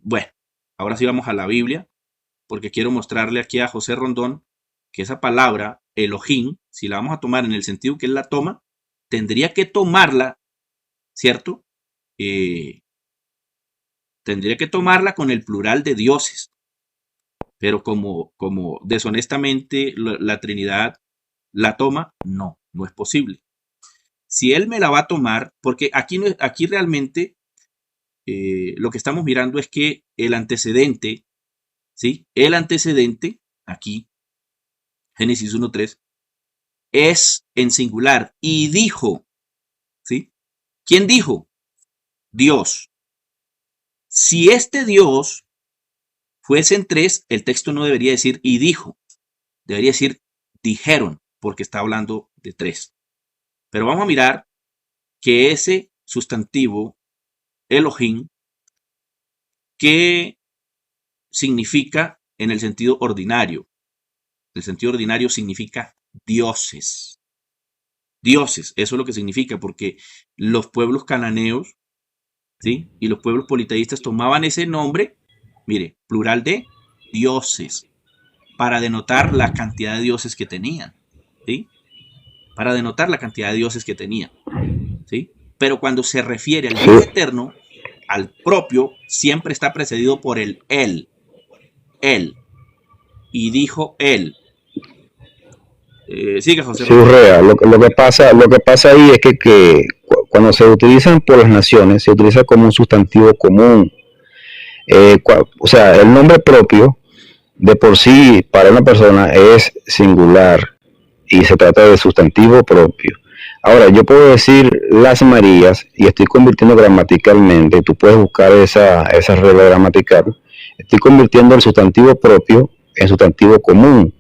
bueno, ahora sí vamos a la Biblia, porque quiero mostrarle aquí a José Rondón que esa palabra, Elohim, si la vamos a tomar en el sentido que él la toma, tendría que tomarla, ¿cierto? Tendría que tomarla con el plural de dioses, pero como deshonestamente la Trinidad la toma, no es posible. Si él me la va a tomar, porque aquí realmente lo que estamos mirando es que el antecedente, ¿sí? El antecedente, aquí, Génesis 1:3, es en singular. Y dijo, ¿sí? ¿Quién dijo? Dios. Si este Dios fuese en tres, el texto no debería decir y dijo, debería decir dijeron, porque está hablando de tres. Pero vamos a mirar que ese sustantivo Elohim, ¿qué significa en el sentido ordinario? El sentido ordinario significa dioses. Dioses, eso es lo que significa, porque los pueblos cananeos, ¿sí? Y los pueblos politeístas tomaban ese nombre, mire, plural de dioses, para denotar la cantidad de dioses que tenían, ¿sí? Para denotar la cantidad de dioses que tenían, ¿sí? Pero cuando se refiere al Dios eterno, al propio, siempre está precedido por el él. Él. Y dijo él. Siga, José. Sí, Urrea, lo que pasa ahí es que cuando se utilizan por las naciones, se utiliza como un sustantivo común. O sea, el nombre propio, de por sí, para una persona es singular y se trata de sustantivo propio. Ahora, yo puedo decir las Marías y estoy convirtiendo gramaticalmente, tú puedes buscar esa regla gramatical, estoy convirtiendo el sustantivo propio en sustantivo común.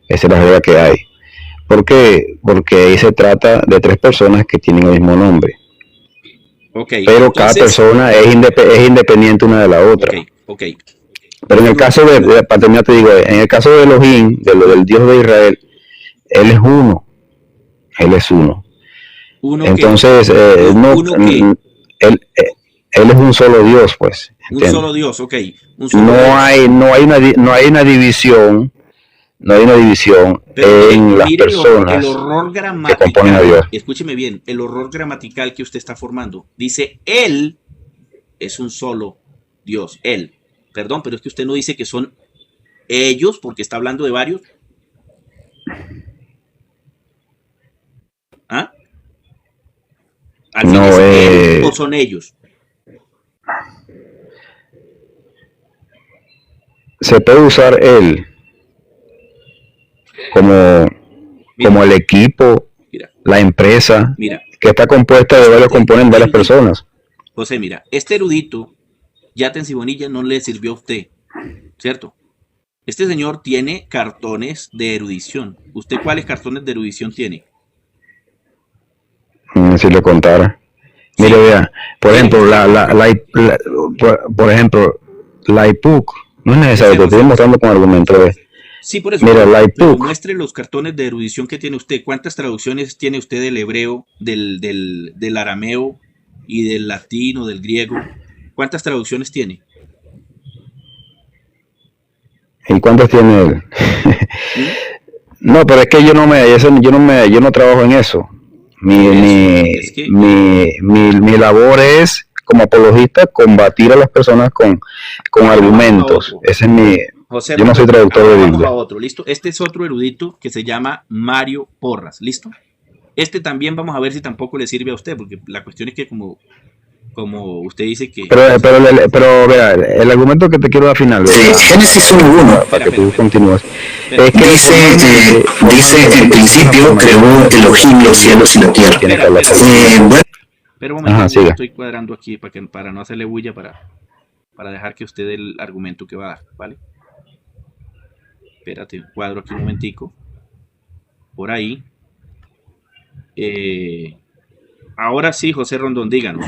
Esa es la regla que hay. ¿Por qué? Porque ahí se trata de tres personas que tienen el mismo nombre. Okay, pero entonces, cada persona es independiente una de la otra. Okay. Pero en el caso para terminar te digo, en el caso de Elohim, del Dios de Israel, él es uno. Él es uno. Entonces, él es un solo Dios, pues. ¿entiendes? Un solo Dios, ok. No hay una división. No hay una división en las personas el horror que componen a Dios. Escúcheme bien, el horror gramatical que usted está formando. Dice, él es un solo Dios. Él. Perdón, pero es que usted no dice que son ellos, porque está hablando de varios. ¿Ah? ¿Al fin es él o son ellos? Se puede usar él como el equipo, la empresa, que está compuesta de varios componentes, varias personas. José, mira, este erudito, Yaten Sibonilla, no le sirvió a usted, ¿cierto? Este señor tiene cartones de erudición. ¿Usted cuáles cartones de erudición tiene? Si le contara. Mire, vea, por ejemplo, la IPUC, no es necesario, te estoy mostrando con argumentos. Sí, por eso. Mira, pero muestre los cartones de erudición que tiene usted. ¿Cuántas traducciones tiene usted del hebreo, del arameo y del latino, del griego? ¿Cuántas traducciones tiene? ¿Y cuántas tiene él? No, pero es que yo no trabajo en eso. Mi labor es, como apologista, combatir a las personas con argumentos. Ese es mi... José, yo no soy traductor de Biblia. Vamos a otro, ¿listo? Este es otro erudito que se llama Mario Porras, ¿listo? Este también vamos a ver si tampoco le sirve a usted, porque la cuestión es que como usted dice que... Pero vea, el argumento que te quiero dar al final... Génesis 1:1. Para que tú continúes. Es que dice, en principio creó Elohim los cielos y la tierra. Pero un momento, estoy cuadrando aquí para no hacerle bulla, para dejar que usted dé el argumento que va a dar, ¿vale? Espérate, cuadro aquí un momentico. Por ahí. Ahora sí, José Rondón, díganos.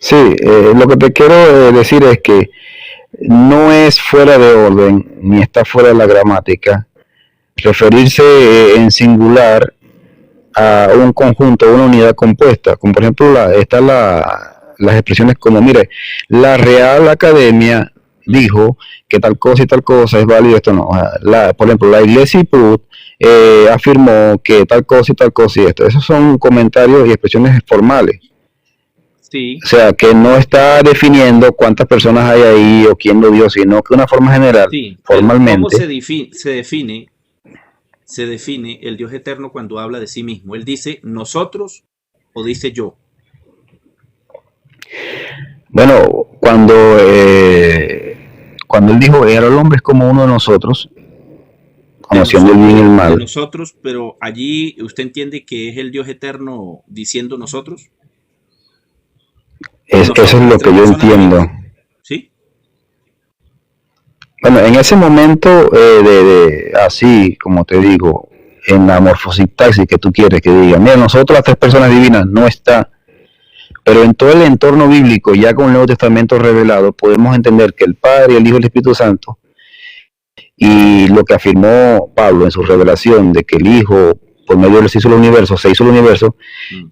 Sí, lo que te quiero decir es que no es fuera de orden, ni está fuera de la gramática, referirse en singular a un conjunto, una unidad compuesta, como por ejemplo está las expresiones como, mire, la Real Academia dijo que tal cosa y tal cosa es válido, esto no. Por ejemplo, la Iglesia Iput afirmó que tal cosa y tal cosa y esto. Esos son comentarios y expresiones formales. Sí. O sea, que no está definiendo cuántas personas hay ahí o quién lo dio, sino que de una forma general, Sí, formalmente. ¿cómo se define el Dios eterno cuando habla de sí mismo? ¿Él dice nosotros o dice yo? Bueno, cuando él dijo, el hombre es como uno de nosotros, conociendo el bien y el De mal. nosotros, pero allí usted entiende que es el Dios eterno diciendo nosotros. Eso es lo que yo entiendo. ¿Sí? Bueno, en ese momento, así como te digo, en la morfosintaxis que tú quieres que diga, mira, nosotros las tres personas divinas no está, pero en todo el entorno bíblico, ya con el Nuevo Testamento revelado, podemos entender que el Padre, el Hijo y el Espíritu Santo, y lo que afirmó Pablo en su revelación de que el Hijo, por medio de él se hizo el universo,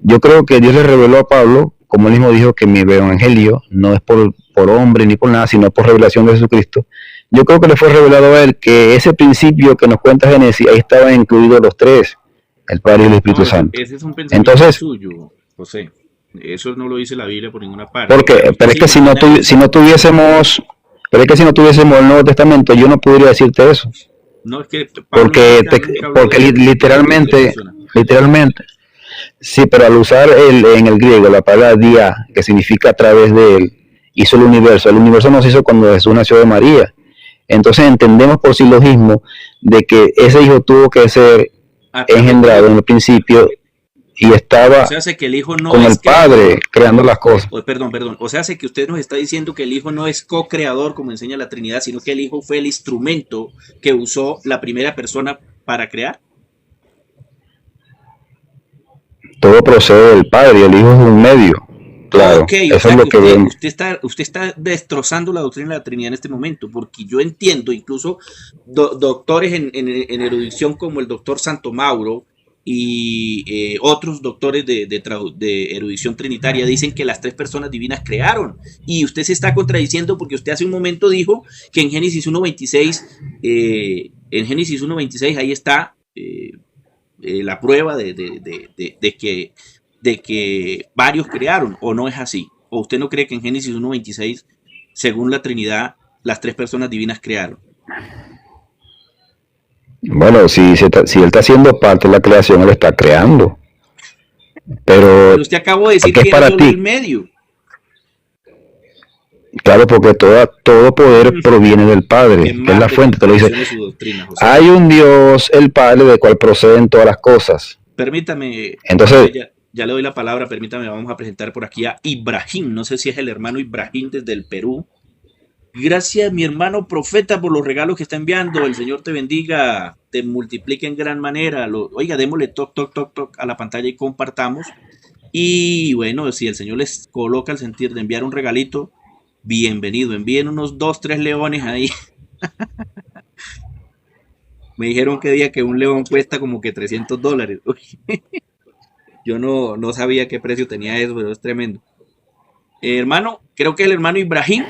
yo creo que Dios le reveló a Pablo, como él mismo dijo, que mi evangelio no es por hombre ni por nada, sino por revelación de Jesucristo. Yo creo que le fue revelado a él que ese principio que nos cuenta Génesis, ahí estaban incluidos los tres, el Padre y el Espíritu Santo. Ese es un pensamiento suyo, José. Eso no lo dice la Biblia por ninguna parte. Pero es que si no tuviésemos el Nuevo Testamento, yo no podría decirte eso. No, es que porque literalmente, sí, pero al usar en el griego la palabra dia, que significa a través de él, hizo el universo no se hizo cuando Jesús nació de María. Entonces entendemos por silogismo de que ese hijo tuvo que ser engendrado en el principio y estaba que el hijo no con el Padre creando las cosas. Perdón. O sea, que usted nos está diciendo que el hijo no es co-creador como enseña la Trinidad, sino que el hijo fue el instrumento que usó la primera persona para crear. Todo procede del Padre y el hijo es un medio. Claro, eso es lo que vemos. Usted está destrozando la doctrina de la Trinidad en este momento, porque yo entiendo, incluso doctores en erudición como el doctor Santo Mauro y otros doctores de erudición trinitaria dicen que las tres personas divinas crearon, y usted se está contradiciendo porque usted hace un momento dijo que en Génesis 1.26 ahí está la prueba de que varios crearon, ¿o no es así? ¿O usted no cree que en Génesis 1.26, según la Trinidad, las tres personas divinas crearon? Bueno, si él está siendo parte de la creación, él está creando. Pero usted acabó de decir que era solo el medio. Claro, porque todo poder proviene del Padre, que es la fuente, te lo dice. Hay un Dios, el Padre, del cual proceden todas las cosas. Permítame, entonces, ya le doy la palabra, permítame, vamos a presentar por aquí a Ibrahim, no sé si es el hermano Ibrahim desde el Perú. Gracias, mi hermano profeta, por los regalos que está enviando. El Señor te bendiga, te multiplique en gran manera. Oiga, démosle toc a la pantalla y compartamos. Y bueno, si el Señor les coloca el sentir de enviar un regalito, bienvenido. Envíen unos 2-3 leones ahí. Me dijeron que día que un león cuesta como que $300. Yo no sabía qué precio tenía eso, pero es tremendo. Hermano, creo que es el hermano Ibrahim.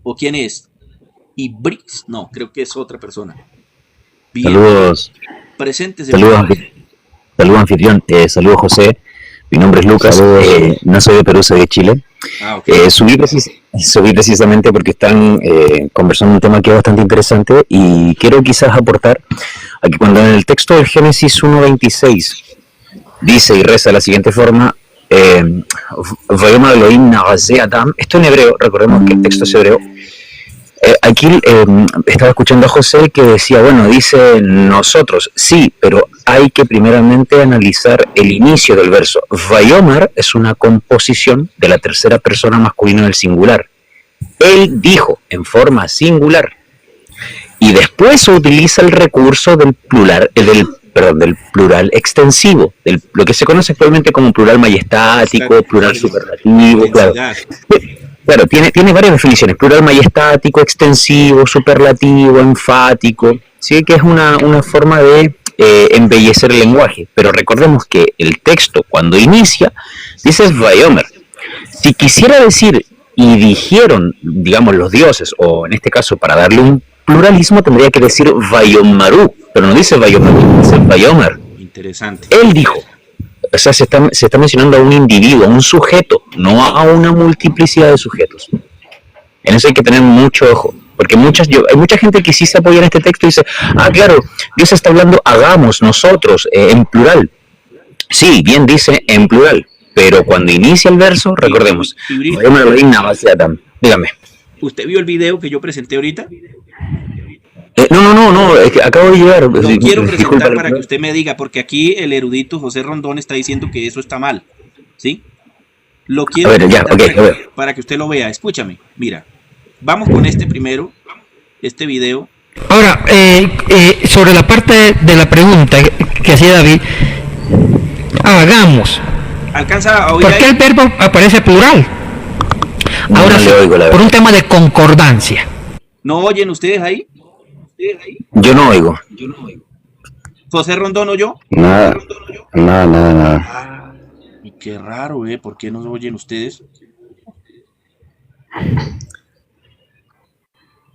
¿O quién es? Ibrix. No, creo que es otra persona. Bien. Saludos. Preséntese. Saludos, anfitrión. Saludos, José. Mi nombre es Lucas. No soy de Perú, soy de Chile. Okay. Subí precisamente porque están conversando un tema que es bastante interesante y quiero quizás aportar a que cuando en el texto del Génesis 1.26 dice y reza de la siguiente forma, esto en hebreo, recordemos que el texto es hebreo. Aquí estaba escuchando a José que decía, bueno, dice nosotros, sí, pero hay que primeramente analizar el inicio del verso. Vayomar es una composición de la tercera persona masculina del singular. Él dijo en forma singular. Y después se utiliza el recurso del plural, del plural extensivo, lo que se conoce actualmente como plural majestático, plural superlativo, claro. Claro, tiene varias definiciones: plural majestático, extensivo, superlativo, enfático, ¿sí? Que es una forma de embellecer el lenguaje. Pero recordemos que el texto, cuando inicia, dice Vayomer. Si quisiera decir y dijeron, digamos, los dioses, o en este caso para darle un pluralismo tendría que decir Vayomaru, pero no dice Vayomaru, dice Vayomer. Interesante. Él dijo. O sea, se está mencionando a un individuo, a un sujeto, no a una multiplicidad de sujetos. En eso hay que tener mucho ojo, porque hay mucha gente que sí se apoya en este texto y dice, claro, Dios está hablando hagamos, nosotros, en plural. Sí, bien dice en plural, pero cuando inicia el verso, recordemos, dígame. ¿Usted vio el video que yo presenté ahorita? No, es que acabo de llegar. Lo quiero presentar para que usted me diga, porque aquí el erudito José Rondón está diciendo que eso está mal, ¿sí? Lo quiero presentar para que usted lo vea. Escúchame, mira, vamos con este primero, este video. Ahora, sobre la parte de la pregunta que hacía David, hagamos. ¿Alcanza a oír ¿Por qué el verbo aparece plural? Ahora sí, por un tema de concordancia. ¿No oyen ustedes ahí? Yo no oigo. ¿José Rondón oyó? Nada. Y qué raro, ¿por qué no oyen ustedes?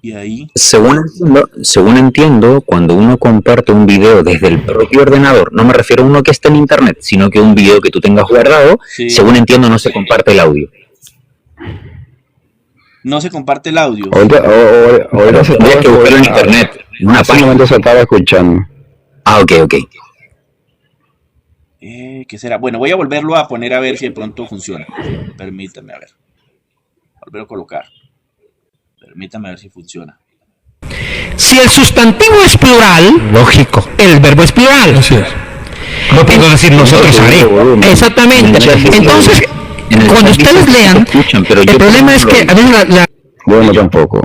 Y ahí. Según entiendo, cuando uno comparte un video desde el propio ordenador, no me refiero a uno que esté en internet, sino que un video que tú tengas guardado, sí. Según entiendo, no se comparte el audio. No se comparte el audio. Ahora se había que buscarlo en internet. En ese momento se estaba escuchando. Ok. ¿Qué será? Bueno, voy a volverlo a poner a ver si de pronto funciona. Permítame, a ver. Volverlo a colocar. Permítame a ver si funciona. Si el sustantivo es plural, lógico, el verbo es plural. Así es. No puedo decir nosotros haré. Exactamente. Entonces, cuando ustedes lean, el problema es que a veces Bueno, tampoco.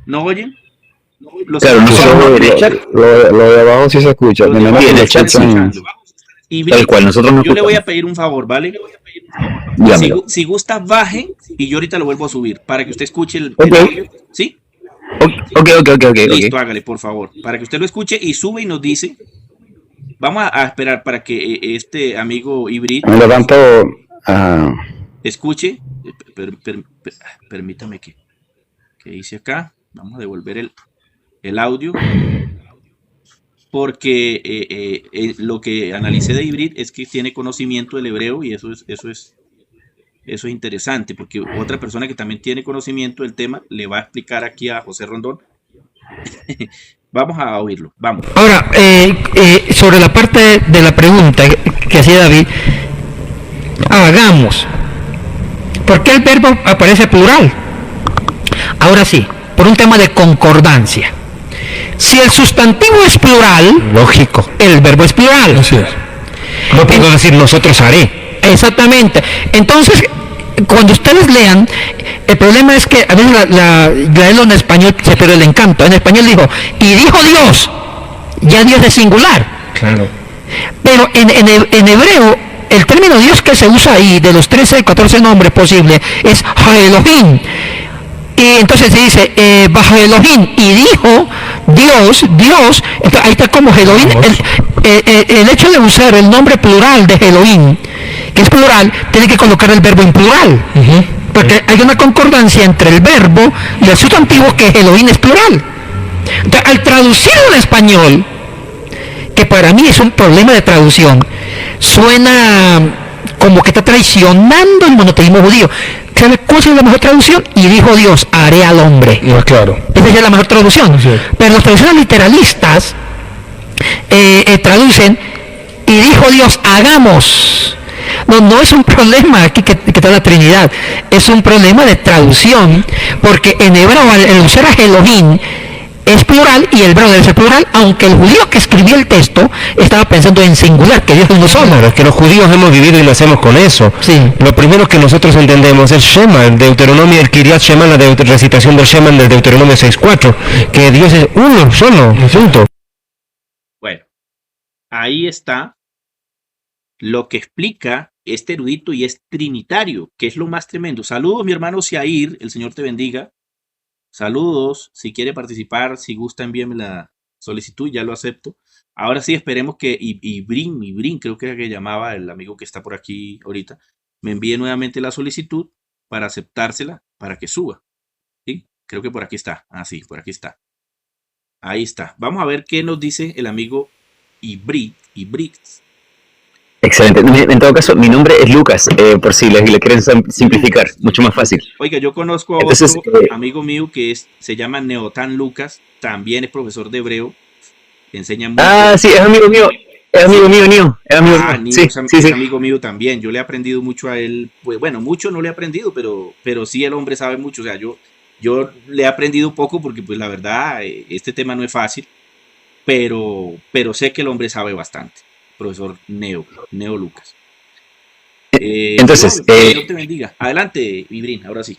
¿No oyen? Claro, lo de abajo sí se escucha. En el chat tal cual, nosotros no. Yo le voy a pedir un favor, ¿vale? Si gusta, baje y yo ahorita lo vuelvo a subir para que usted escuche el audio. ¿Sí? Ok. Listo, hágale, por favor. Para que usted lo escuche y sube y nos dice. Vamos a esperar para que este amigo Ibrid me levanto. Escuche. Permítame que hice acá. Vamos a devolver el audio. Porque lo que analicé de Ibrid es que tiene conocimiento del hebreo y eso es interesante, porque otra persona que también tiene conocimiento del tema le va a explicar aquí a José Rondón. Vamos a oírlo, vamos. Ahora, sobre la parte de la pregunta que hacía David, hagamos. ¿Por qué el verbo aparece plural? Ahora sí, por un tema de concordancia. Si el sustantivo es plural, lógico, el verbo es plural. Así es. No puedo decir nosotros haré. Exactamente. Entonces, cuando ustedes lean, el problema es que a veces leerlo en español se pierde el encanto. En español dijo, y dijo Dios, ya Dios es singular. Claro. Pero en hebreo, el término Dios que se usa ahí, de los 13, 14 nombres posibles, es Ha-Elohim. Y entonces se dice, bajo Elohim, y dijo Dios, entonces ahí está como Elohim, el hecho de usar el nombre plural de Elohim, que es plural, tiene que colocar el verbo en plural, porque hay una concordancia entre el verbo y el sustantivo que Elohim es plural. Entonces, al traducirlo en español, que para mí es un problema de traducción, suena como que está traicionando el monoteísmo judío. ¿Sabe cuál es la mejor traducción? Y dijo Dios, haré al hombre. No, claro. Esa es la mejor traducción. Sí. Pero las traducciones literalistas traducen, y dijo Dios, hagamos. No es un problema aquí que está la Trinidad, es un problema de traducción, porque en hebreo al usar a Elohim es plural y el verbo debe ser plural, aunque el judío que escribió el texto estaba pensando en singular, que Dios es uno solo. Claro, es que los judíos hemos vivido y nacemos con eso. Sí. Lo primero que nosotros entendemos es Shema, el Deuteronomio, el Kiryat Shema, la recitación del Shema del Deuteronomio 6.4, que Dios es uno solo, punto. Bueno, ahí está lo que explica este erudito y es trinitario, que es lo más tremendo. Saludos, mi hermano Siair, el Señor te bendiga. Saludos, si quiere participar, si gusta envíeme la solicitud, ya lo acepto. Ahora sí, esperemos que Ibrin, creo que era que llamaba el amigo que está por aquí ahorita, me envíe nuevamente la solicitud para aceptársela para que suba. ¿Sí? Creo que por aquí está. Ah, sí, por aquí está. Ahí está. Vamos a ver qué nos dice el amigo Ibrit. Excelente. En todo caso, mi nombre es Lucas, por si le quieren simplificar, mucho más fácil. Oiga, yo conozco a Entonces, otro amigo mío que se llama Neotan Lucas, también es profesor de hebreo, enseña mucho. Ah, sí, es amigo mío. Es amigo mío, Nio. Es amigo mío. Nio Sí, es amigo mío también. Yo le he aprendido mucho a él. Pues bueno, mucho no le he aprendido, pero sí el hombre sabe mucho. O sea, yo le he aprendido poco porque pues la verdad este tema no es fácil, pero sé que el hombre sabe bastante. Profesor Neo Lucas. Entonces, Dios te bendiga. Adelante, Ibrín, ahora sí.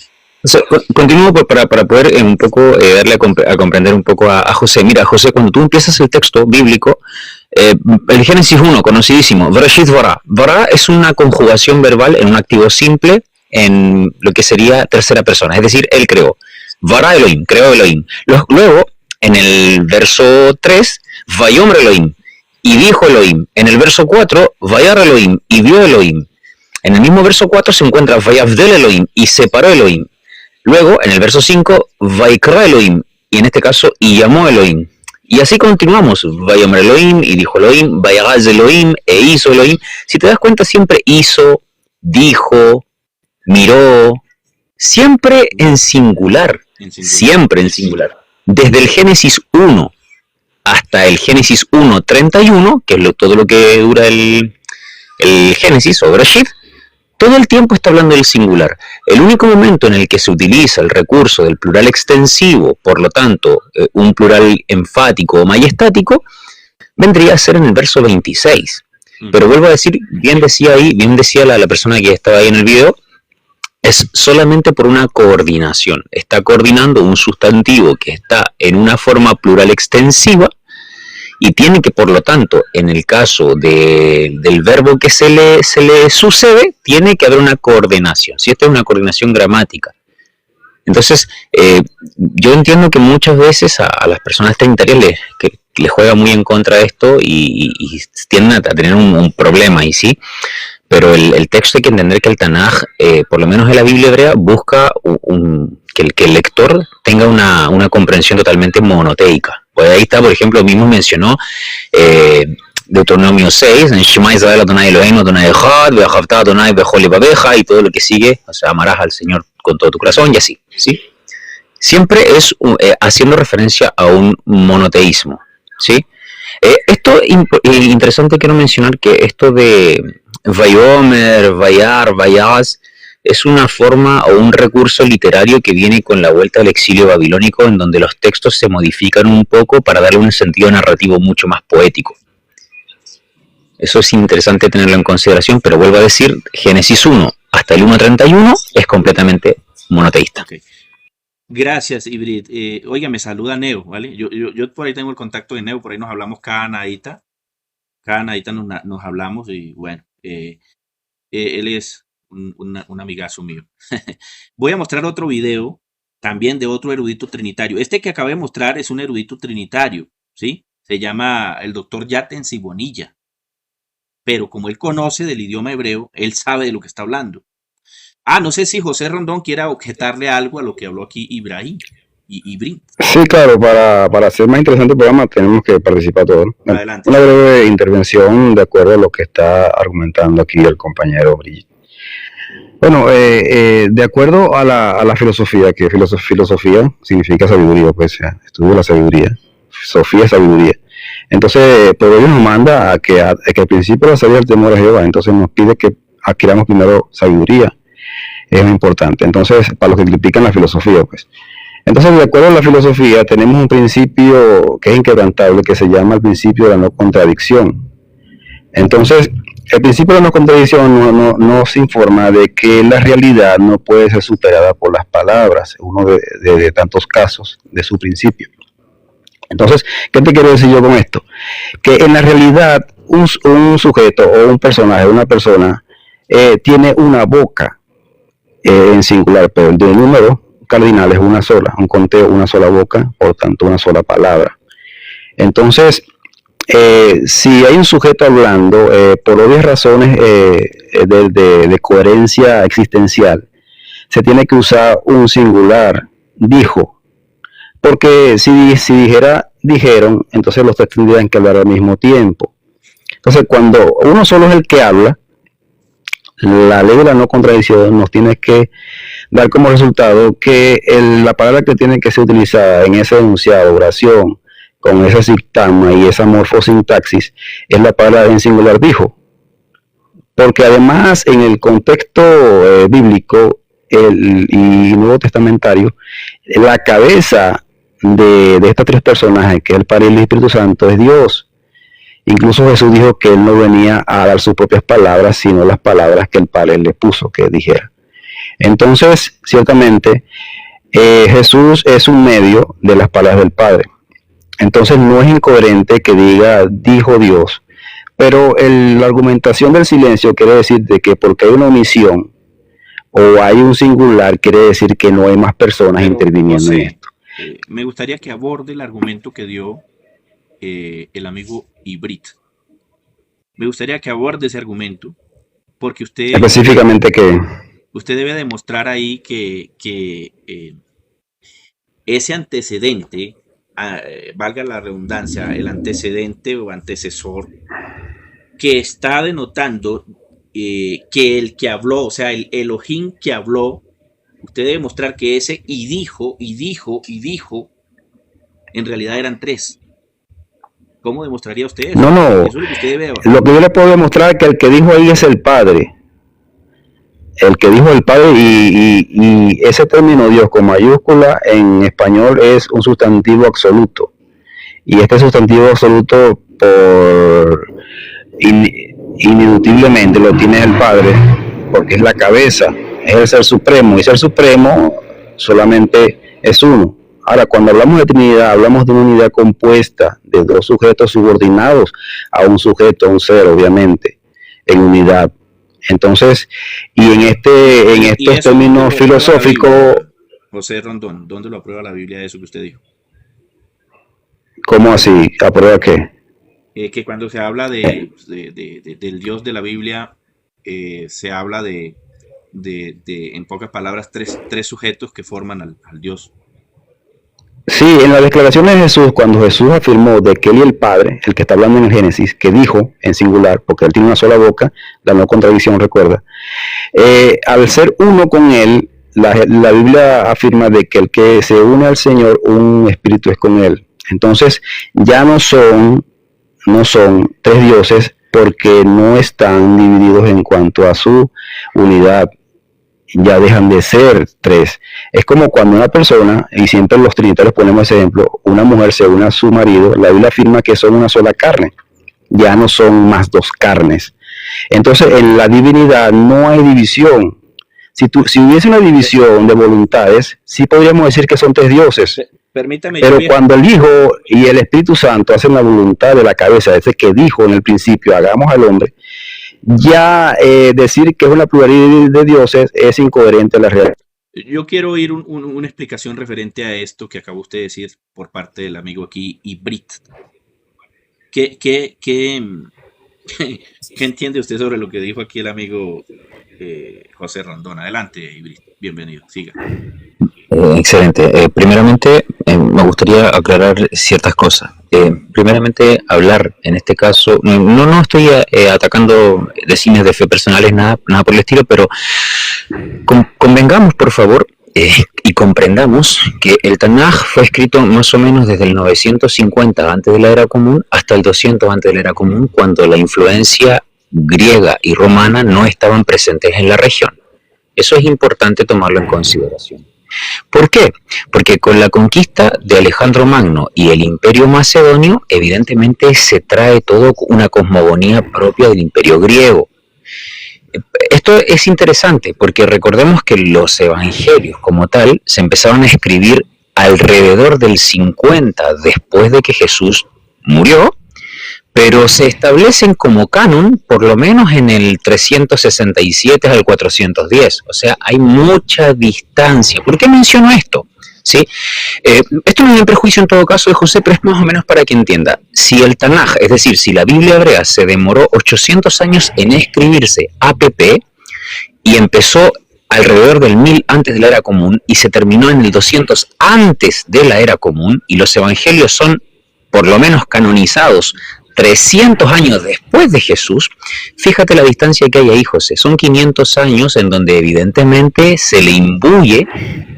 Continúo para poder un poco darle a comprender un poco a José. Mira, José, cuando tú empiezas el texto bíblico, el Génesis 1, conocidísimo, Bereshit Bara. Bara es una conjugación verbal en un activo simple en lo que sería tercera persona, es decir, él creó. Bara Elohim, creó Elohim. Luego, en el verso 3, Vayomer Elohim, y dijo Elohim. En el verso 4, Vayar Elohim, y vio Elohim. En el mismo verso 4 se encuentra Vayavdel Elohim, y separó Elohim. Luego, en el verso 5, Vaikra Elohim, y en este caso, y llamó Elohim. Y así continuamos, Vayomer Elohim, y dijo Elohim, Vayagaz Elohim, e hizo Elohim. Si te das cuenta, siempre hizo, dijo, miró, siempre en singular. Siempre en singular. Desde el Génesis 1 hasta el Génesis 1:31, que es todo lo que dura el Génesis o Bereshit, todo el tiempo está hablando del singular. El único momento en el que se utiliza el recurso del plural extensivo, por lo tanto, un plural enfático o majestático, vendría a ser en el verso 26. Pero vuelvo a decir, bien decía la persona que estaba ahí en el video, es solamente por una coordinación. Está coordinando un sustantivo que está en una forma plural extensiva y tiene que, por lo tanto, en el caso del verbo que se le sucede, tiene que haber una coordinación. Si esta es una coordinación gramática. Entonces, yo entiendo que muchas veces a las personas trinitarias les juega muy en contra de esto y tienden a tener un problema ahí, ¿sí? Pero el texto hay que entender que el Tanaj, por lo menos en la Biblia hebrea, busca que el lector tenga una comprensión totalmente monoteica. Pues ahí está, por ejemplo, mismo mencionó Deuteronomio 6, en Shema Israel Adonai Elohim Adonai Echad, Ve'achavta Adonai Bechol Levaveja, y todo lo que sigue, o sea, amarás al Señor con todo tu corazón y así, ¿sí? Siempre es haciendo referencia a un monoteísmo, ¿sí? Esto interesante, quiero mencionar que esto de Vayomer, Vayar, Vayaz es una forma o un recurso literario que viene con la vuelta del exilio babilónico, en donde los textos se modifican un poco para darle un sentido narrativo mucho más poético. Eso es interesante tenerlo en consideración, pero vuelvo a decir, Génesis 1 hasta el 1:31 es completamente monoteísta. Okay. Gracias, Ibrit. Oiga, me saluda Neo, ¿vale? Yo por ahí tengo el contacto de Neo, por ahí nos hablamos cada nadita. Cada nadita nos hablamos y bueno, él es un amigazo mío. Voy a mostrar otro video también de otro erudito trinitario. Este que acabé de mostrar es un erudito trinitario, ¿sí? Se llama el doctor Yaten Sibonilla. Pero como él conoce del idioma hebreo, él sabe de lo que está hablando. No sé si José Rondón quiera objetarle algo a lo que habló aquí Ibrit. Sí, claro, para hacer más interesante el programa tenemos que participar todos. Adelante. Una breve intervención de acuerdo a lo que está argumentando aquí el compañero Brigitte. Bueno, de acuerdo a la filosofía, que filosofía significa sabiduría, pues estudio la sabiduría, Sofía es sabiduría. Entonces, pero Dios nos manda a que al principio la salida del temor a Jehová, entonces nos pide que adquiramos primero sabiduría, es muy importante. Entonces, para los que critican la filosofía, pues. Entonces, de acuerdo a la filosofía, tenemos un principio que es inquebrantable, que se llama el principio de la no contradicción. Entonces, el principio de la no contradicción nos informa de que la realidad no puede ser superada por las palabras, uno de tantos casos de su principio. Entonces, ¿qué te quiero decir yo con esto? Que en la realidad, un sujeto o un personaje, una persona, tiene una boca en singular, pero el de número cardinal es una sola, un conteo, una sola boca, por tanto una sola palabra. Entonces, si hay un sujeto hablando, por obvias razones de coherencia existencial, se tiene que usar un singular, dijo, porque si dijera dijeron, entonces los tres tendrían que hablar al mismo tiempo. Entonces, cuando uno solo es el que habla, la ley de la no contradicción nos tiene que dar como resultado que la palabra que tiene que ser utilizada en ese enunciado, oración, con esa sintagma y esa morfosintaxis, es la palabra en singular dijo. Porque además, en el contexto bíblico y nuevo testamentario, la cabeza de estas tres personajes, que es el Padre y el Espíritu Santo, es Dios. Incluso Jesús dijo que él no venía a dar sus propias palabras, sino las palabras que el Padre le puso que dijera. Entonces, ciertamente, Jesús es un medio de las palabras del Padre. Entonces, no es incoherente que diga, dijo Dios, pero la argumentación del silencio quiere decir de que porque hay una omisión o hay un singular, quiere decir que no hay más personas interviniendo en esto. Me gustaría que aborde el argumento que dio el amigo Ibrit. Me gustaría que aborde ese argumento, porque usted... Específicamente que... Usted debe demostrar ahí que ese antecedente, valga la redundancia, el antecedente o antecesor, que está denotando que el que habló, o sea, el Elohim que habló, usted debe demostrar que ese y dijo, en realidad eran tres. ¿Cómo demostraría usted eso? No. Eso es lo que usted debe... Lo que yo le puedo demostrar es que el que dijo ahí es el Padre. El que dijo el Padre y ese término Dios con mayúscula en español es un sustantivo absoluto. Y este sustantivo absoluto ineludiblemente lo tiene el Padre porque es la cabeza, es el Ser Supremo, y Ser Supremo solamente es uno. Ahora, cuando hablamos de Trinidad, hablamos de una unidad compuesta de dos sujetos subordinados a un sujeto, a un ser, obviamente, en unidad. Entonces, y en estos términos filosóficos... José Rondón, ¿dónde lo aprueba la Biblia eso que usted dijo? ¿Cómo así? ¿Aprueba qué? Que cuando se habla del Dios de la Biblia, se habla de en pocas palabras, tres sujetos que forman al Dios. Sí, en las declaraciones de Jesús, cuando Jesús afirmó de que él y el Padre, el que está hablando en el Génesis, que dijo en singular, porque él tiene una sola boca, la no contradicción, recuerda, al ser uno con él, la Biblia afirma de que el que se une al Señor, un espíritu es con él. Entonces, ya no son tres dioses porque no están divididos en cuanto a su unidad. Ya dejan de ser tres. Es como cuando una persona, y siempre los trinitarios ponemos ese ejemplo, una mujer se une a su marido, la Biblia afirma que son una sola carne, ya no son más dos carnes. Entonces, en la divinidad no hay división. Si hubiese una división de voluntades, sí podríamos decir que son tres dioses. Permítame. Pero cuando el Hijo y el Espíritu Santo hacen la voluntad de la cabeza, ese que dijo en el principio, hagamos al hombre, ya decir que es una pluralidad de dioses es incoherente a la realidad. Yo quiero oír una explicación referente a esto que acabó usted de decir por parte del amigo aquí, Ibrit. ¿Qué entiende usted sobre lo que dijo aquí el amigo José Rondón? Adelante, Ibrit. Bienvenido. Siga. Excelente. Primeramente, me gustaría aclarar ciertas cosas. Primeramente, hablar, en este caso, no estoy atacando designios de fe personales, nada por el estilo, pero convengamos, por favor, y comprendamos que el Tanaj fue escrito más o menos desde el 950 antes de la Era Común hasta el 200 antes de la Era Común, cuando la influencia griega y romana no estaban presentes en la región. Eso es importante tomarlo en consideración. ¿Por qué? Porque con la conquista de Alejandro Magno y el Imperio Macedonio, evidentemente se trae toda una cosmogonía propia del Imperio griego. Esto es interesante porque recordemos que los evangelios como tal se empezaron a escribir alrededor del 50 después de que Jesús murió, pero se establecen como canon por lo menos en el 367 al 410, o sea, hay mucha distancia. ¿Por qué menciono esto? ¿sí? Esto no es un prejuicio en todo caso de José, pero es más o menos para que entienda. Si el Tanaj, es decir, si la Biblia hebrea se demoró 800 años en escribirse APP y empezó alrededor del 1000 antes de la era común y se terminó en el 200 antes de la era común, y los evangelios son por lo menos canonizados 300 años después de Jesús, fíjate la distancia que hay ahí, José. Son 500 años en donde evidentemente se le imbuye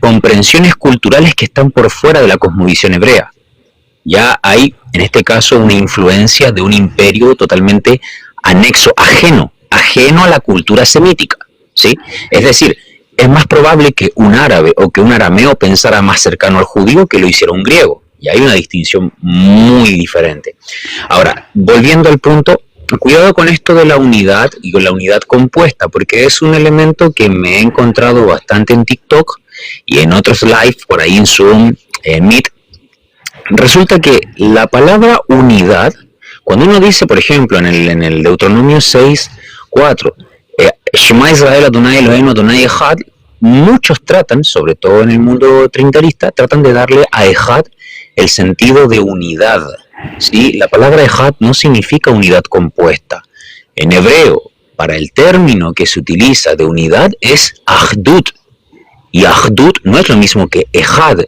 comprensiones culturales que están por fuera de la cosmovisión hebrea. Ya hay, en este caso, una influencia de un imperio totalmente anexo, ajeno a la cultura semítica, ¿sí? Es decir, es más probable que un árabe o que un arameo pensara más cercano al judío que lo hiciera un griego. Y hay una distinción muy diferente. Ahora, volviendo al punto, cuidado con esto de la unidad y con la unidad compuesta, porque es un elemento que me he encontrado bastante en TikTok y en otros live, por ahí en Zoom, en Meet. Resulta que la palabra unidad, cuando uno dice, por ejemplo, en el Deuteronomio 6:4, Shema Israel Adonai Eloheinu Adonai Echad, muchos tratan, sobre todo en el mundo trinitarista, tratan de darle a Echad el sentido de unidad, ¿sí? La palabra Echad no significa unidad compuesta. En hebreo, para el término que se utiliza de unidad es Ahdut, y Ahdut no es lo mismo que Echad,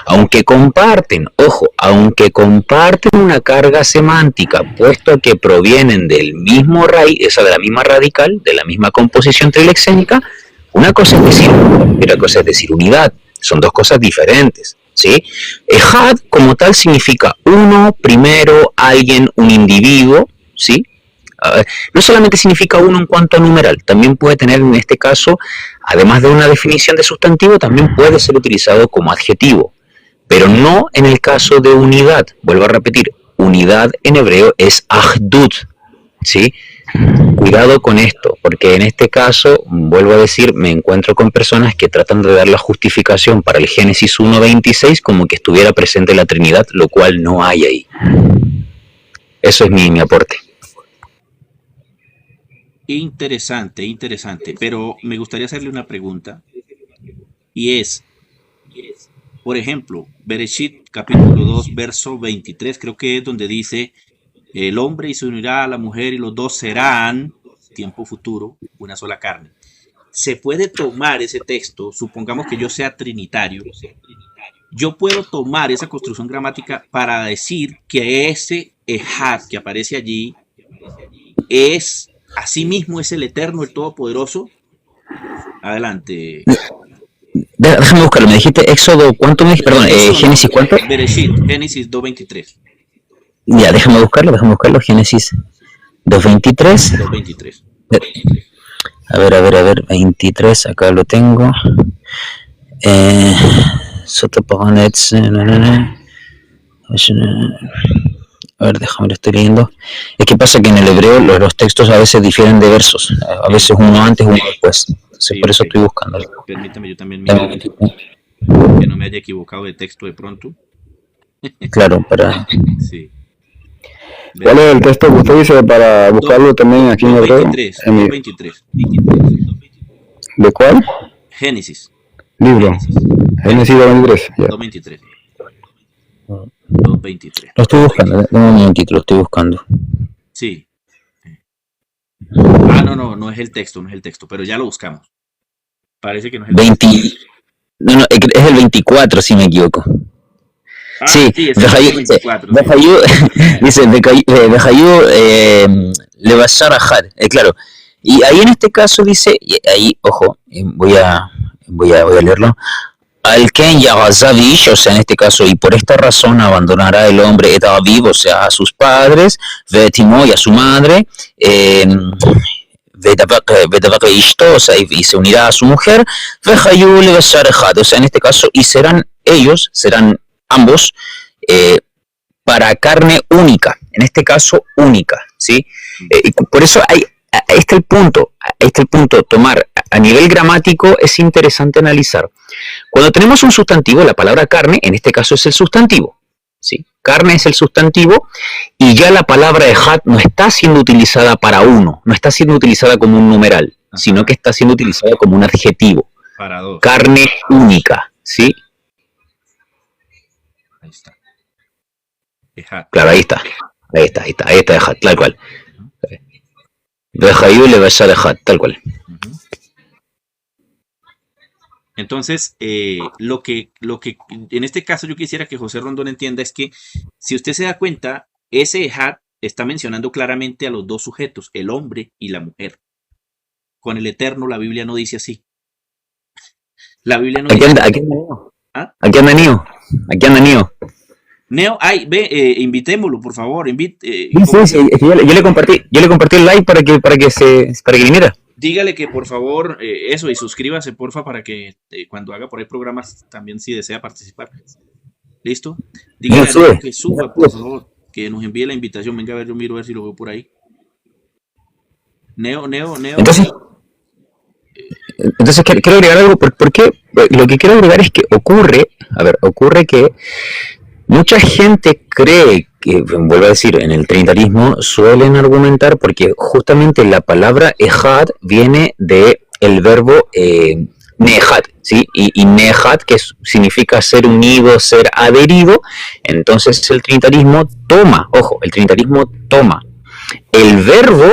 aunque comparten, ojo, aunque comparten una carga semántica, puesto que provienen del mismo raíz, esa de la misma radical, de la misma composición trilexénica. Una cosa es decir, otra cosa es decir unidad, son dos cosas diferentes, ¿sí? Echad como tal significa uno, primero, alguien, un individuo, ¿sí? No solamente significa uno en cuanto a numeral, también puede tener en este caso, además de una definición de sustantivo, también puede ser utilizado como adjetivo, pero no en el caso de unidad. Vuelvo a repetir, unidad en hebreo es ahdut, ¿sí? Cuidado con esto, porque en este caso, vuelvo a decir, me encuentro con personas que tratan de dar la justificación para el Génesis 1:26 como que estuviera presente la Trinidad, lo cual no hay ahí. Eso es mi aporte. Interesante, pero me gustaría hacerle una pregunta, y es, por ejemplo, Bereshit capítulo 2, verso 23, creo que es donde dice, el hombre y se unirá a la mujer y los dos serán, tiempo futuro, una sola carne. Se puede tomar ese texto, supongamos que yo sea trinitario, yo puedo tomar esa construcción gramática para decir que ese Ejad que aparece allí es, asimismo, es el Eterno, el Todopoderoso. Adelante. Déjame buscarlo, me dijiste Éxodo, ¿cuánto me dijiste? Perdón, Génesis, ¿cuánto? Bereshit, Génesis 2:23. Ya, déjame buscarlo, Génesis 2:23. 2:23. A ver, 23, acá lo tengo. A ver, déjame, lo estoy leyendo. Es que pasa que en el hebreo los textos a veces difieren de versos. A veces uno antes, uno después. Sí, por eso estoy buscando. Permítame, yo también miro que no me haya equivocado de texto de pronto. Claro, para... Sí. ¿Cuál es el texto que usted dice para buscarlo también aquí en hebreo? 2:23. ¿De cuál? Génesis. Libro. Génesis 2:23. 2:23. 2:23. Lo estoy buscando, un momentito, lo estoy buscando. Sí. No es el texto, pero ya lo buscamos. Parece que no es el 20... texto. No, es el 24, si me equivoco. Sí, es el 24. Dice, Levashar Ahad, claro. Y ahí en este caso dice, ahí, ojo, voy a leerlo. Al Ken Yagazavish, o sea, en este caso, y por esta razón abandonará el hombre et aviv, o sea, a sus padres, Vetimo y a su madre, Vedavak Ishto, o sea, y se unirá a su mujer, Vejayu Levashar Ahad, o sea, en este caso, y serán ambos para carne única, en este caso única, ¿sí? Por eso ahí está el punto, tomar a nivel gramático es interesante analizar. Cuando tenemos un sustantivo, la palabra carne, en este caso es el sustantivo, ¿sí? Carne es el sustantivo y ya la palabra ejad no está siendo utilizada para uno, no está siendo utilizada como un numeral, sino que está siendo utilizada como un adjetivo. Para dos. Carne única, ¿sí? Ejat. Claro, ahí está Ejat, tal cual. Bejayu le va a echar Ejat, tal cual. Ujú. Entonces, lo que en este caso yo quisiera que José Rondón entienda es que si usted se da cuenta, ese Ejat está mencionando claramente a los dos sujetos, el hombre y la mujer. Con el Eterno la Biblia no dice así. La Biblia no Aquí dice anda, así. aquí anda Neo. ¿Ah? Aquí anda Neo. Neo, ay, ve, invitémoslo, por favor. Sí, es que yo le compartí el like para que viniera. Dígale que por favor, eso, y suscríbase, porfa, para que cuando haga por ahí programas, también si desea participar. ¿Listo? Dígale a Neo que suba, por favor, que nos envíe la invitación. Venga a ver, yo miro a ver si lo veo por ahí. Neo. Entonces quiero agregar algo, porque lo que quiero agregar es que ocurre que mucha gente cree que, vuelvo a decir, en el trinitarismo suelen argumentar porque justamente la palabra Ejad viene de el verbo Nehat, ¿sí? Y Nehat, que significa ser unido, ser adherido. Entonces el trinitarismo toma el verbo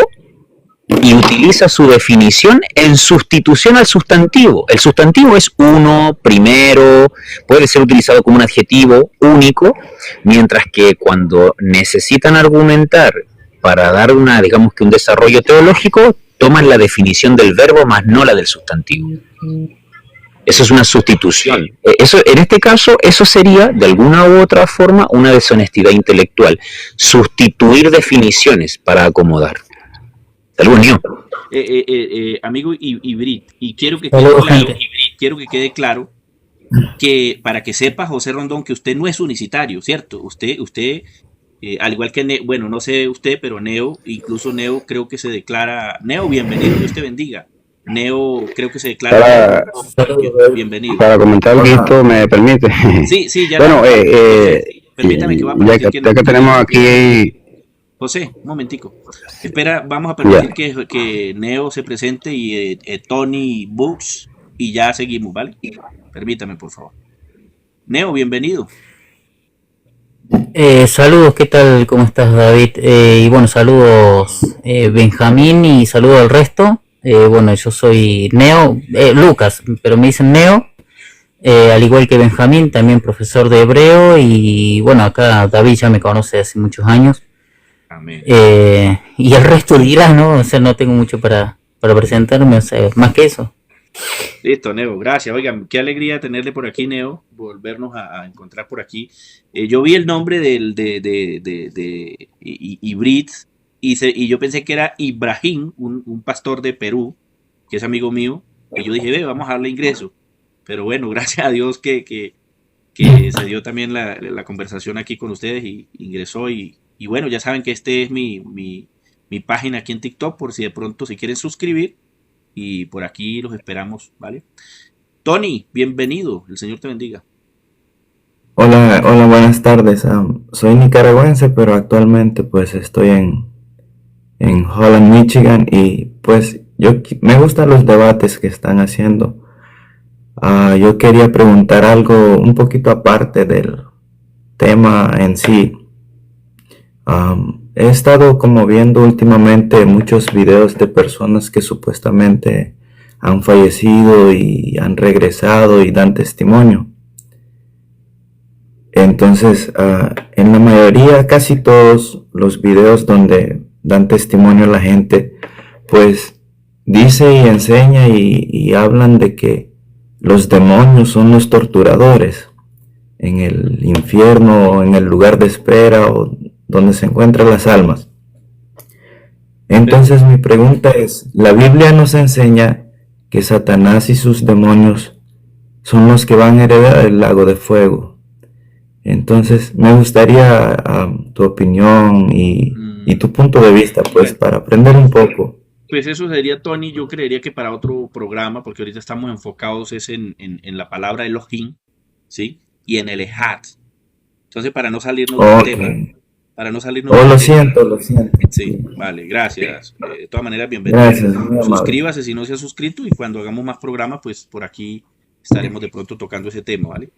y utiliza su definición en sustitución al sustantivo. El sustantivo es uno, primero, puede ser utilizado como un adjetivo único, mientras que cuando necesitan argumentar para dar digamos que un desarrollo teológico, toman la definición del verbo más no la del sustantivo. Eso es una sustitución. En este caso, eso sería, de alguna u otra forma, una deshonestidad intelectual. Sustituir definiciones para acomodar. Saludos, Neo. Amigo Ibrit, y quiero que quede claro que para que sepa José Rondón que usted no es unicitario, ¿cierto? Usted al igual que Neo, bueno, no sé usted, pero incluso Neo creo que se declara, Neo, bienvenido, Dios te bendiga. Neo creo que se declara bienvenido. Para comentar algo, ¿me permite? Sí, ya. Bueno, permítame que ya que tenemos aquí... José, un momentico. Espera, vamos a permitir que Neo se presente y Tony Books y ya seguimos, ¿vale? Permítame, por favor. Neo, bienvenido. Saludos, ¿qué tal? ¿Cómo estás, David? Y bueno, saludos Benjamín y saludos al resto. Bueno, yo soy Neo, Lucas, pero me dicen Neo, al igual que Benjamín, también profesor de hebreo y bueno, acá David ya me conoce hace muchos años. Amén. Y el resto dirá, ¿no? O sea, no tengo mucho para presentarme, o sea, más que eso. Listo, Neo, gracias. Oigan, qué alegría tenerle por aquí, Neo, volvernos a encontrar por aquí. Yo vi el nombre de Ibrit y yo pensé que era Ibrahim, un pastor de Perú, que es amigo mío, y yo dije, vamos a darle ingreso. Pero bueno, gracias a Dios que se dio también la conversación aquí con ustedes y ingresó y bueno, ya saben que este es mi página aquí en TikTok, por si de pronto se quieren suscribir. Y por aquí los esperamos, ¿vale? Tony, bienvenido. El Señor te bendiga. Hola, buenas tardes. Soy nicaragüense, pero actualmente pues estoy en Holland, Michigan, y pues me gustan los debates que están haciendo. Yo quería preguntar algo un poquito aparte del tema en sí. He estado como viendo últimamente muchos videos de personas que supuestamente han fallecido y han regresado y dan testimonio. Entonces, en la mayoría, casi todos los videos donde dan testimonio la gente, pues dice y enseña y hablan de que los demonios son los torturadores en el infierno o en el lugar de espera o donde se encuentran las almas. Entonces mi pregunta es, la Biblia nos enseña que Satanás y sus demonios son los que van a heredar el lago de fuego. Entonces me gustaría tu opinión y tu punto de vista, pues, para aprender un poco. Pues eso sería, Tony, yo creería que para otro programa, porque ahorita estamos enfocados en la palabra Elohim, ¿sí? Y en el Ejat. Entonces, para no salirnos del tema. Para no salirnos lo siento. Sí, vale, gracias. De todas maneras, bienvenido. Gracias, suscríbase si no se ha suscrito y cuando hagamos más programas, pues por aquí estaremos de pronto tocando ese tema, ¿vale?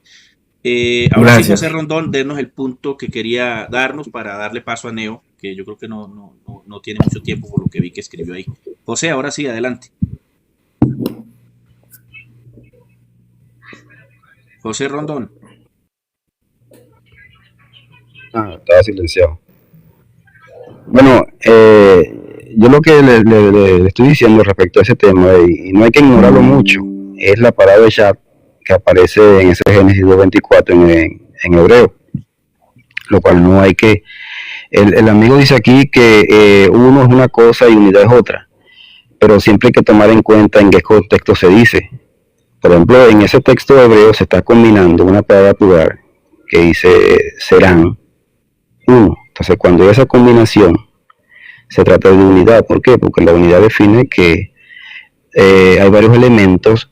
Ahora sí, Gracias. José Rondón, denos el punto que quería darnos para darle paso a Neo, que yo creo que no tiene mucho tiempo por lo que vi que escribió ahí. José, ahora sí, adelante. José Rondón. Estaba silenciado. Bueno, yo lo que le estoy diciendo respecto a ese tema, y no hay que ignorarlo mucho, es la palabra Yah que aparece en ese Génesis 2:24 en hebreo, lo cual no hay que... El amigo dice aquí que uno es una cosa y unidad es otra, pero siempre hay que tomar en cuenta en qué contexto se dice. Por ejemplo, en ese texto hebreo se está combinando una palabra plural que dice serán uno. Entonces, cuando hay esa combinación, se trata de unidad. ¿Por qué? Porque la unidad define que hay varios elementos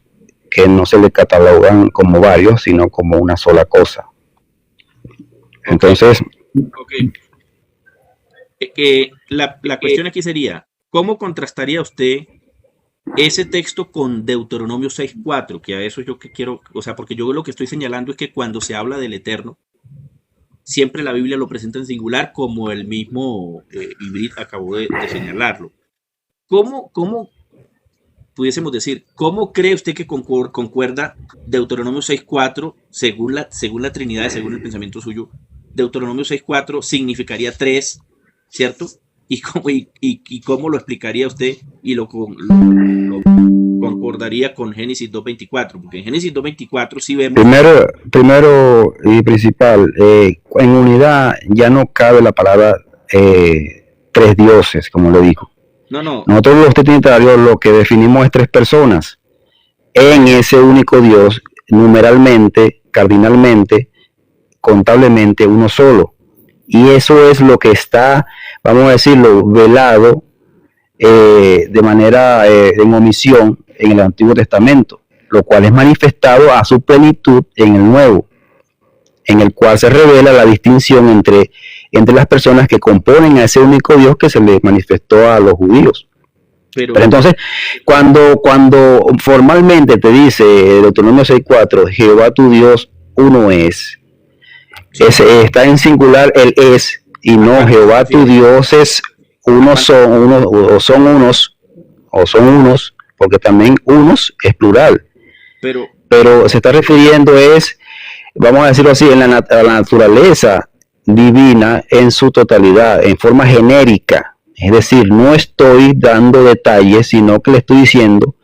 que no se le catalogan como varios, sino como una sola cosa. Entonces, Okay. La cuestión aquí sería, ¿cómo contrastaría usted ese texto con Deuteronomio 6:4? Que a eso yo que quiero, o sea, porque yo lo que estoy señalando es que cuando se habla del Eterno, siempre la Biblia lo presenta en singular, como el mismo Ibrit acabó de señalarlo. ¿Cómo pudiésemos decir, cómo cree usted que concuerda Deuteronomio 6:4 según la Trinidad, según el pensamiento suyo? Deuteronomio 6:4 significaría 3, ¿cierto? ¿Y cómo lo explicaría usted y lo concordaría con Génesis 2:24? Porque en Génesis 2:24 sí vemos... primero y principal, en unidad ya no cabe la palabra tres dioses, como le digo. No. Nosotros los trinitarios lo que definimos es tres personas en ese único Dios, numeralmente, cardinalmente, contablemente uno solo. Y eso es lo que está, vamos a decirlo, velado de manera en omisión en el Antiguo Testamento, lo cual es manifestado a su plenitud en el Nuevo, en el cual se revela la distinción entre las personas que componen a ese único Dios que se le manifestó a los judíos. Pero entonces, cuando formalmente te dice Deuteronomio 6:4, Jehová tu Dios uno es, está en singular el es, y no Jehová tu Dios es unos son unos, porque también unos es plural. Pero se está refiriendo vamos a decirlo así, a la naturaleza divina en su totalidad, en forma genérica. Es decir, no estoy dando detalles, sino que le estoy diciendo,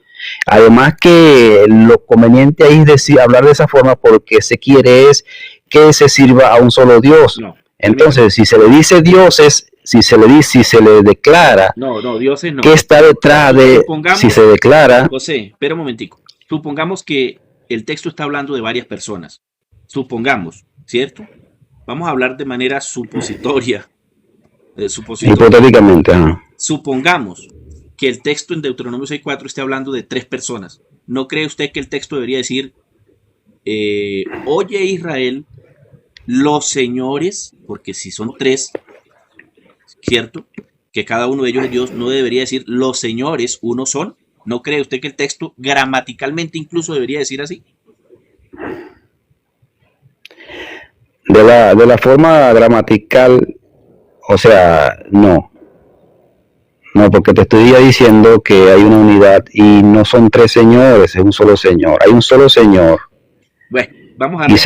además que lo conveniente ahí es hablar de esa forma porque se quiere es que se sirva a un solo Dios. No. Entonces, si se le dice dioses, si se le declara dioses no. ¿Qué está detrás si se declara? José, espera un momentico. Supongamos que el texto está hablando de varias personas. Supongamos, ¿cierto? Vamos a hablar de manera supositoria. Hipotéticamente, supongamos que el texto en Deuteronomio 6:4 esté hablando de tres personas. ¿No cree usted que el texto debería decir, oye Israel, los señores, porque si son tres, ¿cierto? Que cada uno de ellos es Dios, no debería decir los señores, uno son. ¿No cree usted que el texto gramaticalmente incluso debería decir así? De la forma gramatical, o sea, no, porque te estoy ya diciendo que hay una unidad y no son tres señores, es un solo señor, hay un solo señor. Bueno, vamos a darle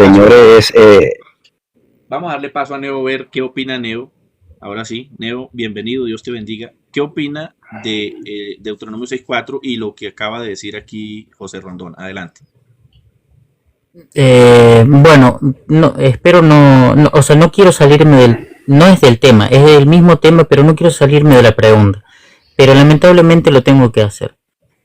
vamos a darle paso a Neo, a ver qué opina Neo. Ahora sí, Neo, bienvenido, Dios te bendiga. ¿Qué opina de Deuteronomio 6:4 y lo que acaba de decir aquí José Rondón? Adelante. Bueno, espero o sea, no quiero salirme no es del tema, es del mismo tema, pero no quiero salirme de la pregunta. Pero lamentablemente lo tengo que hacer.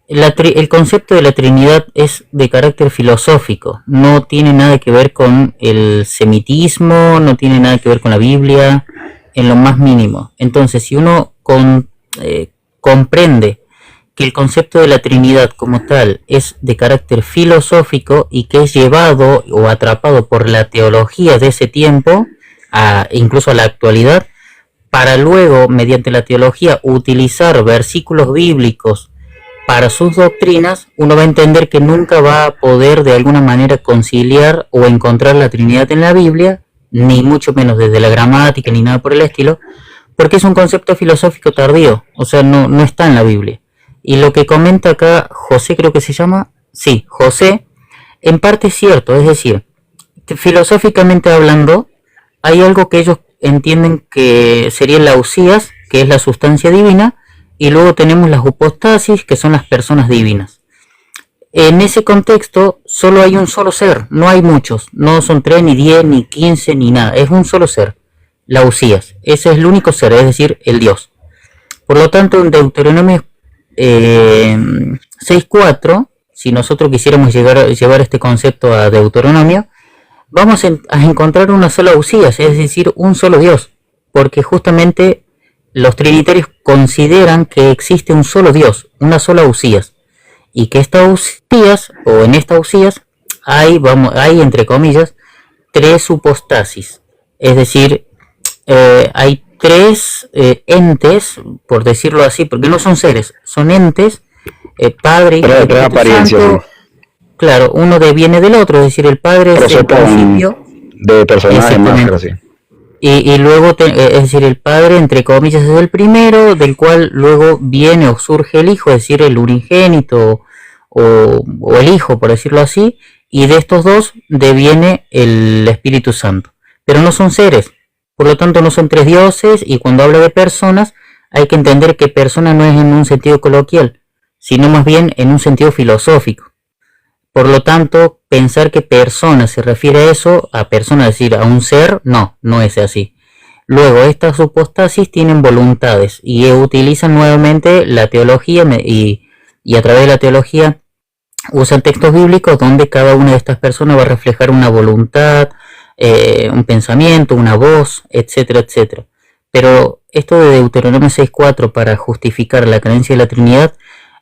El concepto de la Trinidad es de carácter filosófico, no tiene nada que ver con el semitismo, no tiene nada que ver con la Biblia, en lo más mínimo. Entonces, si uno comprende que el concepto de la Trinidad como tal es de carácter filosófico y que es llevado o atrapado por la teología de ese tiempo, incluso a la actualidad, para luego, mediante la teología, utilizar versículos bíblicos para sus doctrinas, uno va a entender que nunca va a poder de alguna manera conciliar o encontrar la Trinidad en la Biblia, ni mucho menos desde la gramática ni nada por el estilo, porque es un concepto filosófico tardío, o sea, no está en la Biblia. Y lo que comenta acá José, creo que se llama, sí, José, en parte es cierto, es decir, filosóficamente hablando, hay algo que ellos entienden que sería la usías, que es la sustancia divina, y luego tenemos las hipostasis, que son las personas divinas. En ese contexto solo hay un solo ser, no hay muchos, no son 3, ni 10, ni 15, ni nada, es un solo ser, la usías, ese es el único ser, es decir, el Dios. Por lo tanto, en Deuteronomio 6.4, si nosotros quisiéramos llevar este concepto a Deuteronomio, vamos a encontrar una sola usías, es decir, un solo Dios, porque justamente los trinitarios consideran que existe un solo Dios, una sola usías, y que esta usías, o en esta usías, hay entre comillas, 3 supostasis, es decir, hay 3 entes, por decirlo así, porque no son seres, son entes, Padre, Hijo y Espíritu Santo. Claro, uno deviene del otro, es decir, el Padre es el principio de personaje más, así. Y luego, es decir, el Padre, entre comillas, es el primero, del cual luego viene o surge el Hijo, es decir, el unigénito o el Hijo, por decirlo así, y de estos dos deviene el Espíritu Santo. Pero no son seres, por lo tanto no son 3 dioses, y cuando habla de personas, hay que entender que persona no es en un sentido coloquial, sino más bien en un sentido filosófico. Por lo tanto, pensar que persona se refiere a eso, a persona, es decir, a un ser, no es así. Luego, estas supostasis tienen voluntades y utilizan nuevamente la teología y a través de la teología usan textos bíblicos donde cada una de estas personas va a reflejar una voluntad, un pensamiento, una voz, etcétera, etcétera. Pero esto de Deuteronomio 6.4 para justificar la creencia de la Trinidad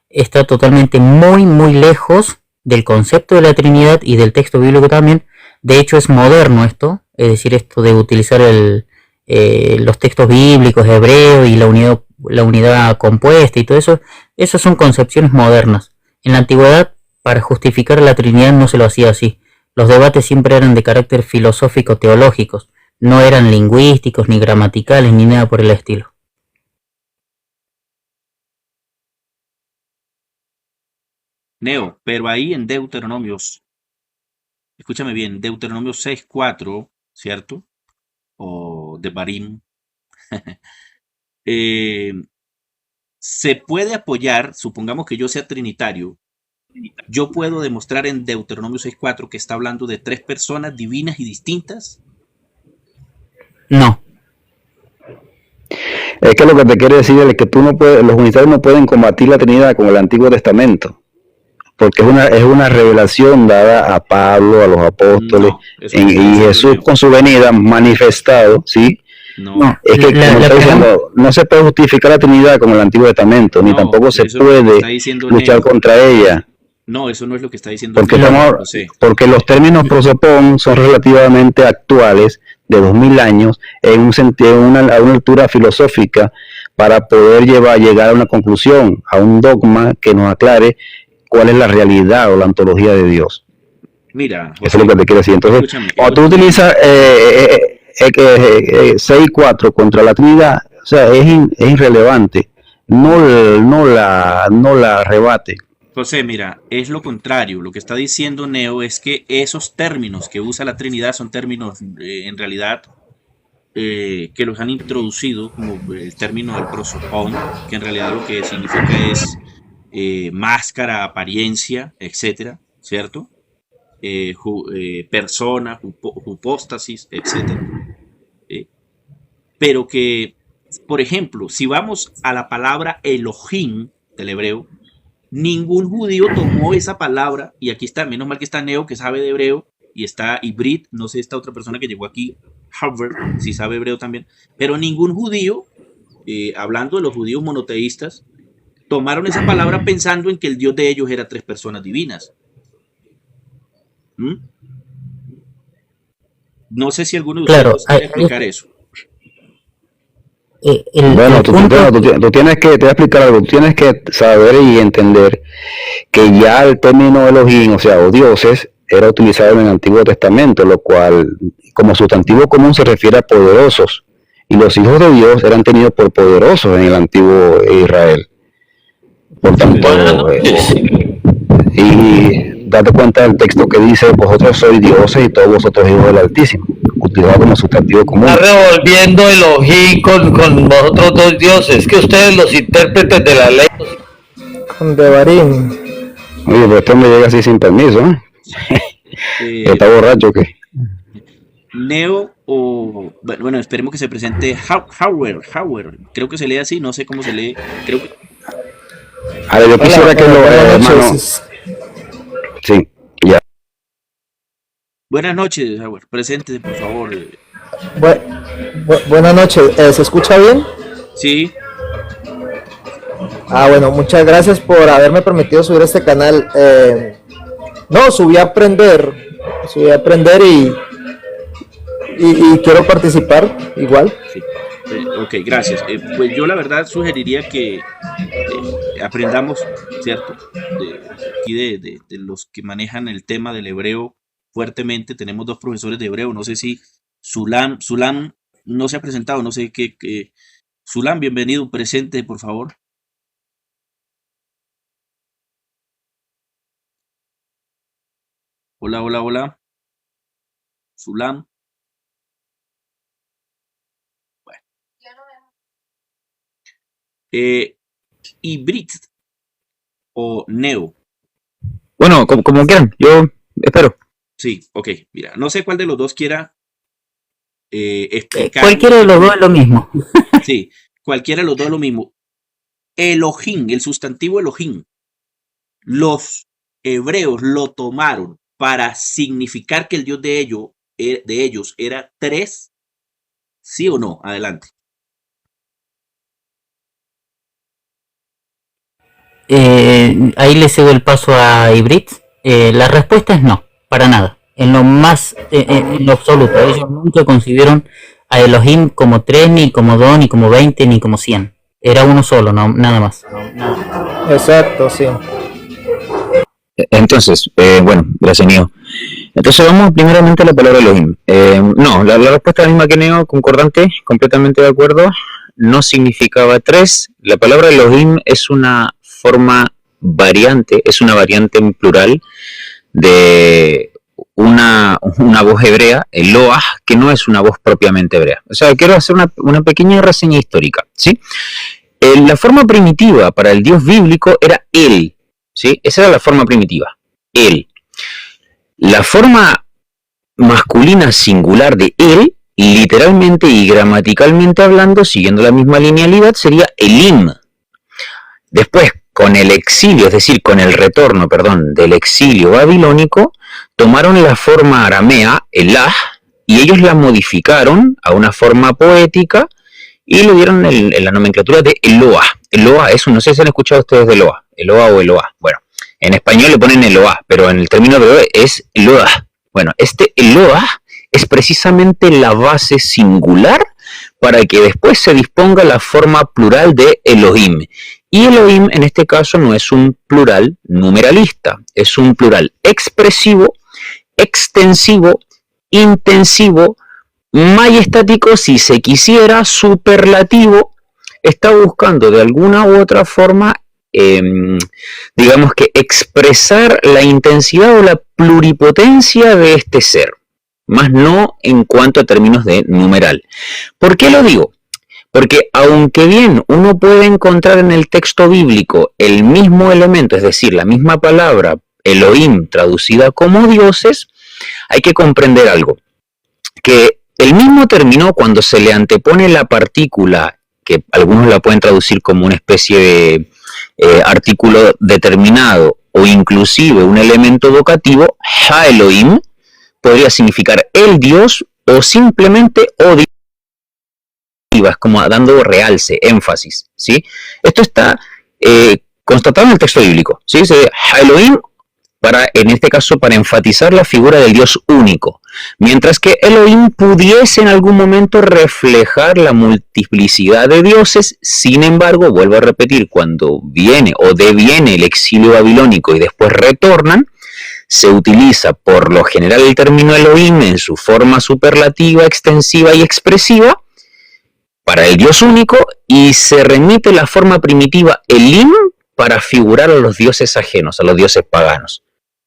está totalmente muy lejos del concepto de la Trinidad y del texto bíblico también. De hecho es moderno esto, es decir, esto de utilizar los textos bíblicos hebreo y la unidad compuesta y todo eso, esas son concepciones modernas. En la antigüedad, para justificar la Trinidad no se lo hacía así. Los debates siempre eran de carácter filosófico teológicos, no eran lingüísticos, ni gramaticales, ni nada por el estilo. Neo, pero ahí en Deuteronomios, escúchame bien, Deuteronomio 6.4, ¿cierto? O de Barim, se puede apoyar, supongamos que yo sea trinitario, yo puedo demostrar en Deuteronomio 6.4 que está hablando de 3 personas divinas y distintas. No. Es que lo que te quiere decir es que los unitarios no pueden combatir la Trinidad con el Antiguo Testamento, porque es una revelación dada a Pablo, a los apóstoles, y Jesús con su venida manifestado, ¿sí? No, es que no se puede justificar la Trinidad con el Antiguo Testamento, ni tampoco se puede luchar contra ella. No, eso no es lo que está diciendo. Porque los términos prosopon son relativamente actuales, de 2000 años, en un sentido, a una altura filosófica, para poder llegar a una conclusión, a un dogma que nos aclare cuál es la realidad o la ontología de Dios. Mira, José, eso es lo que te quiero decir. Entonces, cuando tú utilizas 6.4 contra la Trinidad, o sea, es irrelevante, no la rebate. José, mira, es lo contrario. Lo que está diciendo Neo es que esos términos que usa la Trinidad son términos en realidad que los han introducido, como el término del prosopon, que en realidad lo que significa es máscara, apariencia, etcétera, ¿cierto? Persona, hipóstasis, etcétera. Pero que, por ejemplo, si vamos a la palabra Elohim del hebreo, ningún judío tomó esa palabra, y aquí está, menos mal que está Neo, que sabe de hebreo, y está Ibrit, no sé, esta otra persona que llegó aquí, Harvard, si sabe hebreo también, pero ningún judío, hablando de los judíos monoteístas, tomaron esa palabra pensando en que el Dios de ellos era 3 personas divinas. No sé si alguno de ustedes quiere explicar eso. Bueno, tú tienes que, te voy a explicar algo, tú tienes que saber y entender que ya el término Elohim, o sea, o dioses, era utilizado en el Antiguo Testamento, lo cual como sustantivo común se refiere a poderosos, y los hijos de Dios eran tenidos por poderosos en el antiguo Israel. Por tanto, y date cuenta del texto que dice, vosotros sois dioses y todos vosotros hijos del Altísimo, utilizado como sustantivo común. Está revolviendo Elohim con vosotros dos dioses, que ustedes los intérpretes de la ley. Con Devarim. Oye, pero este me llega así sin permiso, ¿eh? ¿Está borracho o qué? Neo o... Bueno, esperemos que se presente Howard. Creo que se lee así, no sé cómo se lee. Creo que... A ver, yo quisiera que lo... hermano... Sí, ya. Buenas noches, Howard. Preséntese, por favor. Buenas noches. ¿Se escucha bien? Sí. Bueno, muchas gracias por haberme permitido subir a este canal. No, subí a aprender y quiero participar igual. Sí. Ok, gracias. Pues yo la verdad sugeriría que aprendamos, ¿cierto? De los que manejan el tema del hebreo fuertemente. Tenemos dos profesores de hebreo. No sé si Sulam no se ha presentado, no sé qué. Sulam, bienvenido, presente, por favor. Hola. Sulam. Bueno. Hybrid o Neo. Bueno, como quieran, yo espero. Sí, ok, mira, no sé cuál de los dos quiera explicar. Cualquiera de los dos es lo mismo. Sí, cualquiera de los dos es lo mismo. Elohim, el sustantivo Elohim, los hebreos lo tomaron para significar que el Dios de ellos era tres, ¿sí o no? Adelante. Ahí le cedo el paso a Hybrid. La respuesta es no, para nada. En lo absoluto. Ellos nunca concibieron a Elohim como 3, ni como 2, ni como 20, ni como 100. Era uno solo, no, nada más. Exacto, sí. Entonces, bueno, gracias, Neo. Entonces vamos primeramente a la palabra Elohim. No, la respuesta es la misma que Neo, concordante, completamente de acuerdo. No significaba 3. La palabra Elohim es una forma variante, es una variante en plural de una voz hebrea, Eloah, que no es una voz propiamente hebrea. O sea, quiero hacer una pequeña reseña histórica, ¿sí? La forma primitiva para el Dios bíblico era él, ¿sí? Esa era la forma primitiva, él. La forma masculina singular de él, literalmente y gramaticalmente hablando, siguiendo la misma linealidad, sería Elim. Después, con el exilio, es decir, con el retorno, del exilio babilónico, tomaron la forma aramea, Elah, y ellos la modificaron a una forma poética y le dieron la nomenclatura de Eloah. Eloah, eso no sé si han escuchado ustedes de Eloah o Eloah. Bueno, en español le ponen Eloah, pero en el término de es Eloah. Bueno, este Eloah es precisamente la base singular para que después se disponga la forma plural de Elohim. Y Elohim en este caso no es un plural numeralista, es un plural expresivo, extensivo, intensivo, majestático, si se quisiera, superlativo. Está buscando de alguna u otra forma, digamos que expresar la intensidad o la pluripotencia de este ser, más no en cuanto a términos de numeral. ¿Por qué lo digo? Porque aunque bien uno puede encontrar en el texto bíblico el mismo elemento, es decir, la misma palabra Elohim traducida como dioses, hay que comprender algo, que el mismo término cuando se le antepone la partícula, que algunos la pueden traducir como una especie de artículo determinado o inclusive un elemento vocativo, Ha Elohim, podría significar el Dios o simplemente o Dios. Es como dando realce, énfasis, ¿sí? Esto está constatado en el texto bíblico, ¿sí? Se Elohim, en este caso, para enfatizar la figura del Dios único. Mientras que Elohim pudiese en algún momento reflejar la multiplicidad de dioses, sin embargo, vuelvo a repetir, cuando viene o deviene el exilio babilónico y después retornan, se utiliza por lo general el término Elohim en su forma superlativa, extensiva y expresiva para el Dios único, y se remite la forma primitiva Elim para figurar a los dioses ajenos, a los dioses paganos.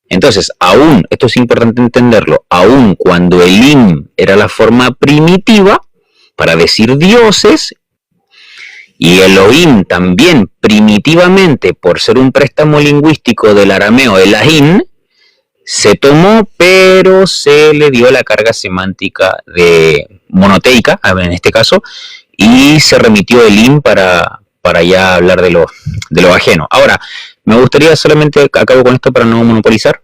Entonces, aún, esto es importante entenderlo, aún cuando Elim era la forma primitiva para decir dioses, y Elohim también primitivamente, por ser un préstamo lingüístico del arameo Elohim, se tomó, pero se le dio la carga semántica de monoteica, en este caso, y se remitió Elim para ya hablar de lo ajeno. Ahora, me gustaría solamente, acabo con esto para no monopolizar,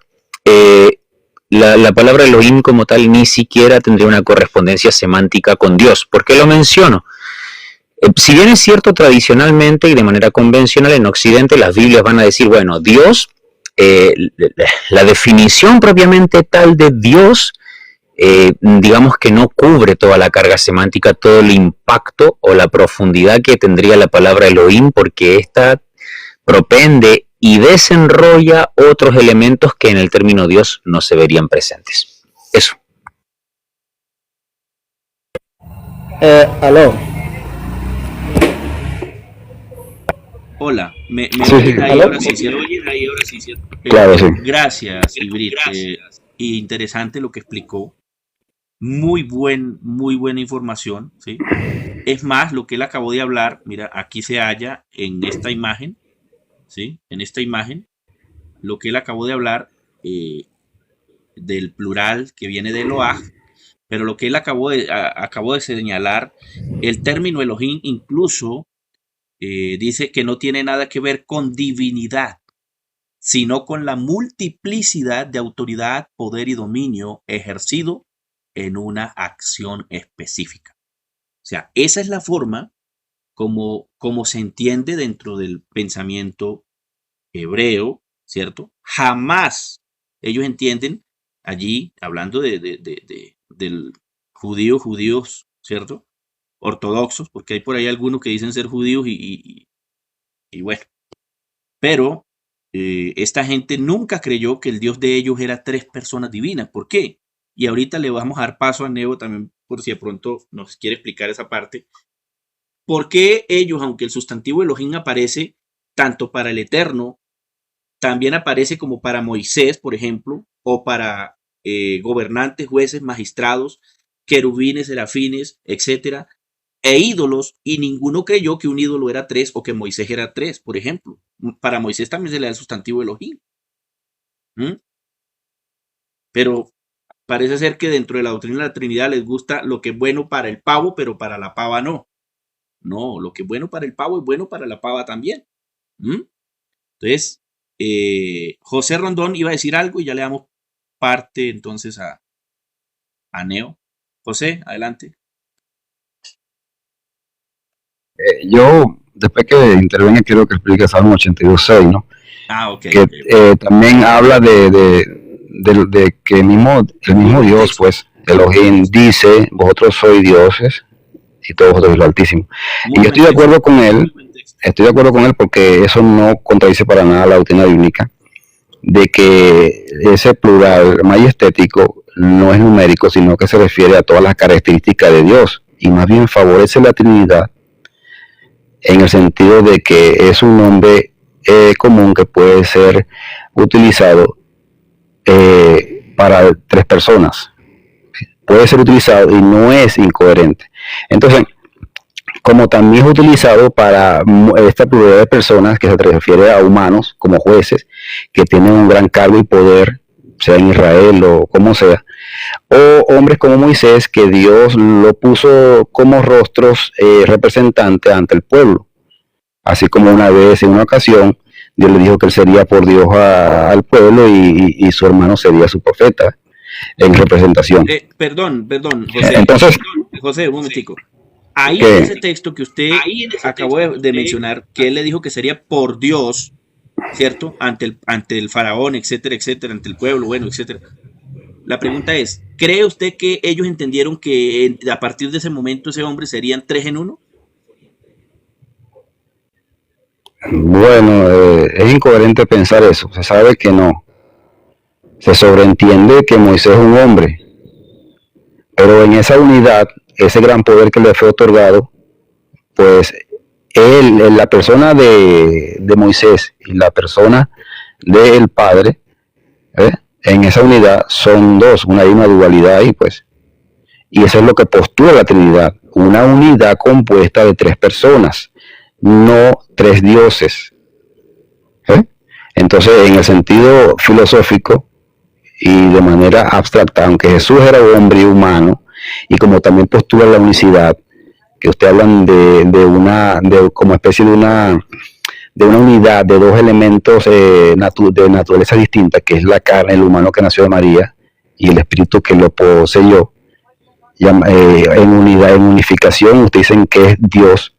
la palabra Elohim como tal ni siquiera tendría una correspondencia semántica con Dios. ¿Por qué lo menciono? Si bien es cierto tradicionalmente y de manera convencional en Occidente las Biblias van a decir, bueno, Dios, la definición propiamente tal de Dios, digamos que no cubre toda la carga semántica, todo el impacto o la profundidad que tendría la palabra Elohim, porque esta propende y desenrolla otros elementos que en el término Dios no se verían presentes. Eso. Aló. Hola, me Sí, oyes sí. ahí ¿Aló? ahora sí, ¿cierto? Claro, sí. Gracias, Ibrit. Y interesante lo que explicó. Muy buena información, ¿sí? Es más, lo que él acabó de hablar, mira, aquí se halla en esta imagen, ¿sí? En esta imagen, lo que él acabó de hablar del plural que viene de Eloah, pero lo que él acabó de señalar, el término Elohim incluso dice que no tiene nada que ver con divinidad, sino con la multiplicidad de autoridad, poder y dominio ejercido en una acción específica. O sea, esa es la forma como se entiende dentro del pensamiento hebreo, ¿cierto? Jamás ellos entienden allí, hablando del judíos, ¿cierto? Ortodoxos, porque hay por ahí algunos que dicen ser judíos y bueno, pero esta gente nunca creyó que el Dios de ellos era tres personas divinas. ¿Por qué? Y ahorita le vamos a dar paso a Neo también, por si de pronto nos quiere explicar esa parte. ¿Por qué ellos, aunque el sustantivo Elohim aparece tanto para el Eterno, también aparece como para Moisés, por ejemplo, o para gobernantes, jueces, magistrados, querubines, serafines, etcétera, e ídolos, y ninguno creyó que un ídolo era tres o que Moisés era tres, por ejemplo? Para Moisés también se le da el sustantivo Elohim. Pero parece ser que dentro de la doctrina de la Trinidad les gusta lo que es bueno para el pavo, pero para la pava no. No, lo que es bueno para el pavo es bueno para la pava también. Entonces, José Rondón iba a decir algo y ya le damos parte entonces a Neo. José, adelante. Yo, después que intervenga, quiero que explique Salmo 82.6, ¿no? Ok. Que también habla de que el mismo Dios, pues, Elohim dice, vosotros sois dioses y todos vosotros sois lo Altísimo. Y yo estoy de acuerdo con él, porque eso no contradice para nada la doctrina bíblica, de que ese plural majestético no es numérico, sino que se refiere a todas las características de Dios, y más bien favorece la Trinidad en el sentido de que es un nombre común que puede ser utilizado para tres personas. Puede ser utilizado y no es incoherente. Entonces, como también es utilizado para esta pluralidad de personas que se refiere a humanos como jueces que tienen un gran cargo y poder, sea en Israel o como sea, o hombres como Moisés, que Dios lo puso como rostros representantes ante el pueblo, así como una vez, en una ocasión, Dios le dijo que él sería por Dios al pueblo y su hermano sería su profeta en representación. Perdón, José. Entonces, José, un momentico. Ahí en ese texto que usted acabó de mencionar, que él le dijo que sería por Dios, ¿cierto? Ante el faraón, etcétera, etcétera, ante el pueblo, bueno, etcétera. La pregunta es, ¿Cree usted que ellos entendieron que a partir de ese momento ese hombre serían 3 en 1? Bueno, es incoherente pensar eso. Se sabe que no. Se sobreentiende que Moisés es un hombre, pero en esa unidad, ese gran poder que le fue otorgado, pues él, la persona de Moisés y la persona del Padre, en esa unidad son dos, hay una dualidad ahí, pues. Y eso es lo que postula la Trinidad, una unidad compuesta de 3 personas, no 3 dioses. Entonces, en el sentido filosófico y de manera abstracta, aunque Jesús era hombre y humano, y como también postula la unicidad, que usted hablan como especie de una unidad de 2 elementos de naturaleza distinta, que es la carne, el humano que nació de María, y el espíritu que lo poseyó, en unidad, en unificación, ustedes dicen que es Dios.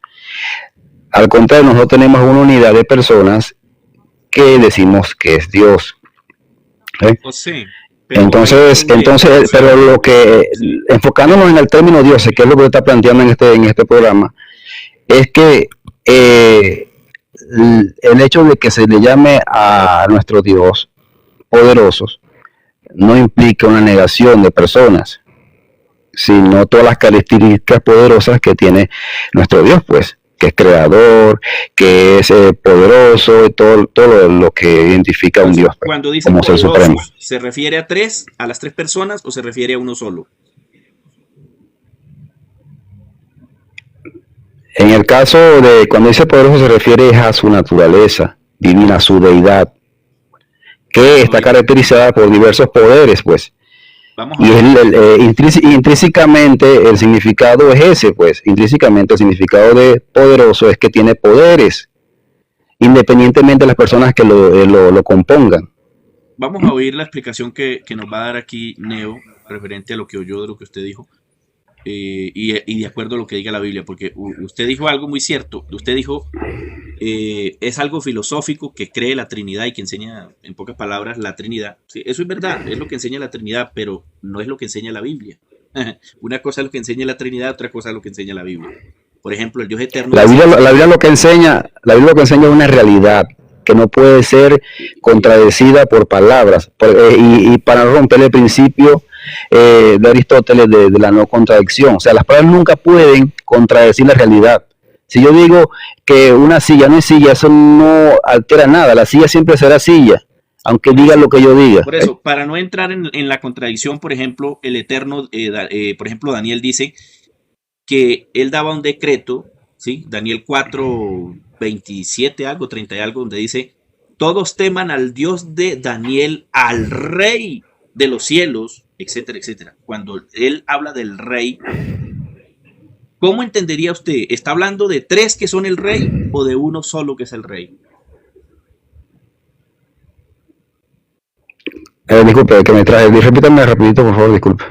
Al contrario, nosotros tenemos una unidad de personas que decimos que es Dios. José, Entonces, pero lo que, enfocándonos en el término Dios, que es lo que está planteando en este programa, es que el hecho de que se le llame a nuestro Dios poderosos no implica una negación de personas, sino todas las características poderosas que tiene nuestro Dios, pues, que es creador, que es poderoso, y todo lo que identifica a un Dios, pues, cuando dice como ser supremo. ¿Se refiere a las 3 personas o se refiere a uno solo? En el caso de cuando dice poderoso se refiere a su naturaleza divina, a su deidad, que está caracterizada por diversos poderes, pues. Y intrínsecamente el significado es ese, pues. Intrínsecamente el significado de poderoso es que tiene poderes, independientemente de las personas que lo compongan. Vamos a oír la explicación que nos va a dar aquí Neo, referente a lo que oyó de lo que usted dijo. Y de acuerdo a lo que diga la Biblia, porque usted dijo algo muy cierto. Usted dijo, es algo filosófico que cree la Trinidad y que enseña, en pocas palabras, la Trinidad. Sí, eso es verdad, es lo que enseña la Trinidad, pero no es lo que enseña la Biblia. Una cosa es lo que enseña la Trinidad, otra cosa es lo que enseña la Biblia. Por ejemplo, el Dios eterno. La Biblia lo que enseña es una realidad que no puede ser contradecida por palabras. Y para romper el principio de Aristóteles de la no contradicción, o sea, las palabras nunca pueden contradecir la realidad. Si yo digo que una silla no es silla, eso no altera nada, la silla siempre será silla, aunque diga lo que yo diga. Por eso, para no entrar en la contradicción, por ejemplo, el Eterno, por ejemplo, Daniel dice que él daba un decreto, ¿sí? Daniel 4, 27 algo, 30 y algo, donde dice, todos teman al Dios de Daniel, al Rey de los cielos, etcétera, etcétera. Cuando él habla del Rey, ¿cómo entendería usted? ¿Está hablando de 3 que son el Rey o de uno solo que es el Rey? Disculpe, que me traje, repítame rapidito, por favor, disculpe.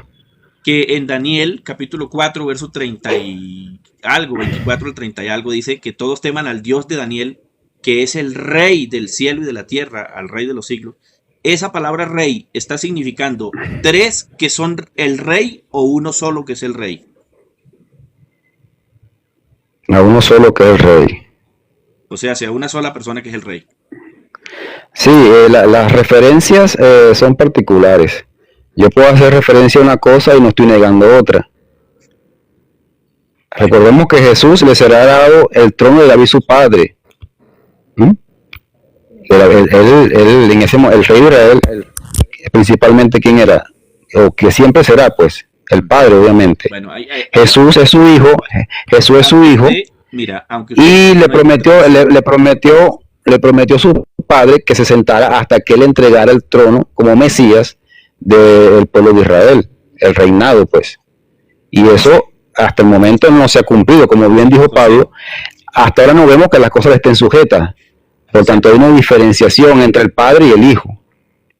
Que en Daniel, capítulo 4, verso 30 y algo, 24 al 30 y algo, dice que todos teman al Dios de Daniel, que es el Rey del cielo y de la tierra, al Rey de los siglos. Esa palabra Rey está significando 3 que son el Rey o uno solo que es el Rey. A uno solo que es el Rey. O sea, una sola persona que es el Rey. Sí, las referencias son particulares. Yo puedo hacer referencia a una cosa y no estoy negando otra. Recordemos que Jesús le será dado el trono de David su padre. El rey de Israel, principalmente, ¿quién era? O que siempre será, pues, el padre, obviamente. Bueno, Jesús es su hijo. Jesús es su hijo. Mira, aunque y le prometió a su padre que se sentara hasta que él entregara el trono como Mesías del pueblo de Israel, el reinado, pues. Y eso hasta el momento no se ha cumplido, como bien dijo Pablo. Hasta ahora no vemos que las cosas le estén sujetas. Por tanto, hay una diferenciación entre el padre y el hijo.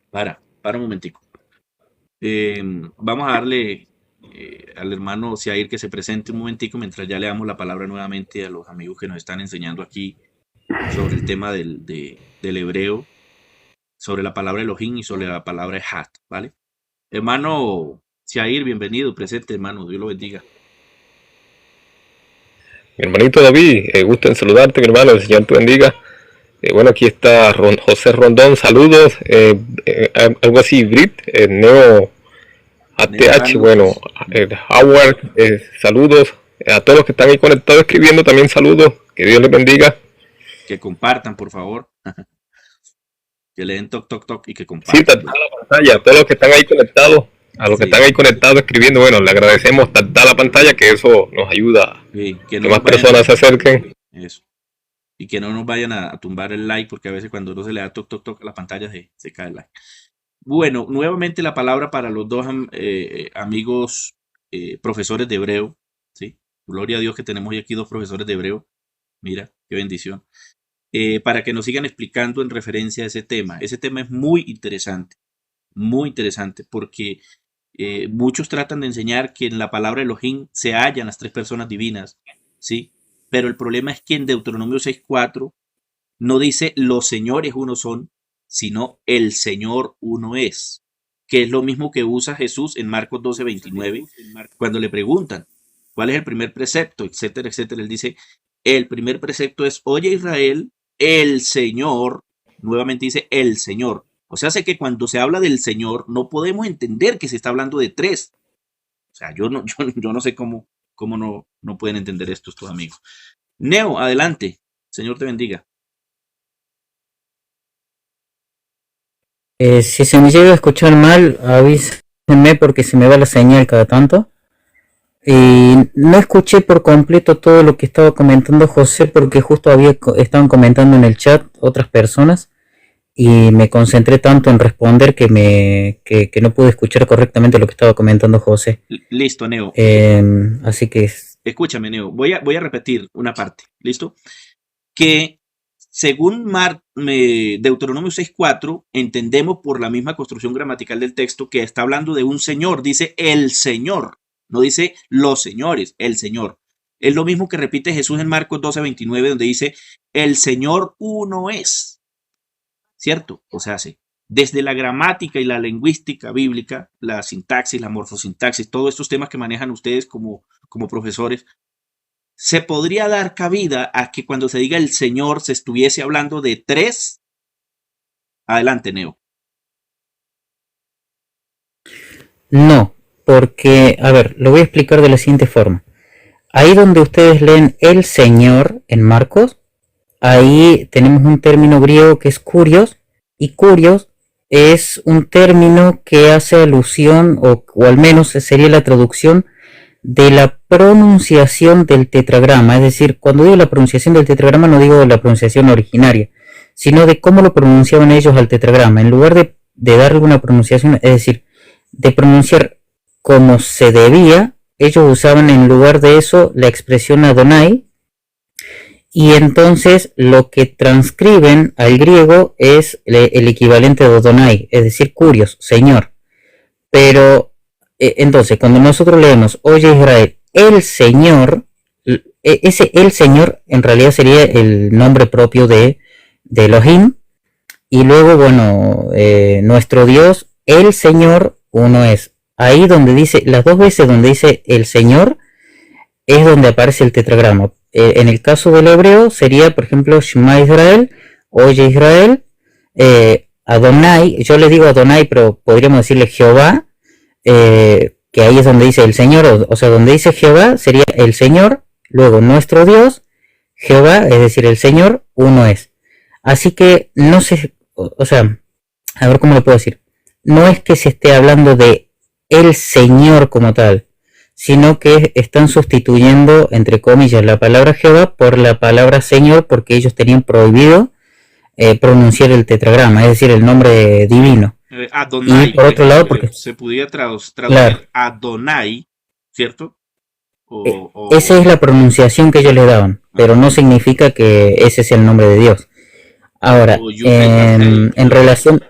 Para un momentico. Vamos a darle al hermano Ciair que se presente un momentico mientras ya le damos la palabra nuevamente a los amigos que nos están enseñando aquí sobre el tema del hebreo, sobre la palabra Elohim y sobre la palabra Ejat, ¿vale? Hermano Siair, bienvenido, presente, hermano, Dios lo bendiga. Mi hermanito David, gusto en saludarte, mi hermano, el Señor te bendiga. Bueno, aquí está José Rondón, saludos, algo así, Brit, Neo ATH, bueno, Howard, saludos, a todos los que están ahí conectados escribiendo también saludos, que Dios les bendiga. Que compartan, por favor. Que le den toc, toc, toc y que compartan. Sí, tanta la pantalla, a todos los que están ahí conectados, a los que están ahí conectados escribiendo, bueno, le agradecemos tanta la pantalla, que eso nos ayuda que más personas se acerquen. Eso. Y que no nos vayan a tumbar el like, porque a veces cuando uno se le da toc, toc, toc a la pantalla se cae el like. Bueno, nuevamente la palabra para los dos amigos profesores de hebreo, ¿sí? Gloria a Dios que tenemos hoy aquí dos profesores de hebreo. Mira, qué bendición. Para que nos sigan explicando en referencia a ese tema. Ese tema es muy interesante, porque muchos tratan de enseñar que en la palabra Elohim se hallan las tres personas divinas, ¿sí? Pero el problema es que en Deuteronomio 6:4 no dice los señores uno son, sino el Señor uno es, que es lo mismo que usa Jesús en Marcos 12:29, cuando le preguntan cuál es el primer precepto, etcétera, etcétera. Él dice, el primer precepto es, oye Israel, el Señor, nuevamente dice el Señor. O sea, sé que cuando se habla del Señor no podemos entender que se está hablando de tres. O sea, yo no sé cómo no pueden entender esto estos amigos. Neo, adelante. Señor te bendiga. Si se me llega a escuchar mal, avísenme porque se me va la señal cada tanto. No escuché por completo todo lo que estaba comentando José porque justo estaban comentando en el chat otras personas y me concentré tanto en responder que no pude escuchar correctamente lo que estaba comentando José. Listo, Neo. Así que... Escúchame, Neo. Voy a repetir una parte. ¿Listo? Que según Deuteronomio 6:4, entendemos por la misma construcción gramatical del texto que está hablando de un señor. Dice el Señor. No dice los señores, el Señor. Es lo mismo que repite Jesús en Marcos 12:29, donde dice, el Señor uno es. ¿Cierto? O sea, sí. Desde la gramática y la lingüística bíblica, la sintaxis, la morfosintaxis, todos estos temas que manejan ustedes como profesores, se podría dar cabida a que cuando se diga el Señor se estuviese hablando de tres. Adelante, Neo. No. Porque, a ver, lo voy a explicar de la siguiente forma. Ahí donde ustedes leen el Señor en Marcos, ahí tenemos un término griego que es kurios, y kurios es un término que hace alusión, o al menos sería la traducción, de la pronunciación del tetragrama. Es decir, cuando digo la pronunciación del tetragrama no digo la pronunciación originaria, sino de cómo lo pronunciaban ellos al tetragrama. En lugar de darle una pronunciación, es decir, de pronunciar como se debía, ellos usaban en lugar de eso la expresión Adonai, y entonces lo que transcriben al griego es el equivalente de Adonai, es decir, kurios, Señor. Pero entonces cuando nosotros leemos, oye Israel, el Señor, ese el Señor en realidad sería el nombre propio de Elohim, y luego, bueno, nuestro Dios, el Señor, uno es. Ahí donde dice, las dos veces donde dice el Señor, es donde aparece el tetragrama. En el caso del hebreo sería, por ejemplo, Shema Israel, oye Israel, Adonai, yo le digo Adonai, pero podríamos decirle Jehová, que ahí es donde dice el Señor, o sea, donde dice Jehová sería el Señor, luego nuestro Dios, Jehová, es decir, el Señor, uno es. Así que no sé, o sea, a ver cómo lo puedo decir. No es que se esté hablando de el Señor como tal, sino que están sustituyendo, entre comillas, la palabra Jehová por la palabra Señor, porque ellos tenían prohibido pronunciar el tetragrama, es decir, el nombre divino. Adonai, y por otro lado, porque se pudiera traducir claro, Adonai, ¿cierto? Esa es la pronunciación que ellos le daban, pero no significa que ese sea el nombre de Dios. Ahora, en relación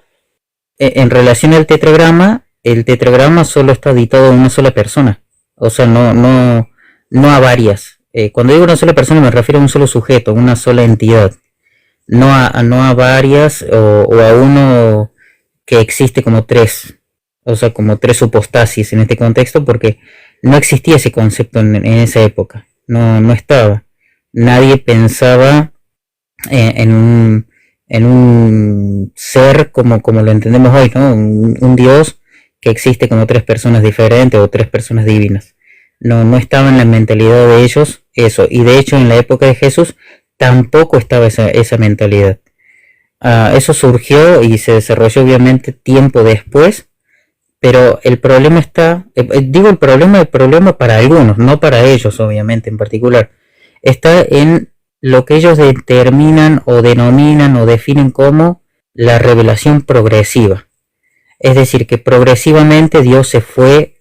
al tetragrama, el tetragrama solo está dictado a una sola persona, o sea, no a varias. Cuando digo una sola persona me refiero a un solo sujeto, a una sola entidad, no a varias o a uno que existe como tres. o sea, como tres supostasis en este contexto, porque no existía ese concepto en esa época, no estaba. Nadie pensaba en un ser como lo entendemos hoy, ¿no? Un Dios que existe como tres personas diferentes o tres personas divinas. No estaba en la mentalidad de ellos eso, y de hecho en la época de Jesús tampoco estaba esa mentalidad. Eso surgió y se desarrolló obviamente tiempo después, pero el problema está, digo el problema para algunos, no para ellos obviamente en particular, está en lo que ellos determinan o denominan o definen como la revelación progresiva. Es decir, que progresivamente Dios se fue,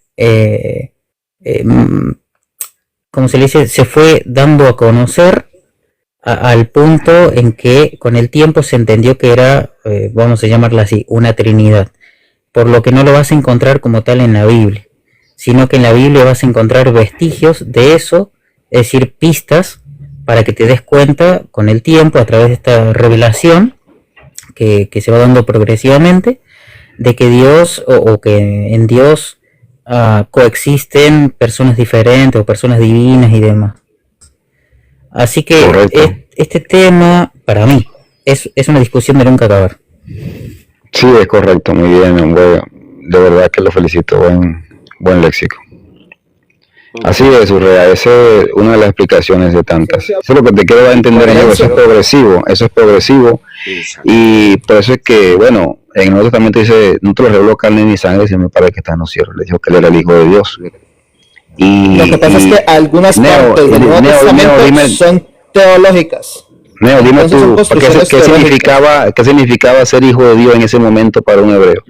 como se le dice, se fue dando a conocer al punto en que con el tiempo se entendió que era, vamos a llamarla así, una trinidad. Por lo que no lo vas a encontrar como tal en la Biblia, sino que en la Biblia vas a encontrar vestigios de eso, es decir, pistas para que te des cuenta con el tiempo, a través de esta revelación que se va dando progresivamente, de que Dios o que en Dios coexisten personas diferentes o personas divinas y demás. Así que este tema, para mí, es una discusión de nunca acabar. Sí, es correcto, muy bien, de verdad que lo felicito, buen léxico. Así es, Urrea, esa es una de las explicaciones de tantas. Eso es lo que te quiero dar a entender, eso es progresivo, y por eso es que, bueno, en el Nuevo Testamento dice, no te lo reveló carne ni sangre, sino mi Padre que está en los cielos. Le dijo que él era el Hijo de Dios. Y lo que pasa es que algunas partes del Nuevo Testamento son teológicas. Neo, dime tú, ¿qué significaba ser hijo de Dios en ese momento para un hebreo?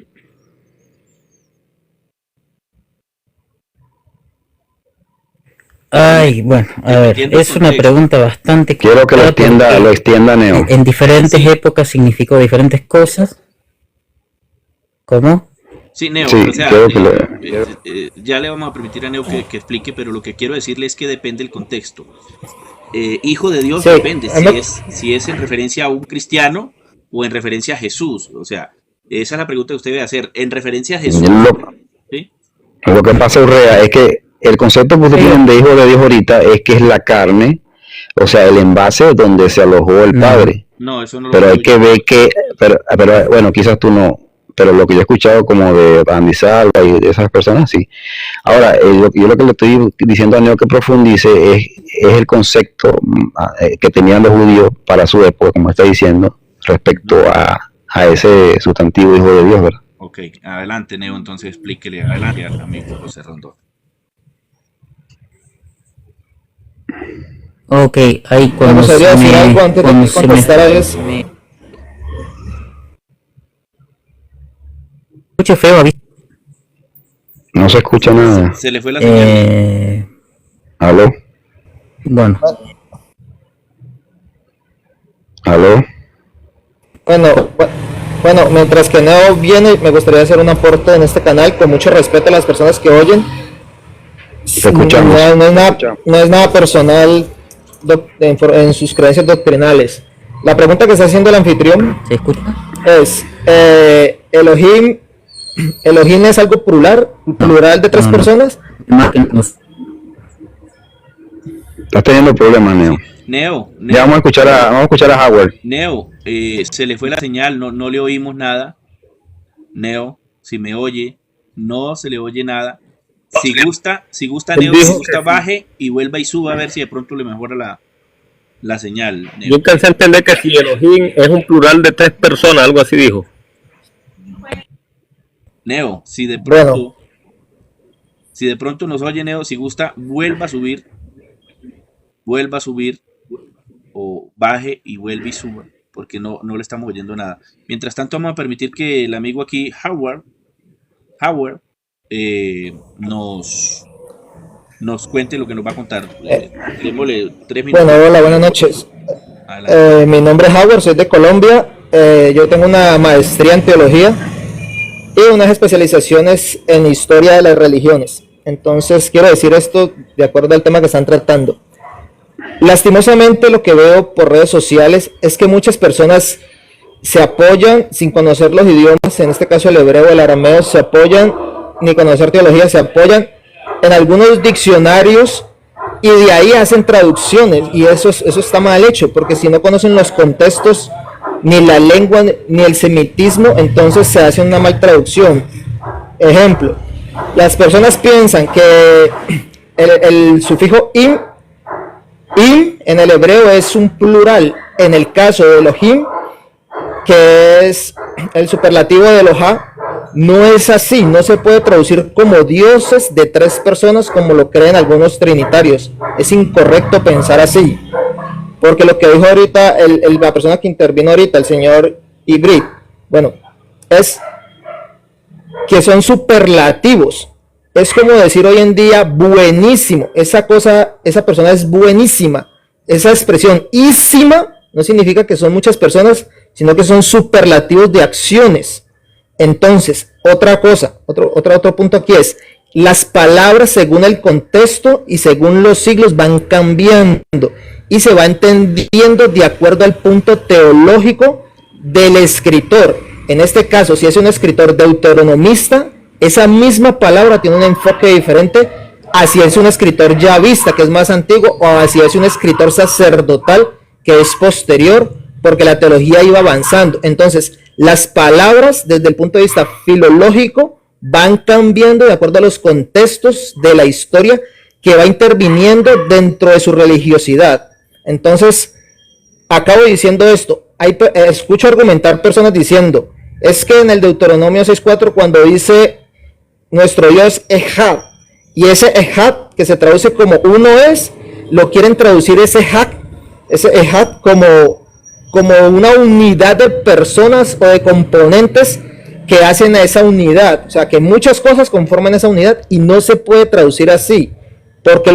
Ay, bueno, a ver, es una pregunta bastante... Quiero que lo extienda Neo. En diferentes épocas significó diferentes cosas. ¿Cómo? Sí, Neo, sí, o sea, ya le vamos a permitir a Neo que explique, pero lo que quiero decirle es que depende del contexto. Hijo de Dios, sí, depende si es en referencia a un cristiano o en referencia a Jesús. O sea, esa es la pregunta que usted debe hacer. En referencia a Jesús. ¿Sí? Lo que pasa, Urrea, es que el concepto que ustedes tienen de hijo de Dios ahorita es que es la carne, o sea, el envase donde se alojó el Padre. No, eso no lo pero hay que ver que, pero bueno, quizás tú no, pero lo que yo he escuchado como de Andy Salva y de esas personas, sí. Ahora, yo lo que le estoy diciendo a Neo que profundice es el concepto que tenían los judíos para su época, como está diciendo, respecto a ese sustantivo hijo de Dios, ¿verdad? Ok, adelante, Neo, entonces explíquele adelante al amigo José Rondón. Ok, ahí cuando se decir algo antes de contestar a eso. Escucho feo, no se escucha nada. Se le fue la señal. ¿Aló? Bueno. ¿Aló? Bueno, mientras que Neo viene, me gustaría hacer un aporte en este canal con mucho respeto a las personas que oyen. Te escuchamos. No es nada personal en sus creencias doctrinales. La pregunta que está haciendo el anfitrión es, Elohim es algo plural de tres personas. Estás teniendo problemas, Neo. Neo. Ya vamos a escuchar a Howard. Neo, se le fue la señal, no le oímos nada. Neo, si me oye, no se le oye nada. Si gusta Neo, si gusta baje y vuelva y suba a ver si de pronto le mejora la señal. Neo. Yo alcancé a entender que si Elohim es un plural de tres personas, algo así dijo. Neo, si de pronto nos oye, Neo, si gusta, vuelva a subir o baje y vuelve y suba, porque no le estamos oyendo nada. Mientras tanto, vamos a permitir que el amigo aquí, Howard, nos cuente lo que nos va a contar. Démosle 3 minutos. Bueno, hola, buenas noches. Mi nombre es Howard, soy de Colombia. Yo tengo una maestría en teología y unas especializaciones en historia de las religiones. Entonces quiero decir esto de acuerdo al tema que están tratando. Lastimosamente lo que veo por redes sociales es que muchas personas se apoyan sin conocer los idiomas, en este caso el hebreo, el arameo, se apoyan ni conocer teología, se apoyan en algunos diccionarios y de ahí hacen traducciones, y eso está mal hecho, porque si no conocen los contextos, ni la lengua, ni el semitismo, entonces se hace una mal traducción. Ejemplo, las personas piensan que el sufijo im en el hebreo es un plural. En el caso de Elohim, que es el superlativo de Elohá, no es así, no se puede traducir como dioses de 3 personas como lo creen algunos trinitarios. Es incorrecto pensar así, porque lo que dijo ahorita la persona que intervino ahorita, el señor Ibrit, bueno, es que son superlativos. Es como decir hoy en día buenísimo, esa persona es buenísima. Esa expresión ísima no significa que son muchas personas, sino que son superlativos de acciones. Entonces, otra cosa, otro punto aquí es, las palabras según el contexto y según los siglos van cambiando y se va entendiendo de acuerdo al punto teológico del escritor. En este caso, si es un escritor deuteronomista, esa misma palabra tiene un enfoque diferente a si es un escritor yavista, que es más antiguo, o a si es un escritor sacerdotal, que es posterior, porque la teología iba avanzando. Entonces, las palabras desde el punto de vista filológico van cambiando de acuerdo a los contextos de la historia que va interviniendo dentro de su religiosidad. Entonces, acabo diciendo esto, escucho argumentar personas diciendo, es que en el Deuteronomio 6.4 cuando dice nuestro Dios Ejad, y ese Ejad que se traduce como uno es, lo quieren traducir ese Ejad como una unidad de personas o de componentes que hacen a esa unidad, o sea que muchas cosas conforman esa unidad y no se puede traducir así, porque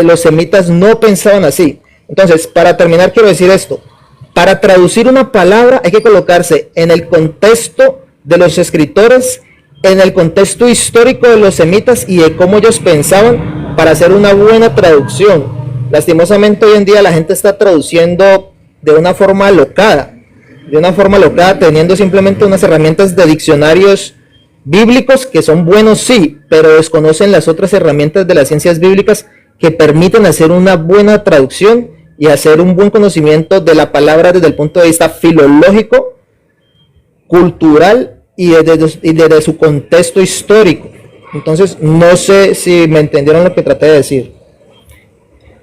los semitas no pensaban así. Entonces, para terminar quiero decir esto, para traducir una palabra hay que colocarse en el contexto de los escritores, en el contexto histórico de los semitas y de cómo ellos pensaban para hacer una buena traducción. Lastimosamente hoy en día la gente está traduciendo de una forma alocada, teniendo simplemente unas herramientas de diccionarios bíblicos que son buenos, sí, pero desconocen las otras herramientas de las ciencias bíblicas que permiten hacer una buena traducción y hacer un buen conocimiento de la palabra desde el punto de vista filológico, cultural y desde su contexto histórico. Entonces, no sé si me entendieron lo que traté de decir.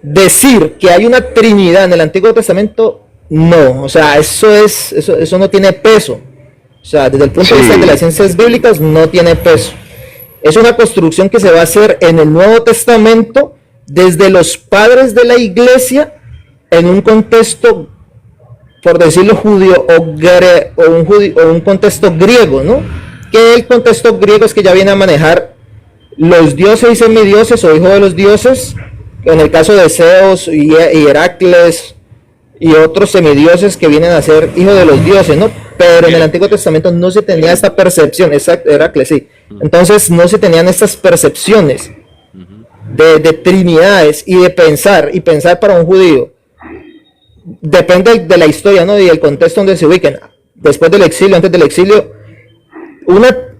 Decir que hay una Trinidad en el Antiguo Testamento, no, o sea, eso no tiene peso. O sea, desde el punto de vista de las ciencias bíblicas no tiene peso. Es una construcción que se va a hacer en el Nuevo Testamento desde los padres de la iglesia en un contexto, por decirlo judío o un contexto griego, ¿no? Que el contexto griego es que ya viene a manejar los dioses y semidioses o hijos de los dioses, en el caso de Zeus y Heracles y otros semidioses que vienen a ser hijos de los dioses, ¿no? Pero en el Antiguo Testamento no se tenía esta percepción, exacto, Heracles, sí. Entonces no se tenían estas percepciones de trinidades y pensar para un judío. Depende de la historia, ¿no? Y el contexto donde se ubiquen. Después del exilio, antes del exilio,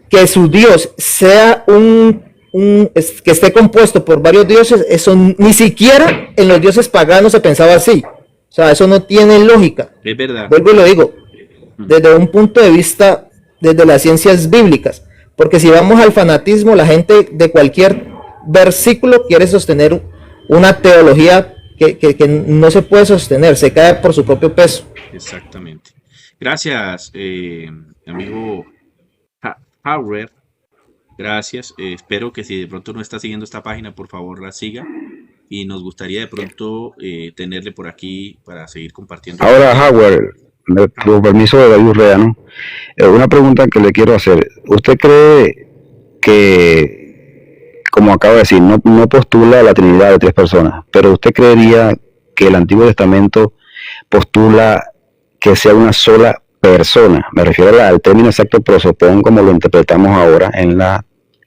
que su Dios sea que esté compuesto por varios dioses, eso ni siquiera en los dioses paganos se pensaba así. O sea, eso no tiene lógica. Es verdad. Vuelvo y lo digo, desde un punto de vista, desde las ciencias bíblicas. Porque si vamos al fanatismo, la gente de cualquier versículo quiere sostener una teología que no se puede sostener, se cae por su propio peso. Exactamente. Gracias, amigo Howard. Gracias. Espero que si de pronto no está siguiendo esta página, por favor la siga. Y nos gustaría de pronto tenerle por aquí para seguir compartiendo. Ahora, Howard, con permiso de David Urrea, ¿no? Una pregunta que le quiero hacer. ¿Usted cree que, como acaba de decir, no postula la Trinidad de 3 personas, pero usted creería que el Antiguo Testamento postula que sea una sola persona? Me refiero al término exacto prosopón, como lo interpretamos ahora en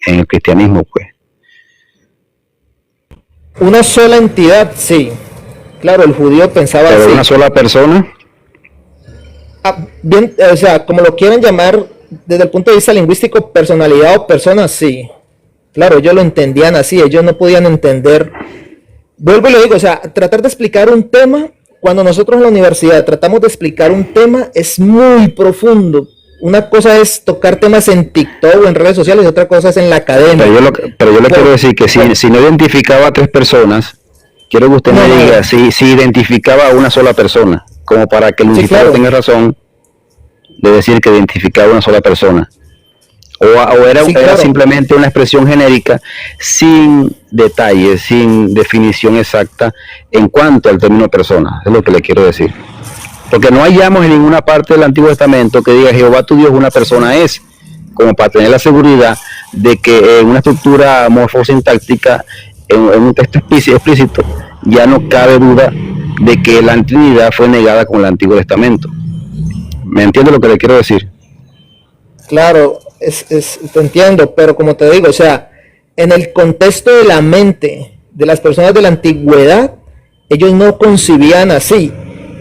el cristianismo, pues. Una sola entidad, sí. Claro, el judío pensaba ¿pero así. una sola persona? Bien, o sea, como lo quieran llamar desde el punto de vista lingüístico, personalidad o persona, sí. Claro, ellos lo entendían así, ellos no podían entender. Vuelvo y lo digo, o sea, tratar de explicar un tema, cuando nosotros en la universidad tratamos de explicar un tema, es muy profundo. Una cosa es tocar temas en TikTok o en redes sociales, y otra cosa es en la academia. Pero yo le quiero decir que si no identificaba a 3 personas, quiero que usted me diga si identificaba a una sola persona, como para que el Lucifer tenga razón de decir que identificaba a una sola persona. O era simplemente una expresión genérica sin detalles, sin definición exacta en cuanto al término persona. Es lo que le quiero decir. Porque no hallamos en ninguna parte del Antiguo Testamento que diga Jehová tu Dios una persona es, como para tener la seguridad de que en una estructura morfosintáctica, en un texto explícito, ya no cabe duda de que la Trinidad fue negada con el Antiguo Testamento. ¿Me entiende lo que le quiero decir? Claro, te entiendo, pero como te digo, o sea, en el contexto de la mente de las personas de la antigüedad, ellos no concibían así.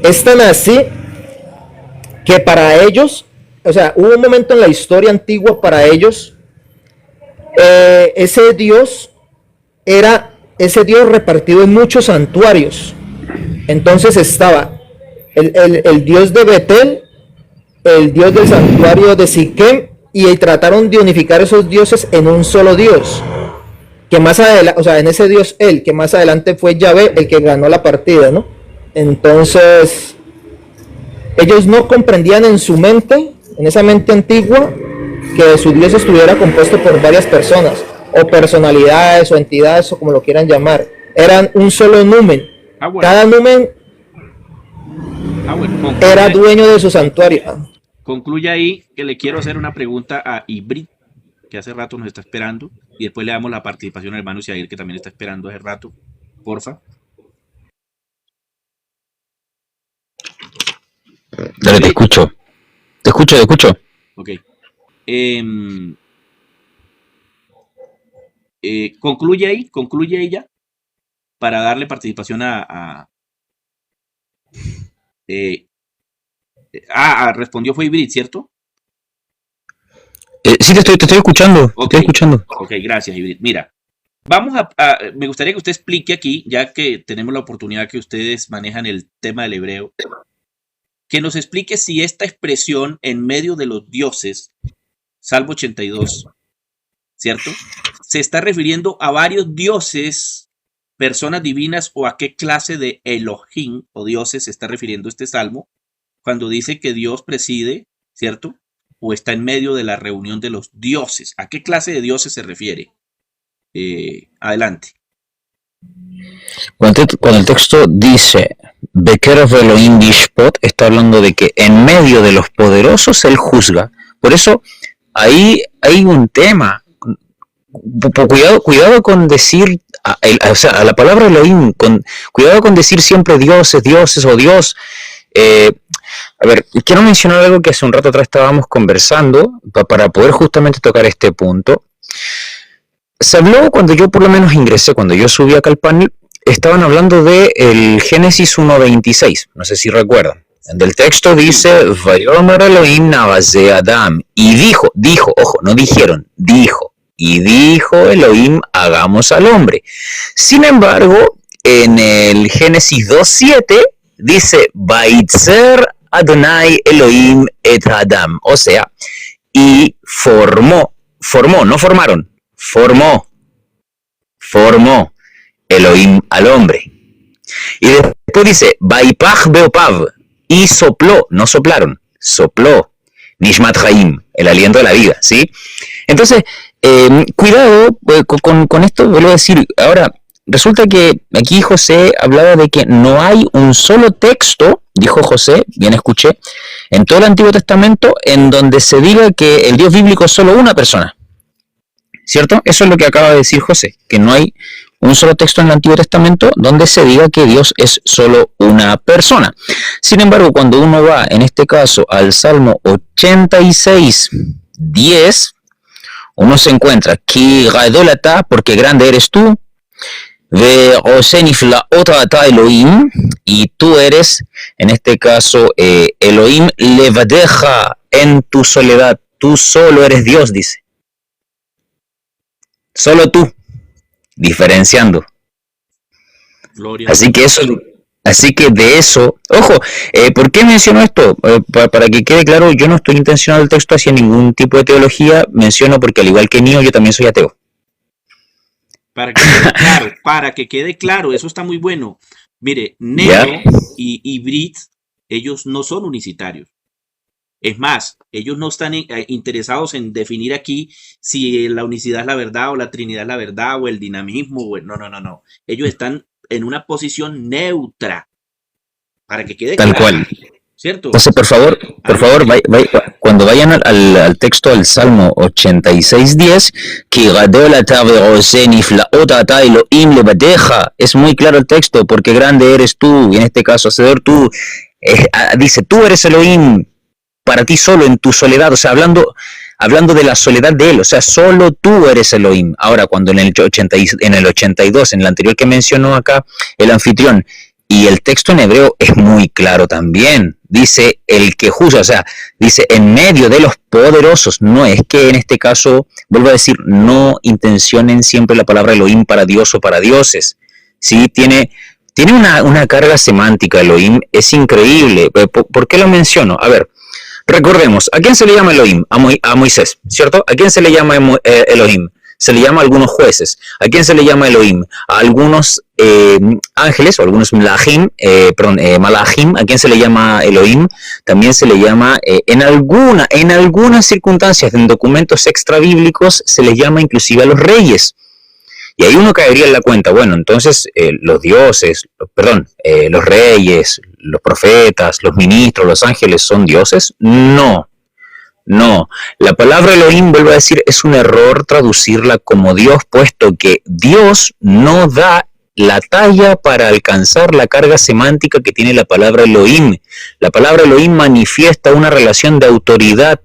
Es tan así que para ellos, o sea, hubo un momento en la historia antigua para ellos, ese Dios era ese Dios repartido en muchos santuarios. Entonces estaba el Dios de Betel, el Dios del santuario de Siquem, y trataron de unificar esos dioses en un solo Dios, que más adelante, o sea, en ese Dios que más adelante fue Yahvé el que ganó la partida, ¿no? Entonces ellos no comprendían en su mente, en esa mente antigua, que su Dios estuviera compuesto por varias personas, o personalidades, o entidades, o como lo quieran llamar. Eran un solo numen. Bueno. Cada numen era dueño de su santuario. Concluye ahí que le quiero hacer una pregunta a Ibrit, que hace rato nos está esperando, y después le damos la participación al hermano Siair, que también está esperando hace rato. Porfa. Dale, te escucho. Te escucho. Ok. Concluye ahí ya, para darle participación respondió fue Ibrit, ¿cierto? Sí, te estoy escuchando. Okay. Te estoy escuchando. Ok, gracias, Ibrit. Mira, me gustaría que usted explique aquí, ya que tenemos la oportunidad que ustedes manejan el tema del hebreo, que nos explique si esta expresión en medio de los dioses, Salmo 82, ¿cierto? ¿Se está refiriendo a varios dioses, personas divinas, o a qué clase de Elohim o dioses se está refiriendo este salmo cuando dice que Dios preside, ¿cierto? O está en medio de la reunión de los dioses? ¿A qué clase de dioses se refiere? Adelante. Cuando el texto dice Bekerev Elohim Bishpot, está hablando de que en medio de los poderosos él juzga. Por eso ahí hay un tema. Cuidado con decir, a la palabra Elohim, cuidado con decir siempre dioses o Dios. A ver, quiero mencionar algo que hace un rato atrás estábamos conversando para poder justamente tocar este punto. Se habló cuando yo por lo menos ingresé, cuando yo subí acá al panel, estaban hablando de el Génesis 1.26, no sé si recuerdan. Del texto dice, Vayomer Elohim navase Adam, y dijo, ojo, no dijeron, dijo Elohim, hagamos al hombre. Sin embargo, en el Génesis 2.7 dice, Vaitzer Adonai Elohim et Adam, o sea, y formó, no formaron, formó Elohim al hombre. Y después dice, Vaipach Beopav, y sopló, no soplaron, sopló, Nishmat Chaim, el aliento de la vida, ¿sí? Entonces, cuidado con esto, vuelvo a decir, ahora, resulta que aquí José hablaba de que no hay un solo texto, dijo José, bien escuché, en todo el Antiguo Testamento en donde se diga que el Dios bíblico es solo una persona, ¿cierto? Eso es lo que acaba de decir José, que no hay un solo texto en el Antiguo Testamento donde se diga que Dios es solo una persona. Sin embargo, cuando uno va, en este caso, al Salmo 86, 10, uno se encuentra, Ki gadolata, porque grande eres tú, Ve osenifla otra ata Elohim, y tú eres, en este caso, Elohim levadeja en tu soledad, tú solo eres Dios, dice. solo tú, diferenciando. Gloria Así que de eso, ojo, ¿por qué menciono esto? Para que quede claro, yo no estoy intencionando el texto hacia ningún tipo de teología, menciono porque al igual que Neo, yo también soy ateo. Para que quede claro, eso está muy bueno. Mire, Neo y Brit, ellos no son unicitarios. Es más, ellos no están interesados en definir aquí si la unicidad es la verdad o la Trinidad es la verdad o el dinamismo. No. Ellos están en una posición neutra, para que quede tal claro, cual. ¿cierto? Entonces, por favor, cuando vayan al texto del Salmo 86:10, es muy claro el texto, porque grande eres tú, y en este caso, Hacedor, tú, dice, tú eres Elohim, para ti solo, en tu soledad, o sea, hablando de la soledad de él, o sea, solo tú eres Elohim. Ahora, cuando en el 82, en el anterior que mencionó acá, el anfitrión, y el texto en hebreo es muy claro también, dice el que juzga, o sea, dice en medio de los poderosos, no es que en este caso, vuelvo a decir, no intencionen siempre la palabra Elohim para Dios o para dioses, ¿sí? Tiene una carga semántica Elohim, es increíble. ¿Por qué lo menciono? A ver, recordemos, ¿a quién se le llama Elohim? A Moisés, ¿cierto? ¿A quién se le llama Elohim? Se le llama a algunos jueces. ¿A quién se le llama Elohim? A algunos ángeles o algunos malachim. ¿A quién se le llama Elohim? También se le llama, en algunas circunstancias, en documentos extrabíblicos, se les llama inclusive a los reyes. Y ahí uno caería en la cuenta, bueno, entonces los dioses, los reyes, los profetas, los ministros, los ángeles, ¿son dioses? No. La palabra Elohim, vuelvo a decir, es un error traducirla como Dios, puesto que Dios no da la talla para alcanzar la carga semántica que tiene la palabra Elohim. La palabra Elohim manifiesta una relación de autoridad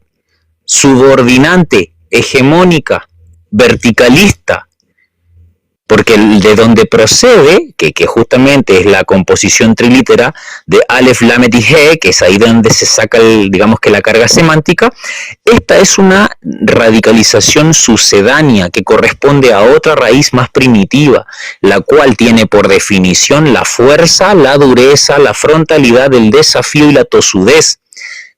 subordinante, hegemónica, verticalista, porque de donde procede, que justamente es la composición trilítera de Aleph, Lamed y He, que es ahí donde se saca, digamos que la carga semántica, esta es una radicalización sucedánea que corresponde a otra raíz más primitiva, la cual tiene por definición la fuerza, la dureza, la frontalidad, el desafío y la tosudez.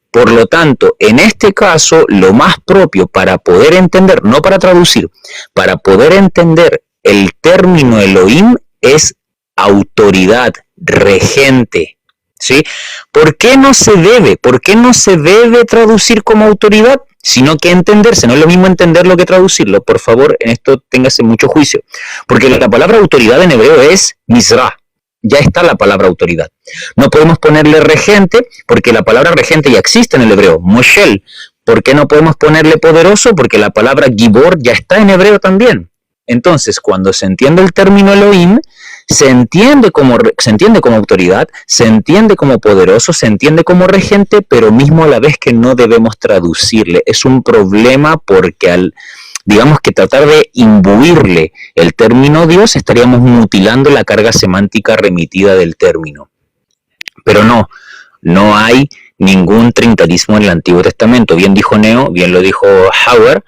Por lo tanto, en este caso, lo más propio para poder entender, no para traducir, para poder entender el término Elohim es autoridad, regente, ¿sí? ¿Por qué no se debe traducir como autoridad? Sino que entenderse, no es lo mismo entenderlo que traducirlo. Por favor, en esto téngase mucho juicio, porque la palabra autoridad en hebreo es misra. Ya está la palabra autoridad. No podemos ponerle regente, porque la palabra regente ya existe en el hebreo, moshel. ¿Por qué no podemos ponerle poderoso? Porque la palabra gibor ya está en hebreo también. Entonces, cuando se entiende el término Elohim, se entiende como autoridad, se entiende como poderoso, se entiende como regente, pero mismo a la vez que no debemos traducirle. Es un problema porque digamos que tratar de imbuirle el término Dios, estaríamos mutilando la carga semántica remitida del término. Pero no hay ningún trinitarismo en el Antiguo Testamento. Bien dijo Neo, bien lo dijo Hauer.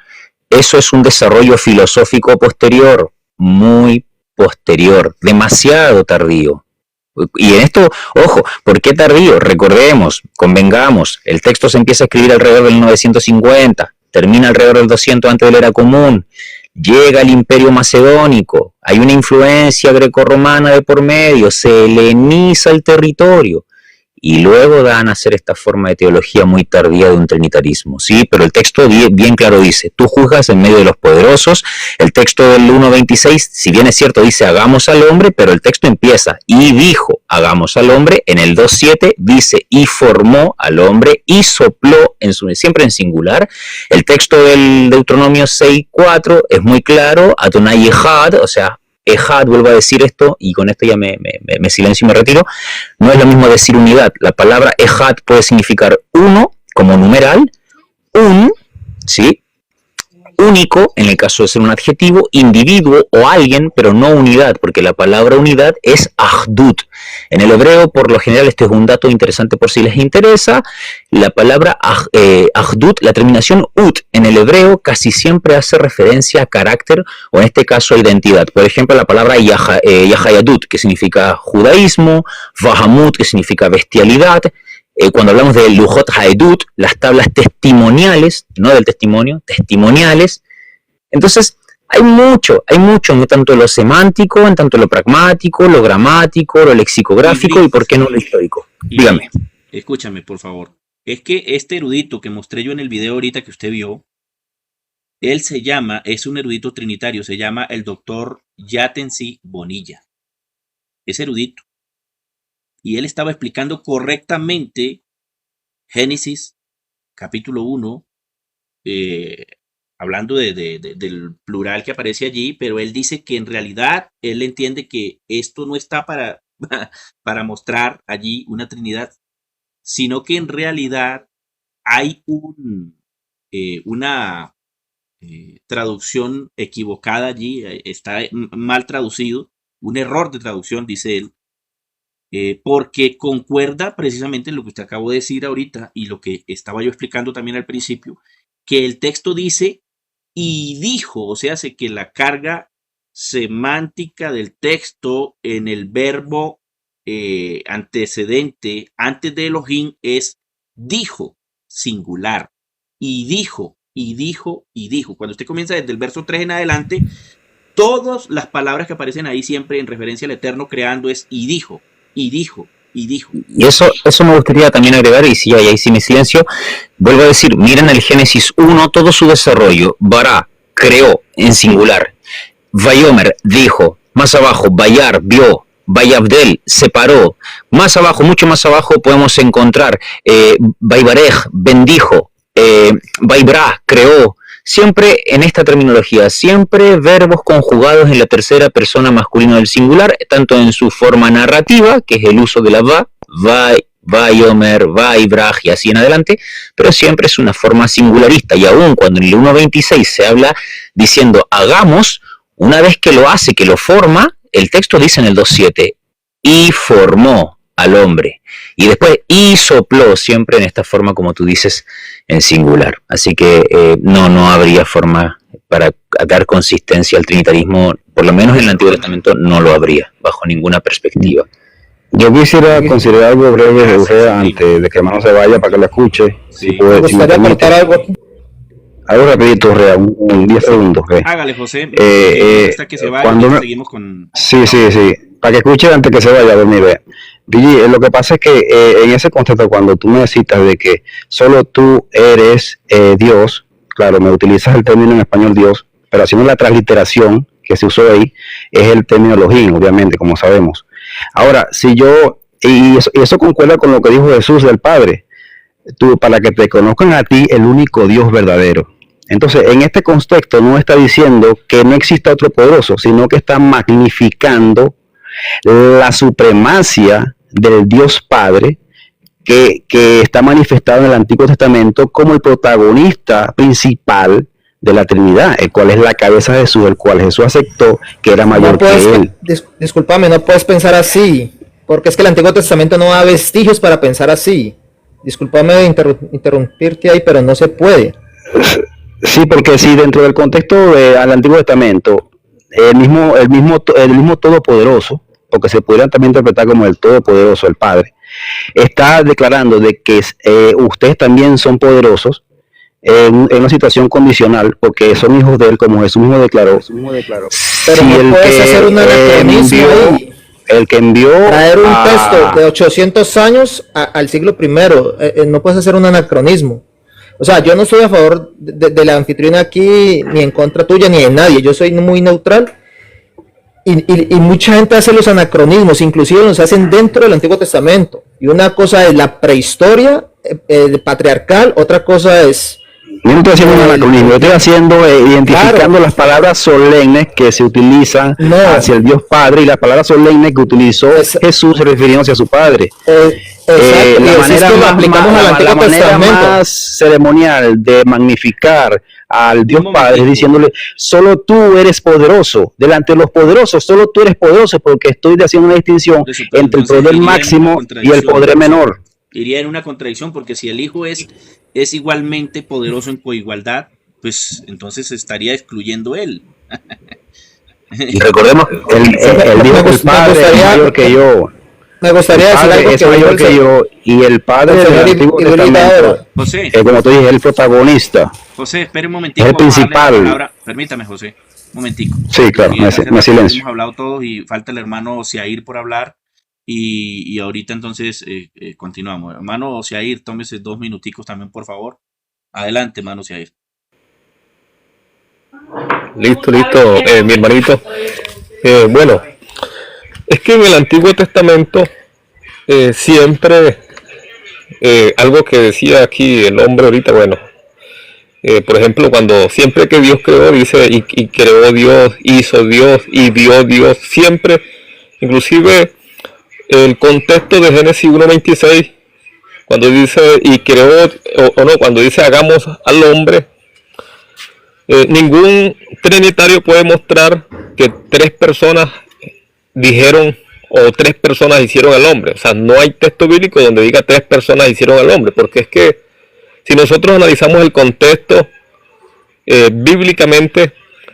Eso es un desarrollo filosófico posterior, muy posterior, demasiado tardío. Y en esto, ojo, ¿por qué tardío? Recordemos, convengamos, el texto se empieza a escribir alrededor del 950, termina alrededor del 200 antes de la era común, llega el Imperio Macedónico, hay una influencia grecorromana de por medio, se heleniza el territorio. Y luego dan a hacer esta forma de teología muy tardía de un trinitarismo, ¿sí? Pero el texto bien claro dice, tú juzgas en medio de los poderosos. El texto del 1.26, si bien es cierto, dice, hagamos al hombre, pero el texto empieza, y dijo, hagamos al hombre. En el 2.7 dice, y formó al hombre, y sopló, siempre en singular. El texto del Deuteronomio 6.4 es muy claro, Adonai Echad, o sea, Ejad, vuelvo a decir esto, y con esto ya me silencio y me retiro, no es lo mismo decir unidad. La palabra Ejad puede significar uno, como numeral, ¿sí? único, en el caso de ser un adjetivo, individuo o alguien, pero no unidad, porque la palabra unidad es ahdut. En el hebreo, por lo general, este es un dato interesante por si les interesa, la palabra ahdut, la terminación ut en el hebreo casi siempre hace referencia a carácter o en este caso a identidad. Por ejemplo, la palabra yahayadut, que significa judaísmo, vahamut, que significa bestialidad. Cuando hablamos de Lujot Haedut, las tablas testimoniales, no del testimonio, testimoniales. Entonces, hay mucho, en tanto lo semántico, en tanto lo pragmático, lo gramático, lo lexicográfico y por qué no lo histórico. Dígame. Escúchame, por favor. Es que este erudito que mostré yo en el video ahorita que usted vio, él es un erudito trinitario, se llama el doctor Yatensi Bonilla. Es erudito. Y él estaba explicando correctamente Génesis, capítulo 1, hablando del plural que aparece allí, pero él dice que en realidad él entiende que esto no está para mostrar allí una Trinidad, sino que en realidad hay una traducción equivocada allí, está mal traducido, un error de traducción, dice él. Porque concuerda precisamente en lo que usted acabó de decir ahorita y lo que estaba yo explicando también al principio, que el texto dice y dijo, o sea, hace que la carga semántica del texto en el verbo antecedente antes de Elohim es dijo, singular, y dijo, y dijo, y dijo. Cuando usted comienza desde el verso 3 en adelante, todas las palabras que aparecen ahí siempre en referencia al Eterno creando es y dijo. Y dijo, y dijo. Y eso me gustaría también agregar, y si ahí sí me silencio, vuelvo a decir, miren el Génesis 1, todo su desarrollo. Bará, creó, en singular. Vayomer, dijo. Más abajo, Bayar, vio. Vayabdel, separó. Más abajo, mucho más abajo, podemos encontrar Vaybarej, bendijo. Vaybra, creó. Siempre en esta terminología, siempre verbos conjugados en la tercera persona masculina del singular, tanto en su forma narrativa, que es el uso de la vayomer, vaybraj y así en adelante, pero siempre es una forma singularista. Y aún cuando en el 1.26 se habla diciendo hagamos, una vez que lo hace, que lo forma, el texto dice en el 2.7, y formó al hombre. Y después y sopló, siempre en esta forma como tú dices, en singular. Así que no habría forma para dar consistencia al trinitarismo, por lo menos en el Antiguo Testamento no lo habría, bajo ninguna perspectiva. Yo quisiera considerar algo breve, José, antes de que hermano se vaya para que lo escuche. Sí. ¿Me gustaría aportar algo aquí? Algo rapidito, un 10 segundos. Hágale, José. Hasta que se vaya, seguimos con... Sí. Para que escuche antes que se vaya a dormir, vea. Billy, lo que pasa es que en ese contexto, cuando tú me citas de que solo tú eres Dios, claro, me utilizas el término en español Dios, pero haciendo la transliteración que se usó ahí, es el término Elohim, obviamente, como sabemos. Ahora, si yo, y eso concuerda con lo que dijo Jesús del Padre, tú, para que te conozcan a ti, el único Dios verdadero. Entonces, en este contexto no está diciendo que no exista otro poderoso, sino que está magnificando la supremacia del Dios Padre que está manifestado en el Antiguo Testamento como el protagonista principal de la Trinidad, el cual es la cabeza de Jesús, el cual Jesús aceptó que era mayor que él. Discúlpame, no puedes pensar así, porque es que el Antiguo Testamento no da vestigios para pensar así. Discúlpame interrumpirte ahí, pero no se puede. Sí, porque si dentro del contexto del Antiguo Testamento, el mismo Todopoderoso, porque se podría también interpretar como el Todopoderoso, el Padre, está declarando de que ustedes también son poderosos en una situación condicional, porque son hijos de él, como Jesús mismo declaró. Pero si no puedes hacer un anacronismo ahí. El que envió traer un texto de 800 años al siglo I, no puedes hacer un anacronismo. O sea, yo no estoy a favor de la anfitriona aquí, ni en contra tuya, ni de nadie. Yo soy muy neutral. Y mucha gente hace los anacronismos, inclusive los hacen dentro del Antiguo Testamento. Y una cosa es la prehistoria patriarcal, otra cosa es... Yo no estoy haciendo un anacronismo, yo estoy identificando claro, las palabras solemnes que se utilizan hacia el Dios Padre y las palabras solemnes que utilizó Jesús refiriéndose a su Padre. Exacto, y la así es manera, que lo aplicamos al Antiguo la manera Testamento. más ceremonial de magnificar al Dios Padre es diciéndole, solo tú eres poderoso, delante de los poderosos, solo tú eres poderoso, porque estoy haciendo una distinción Por eso, pero entre el entonces poder iría en una máximo y el contradicción, poder menor. iría en una contradicción, porque si el Hijo es igualmente poderoso en coigualdad, pues entonces estaría excluyendo él. Y recordemos que él Me dijo que el Padre es gustaría- mayor que yo. Me gustaría El decir Padre algo es que dijo mayor el que yo, y el Padre del señor Antiguo Ibrahim Testamento, Daoud. José, como tú dices, es el protagonista. José, espere un momentico. Es el vamos a darle la principal. palabra. Permítame, José, un momentico. Sí, claro, Porque no hace es rato silencio. hemos hablado todos y falta el hermano Osiair por hablar. Y ahorita entonces continuamos. Hermano Osiair, tómese 2 minuticos también, por favor. Adelante, hermano Osiair. Listo, mi hermanito. Bueno, es que en el Antiguo Testamento siempre, algo que decía aquí el hombre ahorita, bueno, por ejemplo, cuando siempre que Dios creó, dice, y creó Dios, hizo Dios, y dio Dios, siempre, inclusive el contexto de Génesis 1:26, cuando dice, y creó, o no, cuando dice, hagamos al hombre, ningún trinitario puede mostrar que 3 personas dijeron o 3 personas hicieron al hombre. O sea, no hay texto bíblico donde diga 3 personas hicieron al hombre, porque es que si nosotros analizamos el contexto bíblicamente,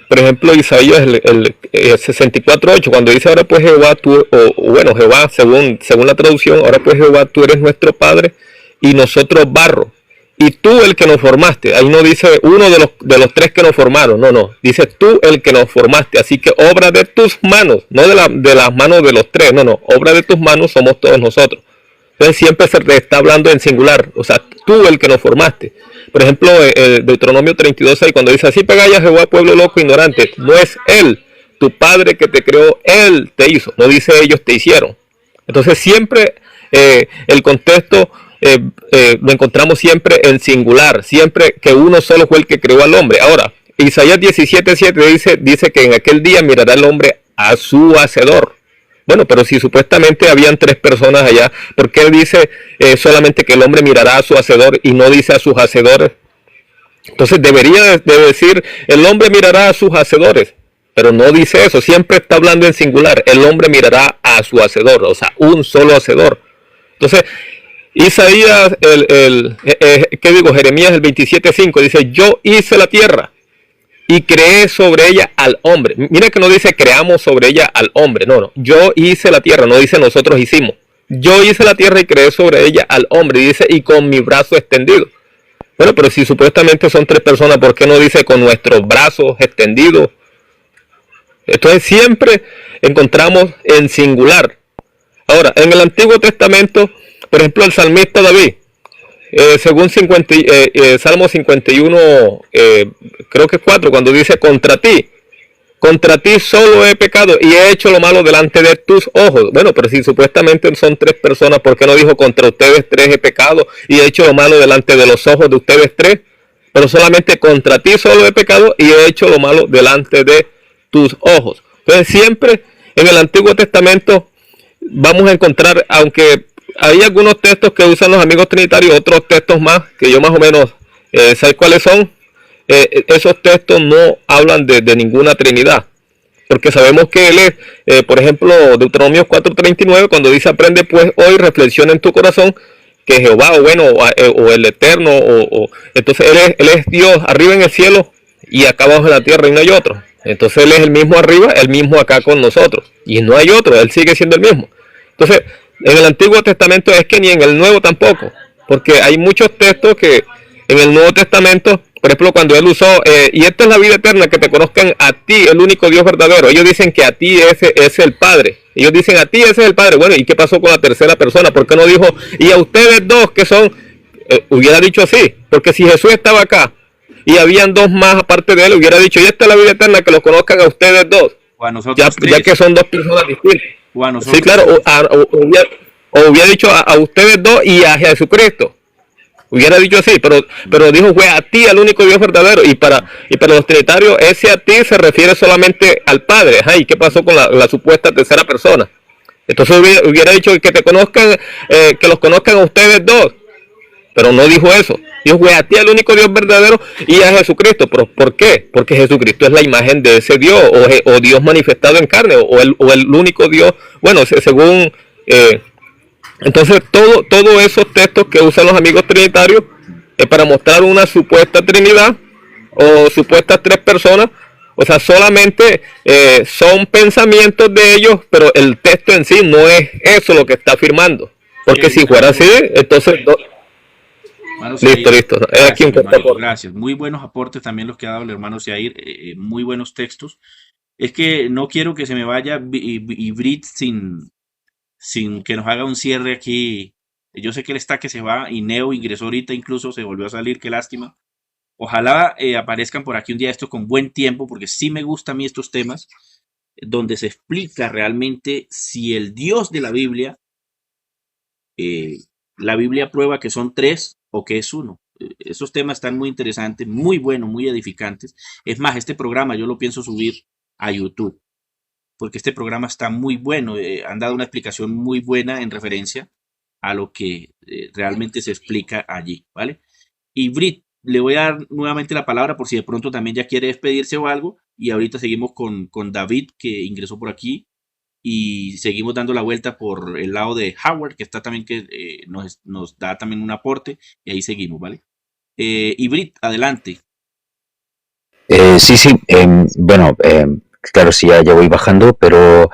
por ejemplo, Isaías el 64:8, cuando dice, ahora pues Jehová, tú, bueno, Jehová, según la traducción, ahora pues Jehová, tú eres nuestro Padre y nosotros barro. Y tú el que nos formaste. Ahí no dice uno de los 3 que nos formaron. No. Dice tú el que nos formaste. Así que obra de tus manos. No de las manos de los 3. No. Obra de tus manos somos todos nosotros. Entonces siempre se te está hablando en singular. O sea, tú el que nos formaste. Por ejemplo, Deuteronomio 32:6, cuando dice, así pegáis a Jehová, pueblo loco, ignorante. No es él, tu padre que te creó, él te hizo. No dice ellos te hicieron. Entonces siempre el contexto lo encontramos siempre en singular, siempre que uno solo fue el que creó al hombre. Ahora, Isaías 17:7 dice que en aquel día mirará el hombre a su hacedor. Bueno, pero si supuestamente habían 3 personas allá, ¿por qué dice solamente que el hombre mirará a su hacedor y no dice a sus hacedores? Entonces debería de decir, el hombre mirará a sus hacedores, pero no dice eso, siempre está hablando en singular, el hombre mirará a su hacedor, o sea, un solo hacedor. Entonces, Isaías, Jeremías el 27:5 dice, yo hice la tierra y creé sobre ella al hombre. Mira que no dice creamos sobre ella al hombre, no, yo hice la tierra, no dice nosotros hicimos. Yo hice la tierra y creé sobre ella al hombre, y dice, y con mi brazo extendido. Bueno, pero si supuestamente son 3 personas, ¿por qué no dice con nuestros brazos extendidos? Entonces siempre encontramos en singular. Ahora, en el Antiguo Testamento, por ejemplo, el salmista David, según Salmo 51, creo que es 4, cuando dice, contra ti solo he pecado y he hecho lo malo delante de tus ojos. Bueno, pero si supuestamente son 3 personas, ¿por qué no dijo contra ustedes 3 he pecado y he hecho lo malo delante de los ojos de ustedes 3? Pero solamente contra ti solo he pecado y he hecho lo malo delante de tus ojos. Entonces siempre en el Antiguo Testamento vamos a encontrar, aunque hay algunos textos que usan los amigos trinitarios, otros textos más, que yo más o menos sé cuáles son, esos textos no hablan de ninguna Trinidad, porque sabemos que él es, por ejemplo, Deuteronomio 4:39, cuando dice, aprende pues hoy, reflexiona en tu corazón, que Jehová, o bueno, o el Eterno, entonces él es Dios arriba en el cielo, y acá abajo en la tierra y no hay otro. Entonces él es el mismo arriba, el mismo acá con nosotros, y no hay otro, él sigue siendo el mismo. Entonces, en el Antiguo Testamento es que ni en el Nuevo tampoco, porque hay muchos textos que en el Nuevo Testamento, por ejemplo, cuando él usó, y esta es la vida eterna, que te conozcan a ti, el único Dios verdadero. Ellos dicen que a ti ese es el Padre. Ellos dicen a ti ese es el Padre. Bueno, ¿y qué pasó con la tercera persona? ¿Por qué no dijo, y a ustedes 2 que son, hubiera dicho así? Porque si Jesús estaba acá y habían 2 más aparte de él, hubiera dicho, y esta es la vida eterna, que los conozcan a ustedes 2. O a nosotros ya que son 2 personas distintas. O a nosotros. Sí, claro, o hubiera dicho a ustedes 2 y a Jesucristo. Hubiera dicho así, pero dijo, fue a ti, al único Dios verdadero. Y para los trinitarios, ese a ti se refiere solamente al Padre. ¿Y qué pasó con la supuesta tercera persona? Entonces hubiera dicho que te conozcan, que los conozcan a ustedes dos. Pero no dijo eso. Dijo, a ti el único Dios verdadero y a Jesucristo. ¿Pero por qué? Porque Jesucristo es la imagen de ese Dios, o Dios manifestado en carne, o el único Dios. Bueno, según... entonces, todos esos textos que usan los amigos trinitarios es para mostrar una supuesta Trinidad, o supuestas tres personas. O sea, solamente son pensamientos de ellos, pero el texto en sí no es eso lo que está afirmando. Porque si fuera así, entonces... Listo. Gracias, hermano, gracias. Muy buenos aportes también los que ha dado el hermano Yair, muy buenos textos. Es que no quiero que se me vaya Ibrit sin que nos haga un cierre aquí. Yo sé que él está que se va y Neo ingresó ahorita, incluso se volvió a salir, qué lástima. Ojalá aparezcan por aquí un día esto con buen tiempo, porque sí me gustan a mí estos temas, donde se explica realmente si el Dios de la Biblia prueba que son tres o que es uno. Esos temas están muy interesantes, muy buenos, muy edificantes. Es más, este programa yo lo pienso subir a YouTube, porque este programa está muy bueno. Han dado una explicación muy buena en referencia a lo que realmente se explica allí, ¿vale? Y Brit, le voy a dar nuevamente la palabra por si de pronto también ya quiere despedirse o algo. Y ahorita seguimos con David, que ingresó por aquí. Y seguimos dando la vuelta por el lado de Howard, que está también, que nos da también un aporte. Y ahí seguimos, ¿vale? Y Brit, adelante. Sí, bueno, claro, sí, ya voy bajando, pero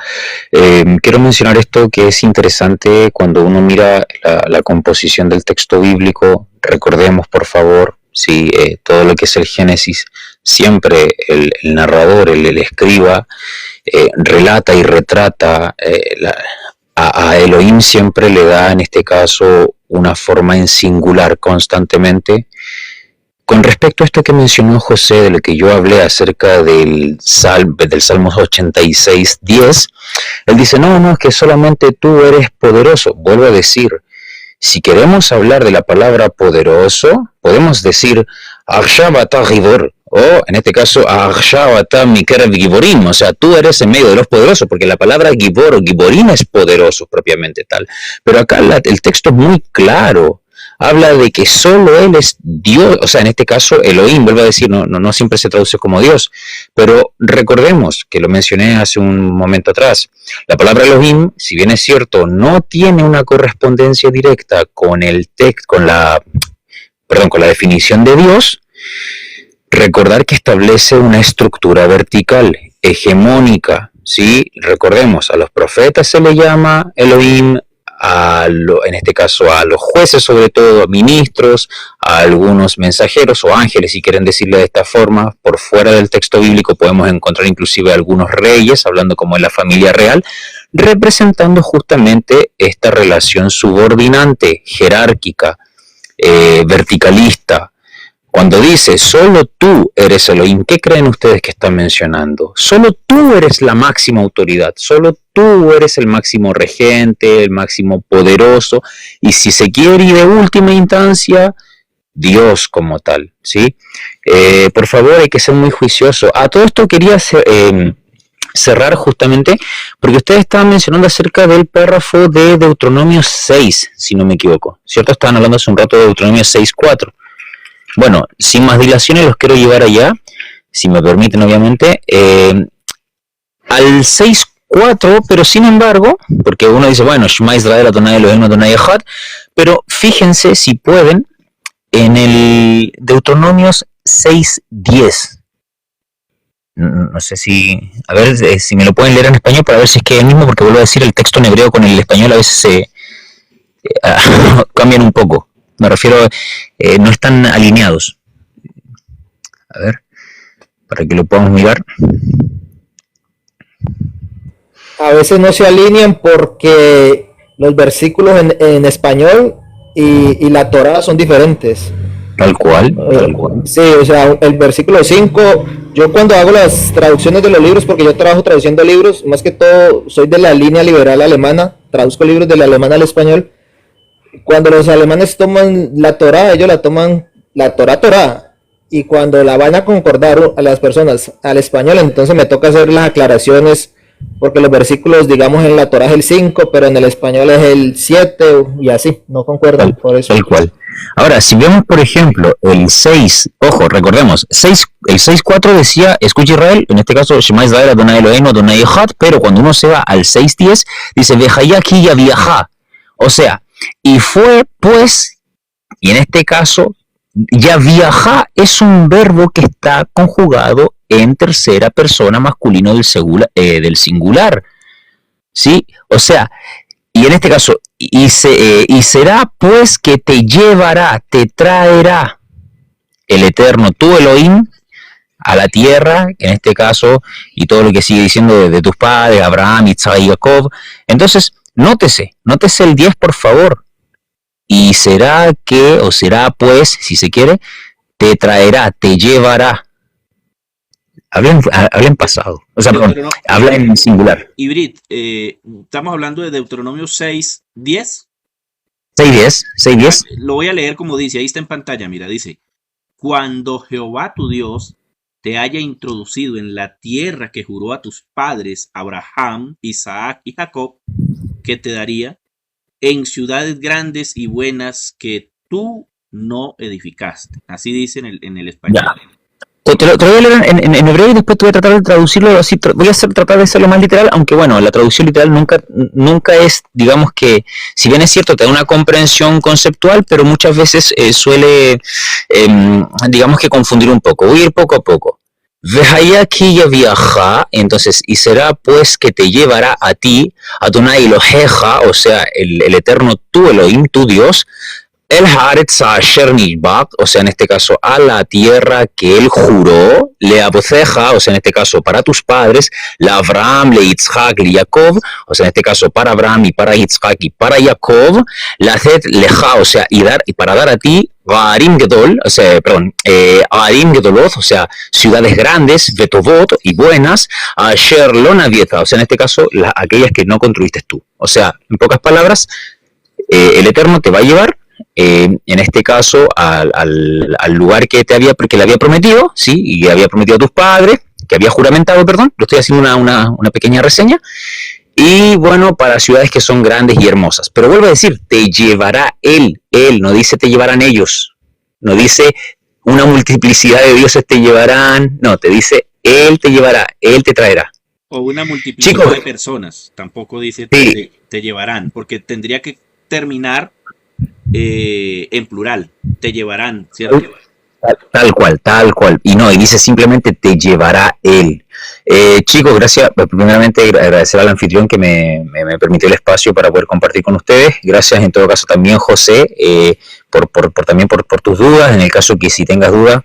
quiero mencionar esto que es interesante cuando uno mira la composición del texto bíblico. Recordemos, por favor, sí, todo lo que es el Génesis, siempre el narrador, el escriba, relata y retrata, a Elohim siempre le da, en este caso, una forma en singular constantemente. Con respecto a esto que mencionó José, de lo que yo hablé acerca del Salmos 86:10, él dice, no, es que solamente tú eres poderoso. Vuelvo a decir, si queremos hablar de la palabra poderoso, podemos decir, Arshabata Gibor, o en este caso, Arshabata Mikerev Giborim, o sea, tú eres en medio de los poderosos, porque la palabra Gibor o Giborim es poderoso propiamente tal. Pero acá el texto es muy claro. Habla de que solo Él es Dios, o sea, en este caso Elohim, vuelvo a decir, no siempre se traduce como Dios, pero recordemos que lo mencioné hace un momento atrás, la palabra Elohim, si bien es cierto, no tiene una correspondencia directa con el texto, con la definición de Dios. Recordar que establece una estructura vertical, hegemónica, ¿sí? Recordemos, a los profetas se le llama Elohim, en este caso a los jueces, sobre todo ministros, a algunos mensajeros o ángeles, si quieren decirle de esta forma. Por fuera del texto bíblico podemos encontrar inclusive algunos reyes, hablando como en la familia real, representando justamente esta relación subordinante, jerárquica, verticalista. Cuando dice, solo tú eres Elohim, ¿qué creen ustedes que está mencionando? Solo tú eres la máxima autoridad, solo tú eres el máximo regente, el máximo poderoso, y si se quiere ir de última instancia, Dios como tal, ¿sí? Por favor, hay que ser muy juicioso. A todo esto quería cerrar justamente, porque ustedes estaban mencionando acerca del párrafo de Deuteronomio 6, si no me equivoco, ¿cierto? Estaban hablando hace un rato de Deuteronomio 6:4. Bueno, sin más dilaciones los quiero llevar allá, si me permiten obviamente, al 6:4, pero sin embargo, porque uno dice, bueno, Shema Israel Adonai Elohim Adonai Echad, pero fíjense si pueden en el Deuteronomios 6:10. No sé si, a ver si me lo pueden leer en español para ver si es que es el mismo, porque vuelvo a decir, el texto en hebreo con el español a veces se cambian un poco. Me refiero, no están alineados. A ver, para que lo podamos mirar. A veces no se alinean porque los versículos en español y la Torá son diferentes. Tal cual. Sí, o sea, el versículo 5, yo cuando hago las traducciones de los libros, porque yo trabajo traduciendo libros, más que todo soy de la línea liberal alemana, traduzco libros del alemán al español. Cuando los alemanes toman la Torá, ellos la toman la Torá, y cuando la van a concordar a las personas al español, entonces me toca hacer las aclaraciones porque los versículos, digamos, en la Torah es el 5, pero en el español es el 7 y así, no concuerdan por eso. Tal cual. Ahora, si vemos, por ejemplo, el 6, ojo, recordemos, el 6.4 decía, escucha Israel, en este caso, Shema Israel, Adonai Eloheinu, Adonai Echad, pero cuando uno se va al 6.10, dice, Vejaya ki ya viajá. O sea, y fue, pues, y en este caso, ya viajá es un verbo que está conjugado en tercera persona masculino del singular, ¿sí? O sea, y en este caso, y será pues que te llevará, te traerá el Eterno, tu Elohim, a la tierra, en este caso, y todo lo que sigue diciendo de tus padres, Abraham, Isaac y Jacob. Entonces, nótese el 10, por favor. Y será que, o será pues, si se quiere, te traerá, te llevará. Habla en pasado, o sea, perdón, habla en singular. Y Brit, estamos hablando de Deuteronomio 6:10. 6:10. Lo voy a leer como dice, ahí está en pantalla, mira, dice, cuando Jehová tu Dios te haya introducido en la tierra que juró a tus padres, Abraham, Isaac y Jacob, que te daría, en ciudades grandes y buenas que tú no edificaste. Así dice en el español. Ya. Te lo voy a leer en hebreo y después te voy a tratar de traducirlo así. Voy a tratar de hacerlo más literal, aunque bueno, la traducción literal nunca es, digamos que, si bien es cierto, te da una comprensión conceptual, pero muchas veces suele, digamos que confundir un poco. Voy a ir poco a poco. Vejaya ki ya viaja, entonces, y será pues que te llevará a ti, Adonai Eloheja, o sea, el eterno tu Elohim, tu Dios, el Haaretz Asher Nishbak, o sea, en este caso, a la tierra que él juró, le aboceja, o sea, en este caso, para tus padres, la Abraham, le Yitzhak, le Jacob, o sea, en este caso, para Abraham y para Yitzhak y para Jacob, la Zet Leja, o sea, y para dar a ti, Gaarim Gedol, o sea, perdón, Gaarim Gedolot, o sea, ciudades grandes, Betovot y buenas, Asher Lonavieta, o sea, en este caso, aquellas que no construiste tú. O sea, en pocas palabras, el Eterno te va a llevar, en este caso, al lugar que le había prometido, ¿sí? Y había prometido a tus padres, que había juramentado, perdón, lo estoy haciendo una pequeña reseña, y bueno, para ciudades que son grandes y hermosas. Pero vuelvo a decir, te llevará él, no dice te llevarán ellos, no dice una multiplicidad de dioses te llevarán, no, te dice él te llevará, él te traerá. O una multiplicidad de personas, tampoco dice sí, te llevarán, porque tendría que terminar en plural, te llevarán, ¿cierto? Tal cual, y dice simplemente te llevará él. Chicos, gracias, primeramente agradecer al anfitrión que me permitió el espacio para poder compartir con ustedes. Gracias en todo caso también, José, también por tus dudas, en el caso que si tengas dudas,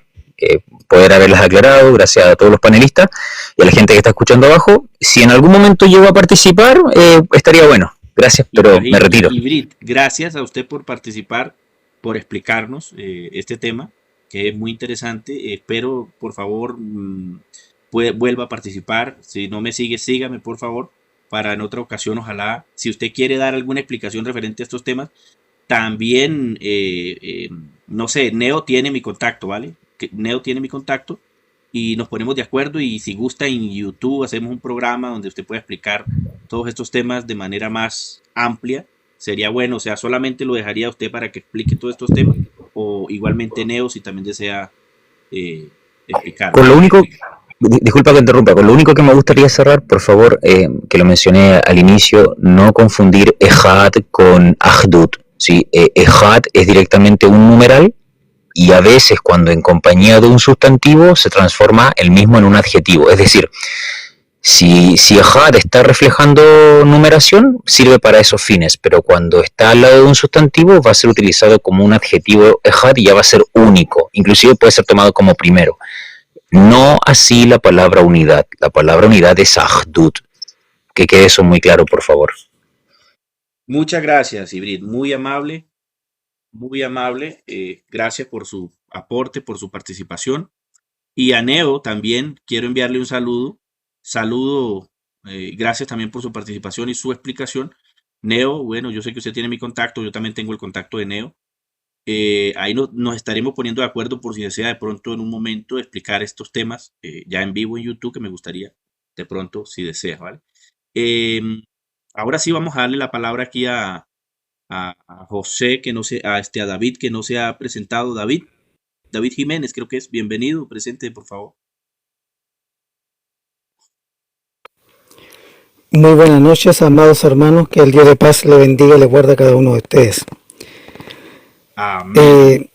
poder haberlas aclarado. Gracias a todos los panelistas y a la gente que está escuchando abajo. Si en algún momento llego a participar, estaría bueno. Gracias, pero me retiro. Y Brit, gracias a usted por participar, por explicarnos este tema, que es muy interesante. Espero, por favor, vuelva a participar. Si no me sigue, sígame, por favor, para en otra ocasión, ojalá, si usted quiere dar alguna explicación referente a estos temas, también, no sé, Neo tiene mi contacto, ¿vale? Neo tiene mi contacto y nos ponemos de acuerdo, y si gusta en YouTube hacemos un programa donde usted pueda explicar todos estos temas de manera más amplia. Sería bueno, o sea, solamente lo dejaría a usted para que explique todos estos temas, o igualmente Neo si también desea explicar. Con lo único, disculpa que interrumpa, con lo único que me gustaría cerrar, por favor, que lo mencioné al inicio, no confundir Ejad con Ahdut, ¿sí? Ejad es directamente un numeral, y a veces cuando en compañía de un sustantivo se transforma el mismo en un adjetivo. Es decir, si Ejad está reflejando numeración, sirve para esos fines, pero cuando está al lado de un sustantivo va a ser utilizado como un adjetivo Ejad y ya va a ser único, inclusive puede ser tomado como primero. No así la palabra unidad. La palabra unidad es Ahdut. Que quede eso muy claro, por favor. Muchas gracias, Ibrid, muy amable. Muy amable, gracias por su aporte, por su participación. Y a Neo también quiero enviarle un saludo, gracias también por su participación y su explicación. Neo, bueno, yo sé que usted tiene mi contacto, yo también tengo el contacto de Neo. Ahí nos estaremos poniendo de acuerdo por si desea de pronto en un momento explicar estos temas ya en vivo en YouTube, que me gustaría de pronto si desea, ¿vale? Ahora sí vamos a darle la palabra aquí a José, que no se, a David, que no se ha presentado. David Jiménez, creo que es. Bienvenido, presente, por favor. Muy buenas noches, amados hermanos, que el Dios de paz le bendiga y le guarde a cada uno de ustedes. Amén.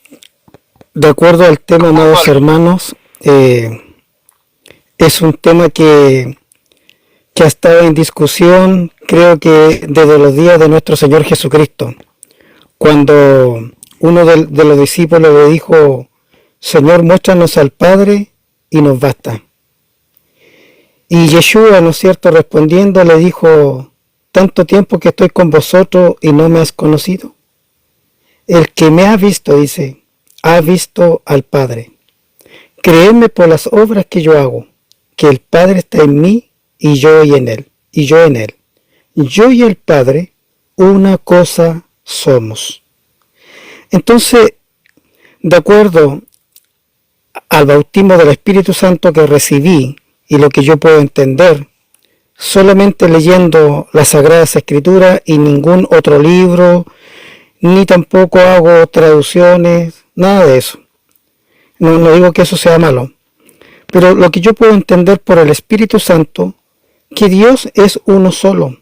De acuerdo al tema, amados hermanos, es un tema que ha estado en discusión, creo que desde los días de nuestro Señor Jesucristo, cuando uno de los discípulos le dijo: Señor, muéstranos al Padre y nos basta. Y Yeshua, ¿no es cierto?, respondiendo le dijo: tanto tiempo que estoy con vosotros y no me has conocido. El que me ha visto, dice, ha visto al Padre. Creedme por las obras que yo hago, que el Padre está en mí y yo en él, y yo en él. Yo y el Padre, una cosa somos. Entonces, de acuerdo al bautismo del Espíritu Santo que recibí, y lo que yo puedo entender, solamente leyendo las Sagradas Escrituras y ningún otro libro, ni tampoco hago traducciones, nada de eso. No digo que eso sea malo, pero lo que yo puedo entender por el Espíritu Santo, que Dios es uno solo.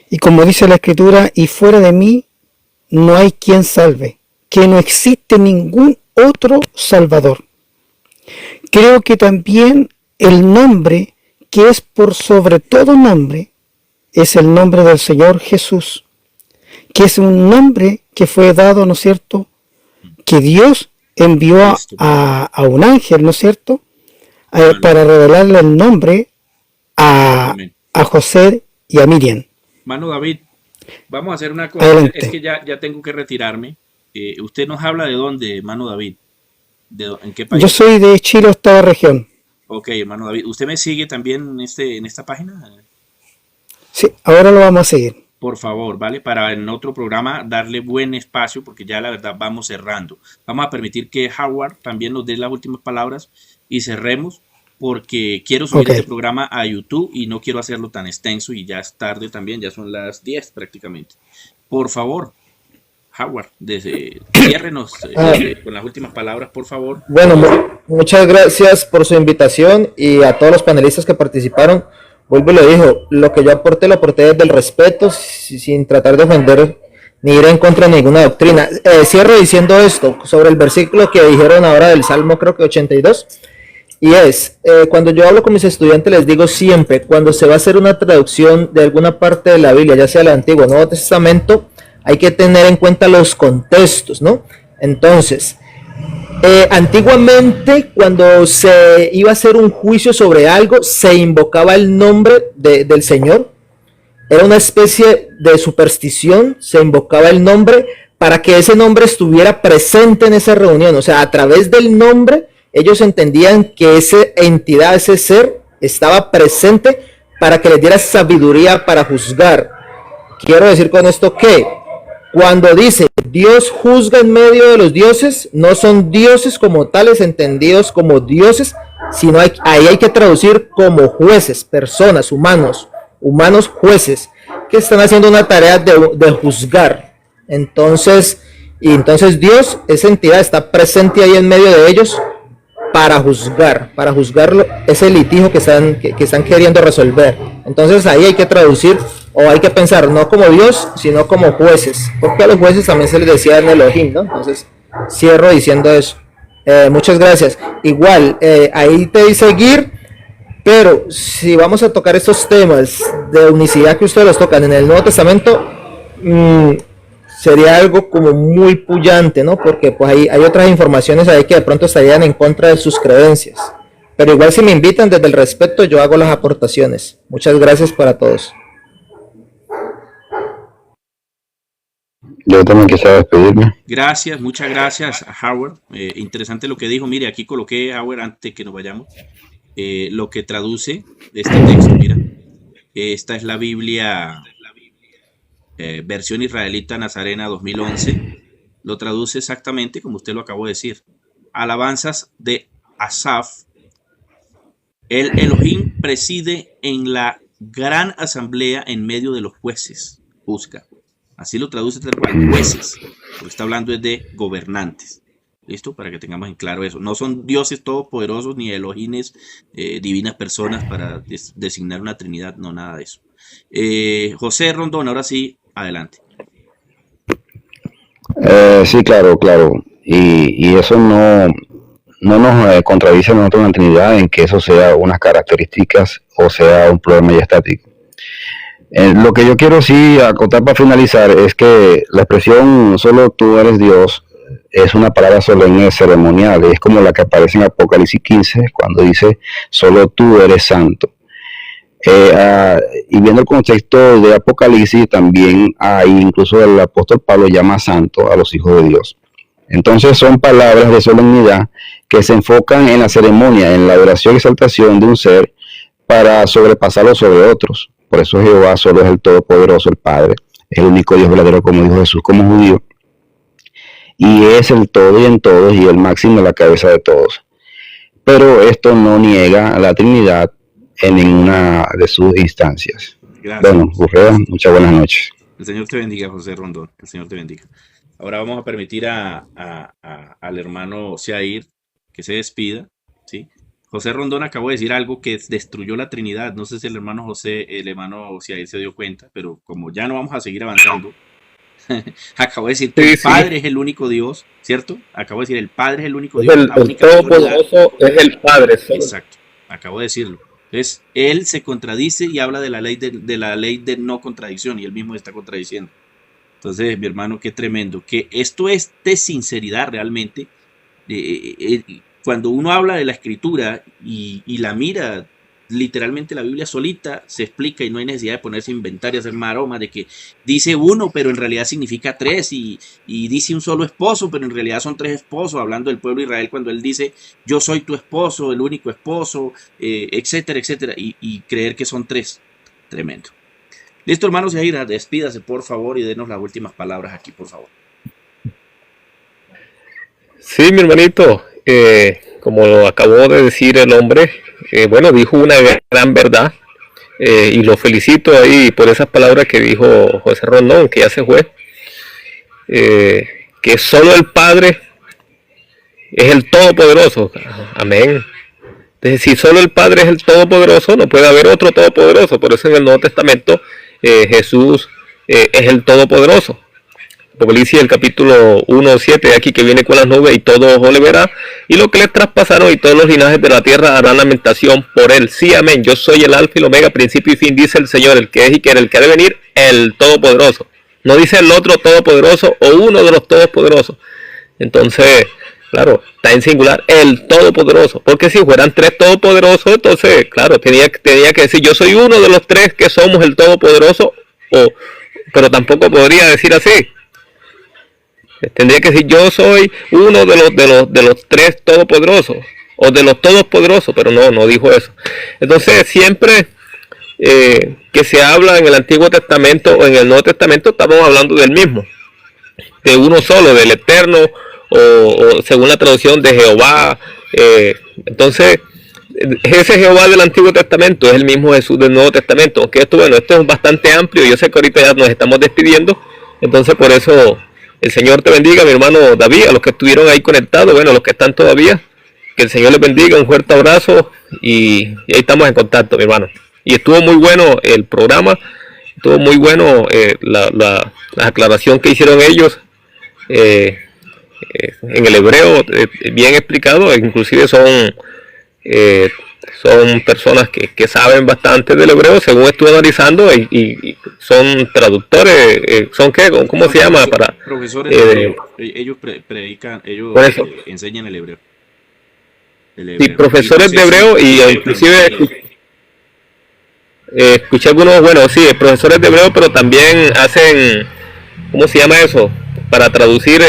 Y como dice la Escritura, y fuera de mí no hay quien salve, que no existe ningún otro Salvador. Creo que también el nombre que es por sobre todo nombre es el nombre del Señor Jesús, que es un nombre que fue dado, ¿no es cierto?, que Dios envió a un ángel, ¿no es cierto?, para revelarle el nombre a José y a Miriam. Mano David, vamos a hacer una cosa. Adelante. Es que ya tengo que retirarme. Usted nos habla de dónde, hermano David. ¿En qué país? Yo soy de Chile, octava región. Ok, hermano David. ¿Usted me sigue también en esta página? Sí, ahora lo vamos a seguir. Por favor, ¿vale? Para en otro programa darle buen espacio, porque ya la verdad vamos cerrando. Vamos a permitir que Howard también nos dé las últimas palabras y cerremos, porque quiero subir este programa a YouTube y no quiero hacerlo tan extenso y ya es tarde también, ya son las 10 prácticamente. Por favor, Howard, ciérrenos con las últimas palabras, por favor. Bueno, muchas gracias por su invitación y a todos los panelistas que participaron. Vuelvo y le digo, lo que yo aporté lo aporté desde el respeto, sin tratar de ofender ni ir en contra de ninguna doctrina. Cierro diciendo esto sobre el versículo que dijeron ahora del Salmo, creo que 82. Y es, cuando yo hablo con mis estudiantes les digo siempre, cuando se va a hacer una traducción de alguna parte de la Biblia, ya sea el Antiguo o Nuevo Testamento, hay que tener en cuenta los contextos, ¿no? Entonces, antiguamente cuando se iba a hacer un juicio sobre algo, se invocaba el nombre del Señor. Era una especie de superstición, se invocaba el nombre para que ese nombre estuviera presente en esa reunión. O sea, a través del nombre, ellos entendían que esa entidad, ese ser, estaba presente para que les diera sabiduría para juzgar. Quiero decir con esto que cuando dice Dios juzga en medio de los dioses, no son dioses como tales entendidos como dioses, sino ahí hay que traducir como jueces, personas, humanos jueces, que están haciendo una tarea de juzgar. Entonces Dios, esa entidad, está presente ahí en medio de ellos para juzgarlo, ese litigio que están queriendo resolver. Entonces ahí hay que traducir, o hay que pensar no como Dios, sino como jueces, porque a los jueces también se les decía en Elohim, ¿no? Entonces cierro diciendo eso. Muchas gracias. Igual, ahí te di seguir, pero si vamos a tocar estos temas de unicidad que ustedes los tocan en el Nuevo Testamento, sería algo como muy pullante, ¿no? Porque pues hay otras informaciones ahí que de pronto estarían en contra de sus creencias. Pero igual si me invitan desde el respeto, yo hago las aportaciones. Muchas gracias para todos. Yo también quisiera despedirme. Gracias, muchas gracias a Howard. Interesante lo que dijo. Mire, aquí coloqué, Howard, antes de que nos vayamos, lo que traduce de este texto. Mira, esta es la Biblia, versión israelita Nazarena 2011. Lo traduce exactamente como usted lo acabó de decir. Alabanzas de Asaf. El Elohim preside en la gran asamblea en medio de los jueces, busca. Así lo traduce tal cual, jueces, porque está hablando es de gobernantes. ¿Listo? Para que tengamos en claro eso. No son dioses todopoderosos ni elohines, divinas personas para designar una trinidad, no, nada de eso. José Rondón, ahora sí, adelante. Sí, claro, claro. Y eso no nos contradice a nosotros en la Trinidad en que eso sea unas características o sea un plural majestático. Lo que yo quiero sí acotar para finalizar es que la expresión solo tú eres Dios es una palabra solemne ceremonial, es como la que aparece en Apocalipsis 15 cuando dice solo tú eres santo. Y viendo el contexto de Apocalipsis también hay, incluso el apóstol Pablo llama santo a los hijos de Dios. Entonces son palabras de solemnidad que se enfocan en la ceremonia, en la adoración y exaltación de un ser para sobrepasarlo sobre otros. Por eso Jehová solo es el Todopoderoso, el Padre, es el único Dios verdadero, como dijo Jesús como judío, y es el todo y en todos y el máximo, la cabeza de todos. Pero esto no niega a la Trinidad en ninguna de sus instancias. Gracias. Bueno, Urrea, muchas buenas noches. El Señor te bendiga, José Rondón. El Señor te bendiga. Ahora vamos a permitir al hermano Seair que se despida, ¿sí? José Rondón acabó de decir algo que destruyó la Trinidad. No sé si el hermano Seair se dio cuenta, pero como ya no vamos a seguir avanzando, acabo de decir que el Padre es el único Dios, ¿cierto? Acabo de decir el Padre es el único Dios. El Todopoderoso es el Padre. Exacto, acabo de decirlo. Entonces, él se contradice y habla de la ley de no contradicción, y él mismo está contradiciendo. Entonces, mi hermano, qué tremendo. Que esto es de sinceridad realmente. Cuando uno habla de la escritura y la mira, literalmente la Biblia solita se explica y no hay necesidad de ponerse a inventar y hacer maromas de que dice uno, pero en realidad significa tres, y dice un solo esposo, pero en realidad son tres esposos, hablando del pueblo de Israel cuando él dice yo soy tu esposo, el único esposo, etcétera, etcétera, y creer que son tres. Tremendo. Listo, hermanos, Yaira, despídase por favor y denos las últimas palabras aquí, por favor. Sí, mi hermanito, como lo acabó de decir el hombre, bueno, dijo una gran verdad, y lo felicito ahí por esas palabras que dijo José Rondón, que ya se fue, que solo el Padre es el Todopoderoso. Amén. Entonces, si solo el Padre es el Todopoderoso, no puede haber otro Todopoderoso. Por eso en el Nuevo Testamento Jesús es el Todopoderoso. Apocalipsis, el capítulo 1:7, aquí que viene con las nubes y todo ojo le verá, y lo que les traspasaron y todos los linajes de la tierra harán lamentación por él. Sí, amén. Yo soy el alfa y el omega, principio y fin, dice el Señor, el que es y que era, el que ha de venir, el Todopoderoso. No dice el otro Todopoderoso o uno de los Todopoderosos. Entonces, claro, está en singular, el Todopoderoso. Porque si fueran tres Todopoderosos, entonces, claro, tenía que decir yo soy uno de los tres que somos el Todopoderoso, pero tampoco podría decir así. Tendría que decir yo soy uno de los tres todopoderosos o de los todopoderosos, pero no dijo eso. Entonces siempre que se habla en el Antiguo Testamento o en el Nuevo Testamento estamos hablando del mismo, de uno solo, del Eterno, o según la traducción de Jehová. Entonces ese Jehová del Antiguo Testamento es el mismo Jesús del Nuevo Testamento, aunque esto es bastante amplio. Yo sé que ahorita ya nos estamos despidiendo, entonces por eso el Señor te bendiga, mi hermano David, a los que estuvieron ahí conectados, bueno, a los que están todavía, que el Señor les bendiga, un fuerte abrazo, y ahí estamos en contacto, mi hermano. Y estuvo muy bueno el programa, estuvo muy bueno la aclaración que hicieron ellos en el hebreo, bien explicado. Inclusive son personas que saben bastante del hebreo, según estuve analizando, y son traductores, ¿son qué? ¿Cómo se llama? Profesores de hebreo. Ellos predican, ellos enseñan el hebreo. Sí, profesores de hebreo, y inclusive escuché algunos, bueno, sí, profesores de hebreo, pero también hacen, ¿cómo se llama eso? Para traducir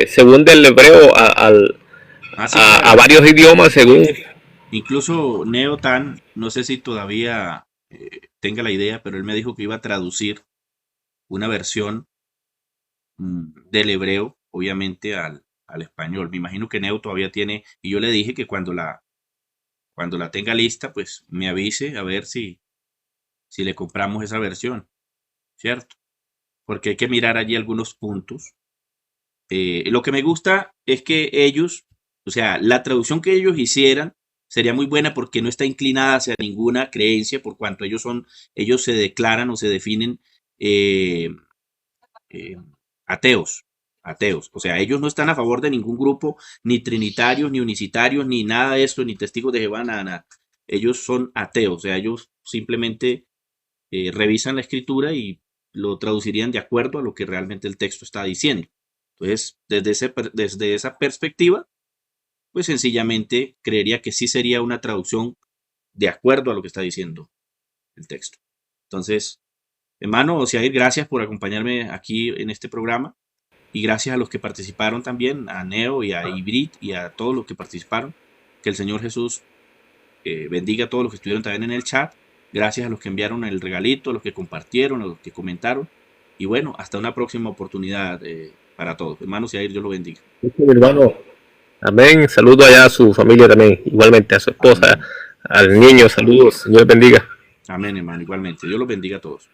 según del hebreo a varios idiomas, según... Incluso Neotan, no sé si todavía tenga la idea, pero él me dijo que iba a traducir una versión del hebreo, obviamente al español. Me imagino que Neo todavía tiene, y yo le dije que cuando la tenga lista, pues me avise a ver si si le compramos esa versión, ¿cierto? Porque hay que mirar allí algunos puntos. Lo que me gusta es que ellos, o sea, la traducción que ellos hicieran sería muy buena porque no está inclinada hacia ninguna creencia, por cuanto ellos se declaran o se definen ateos. O sea, ellos no están a favor de ningún grupo, ni trinitarios, ni unicitarios, ni nada de esto, ni testigos de Jehová, nada. Ellos son ateos, o sea, ellos simplemente revisan la escritura y lo traducirían de acuerdo a lo que realmente el texto está diciendo. Entonces, desde esa perspectiva, pues sencillamente creería que sí sería una traducción de acuerdo a lo que está diciendo el texto. Entonces, hermano Osiair, gracias por acompañarme aquí en este programa y gracias a los que participaron también, a Neo y a Ibrit y a todos los que participaron. Que el Señor Jesús bendiga a todos los que estuvieron también en el chat. Gracias a los que enviaron el regalito, a los que compartieron, a los que comentaron. Y bueno, hasta una próxima oportunidad para todos. Hermano Osiair, Dios lo bendiga. Hermano, amén. Saludo allá a su familia también, igualmente a su esposa, al niño, saludos. Señor bendiga. Amén, hermano, igualmente. Dios los bendiga a todos.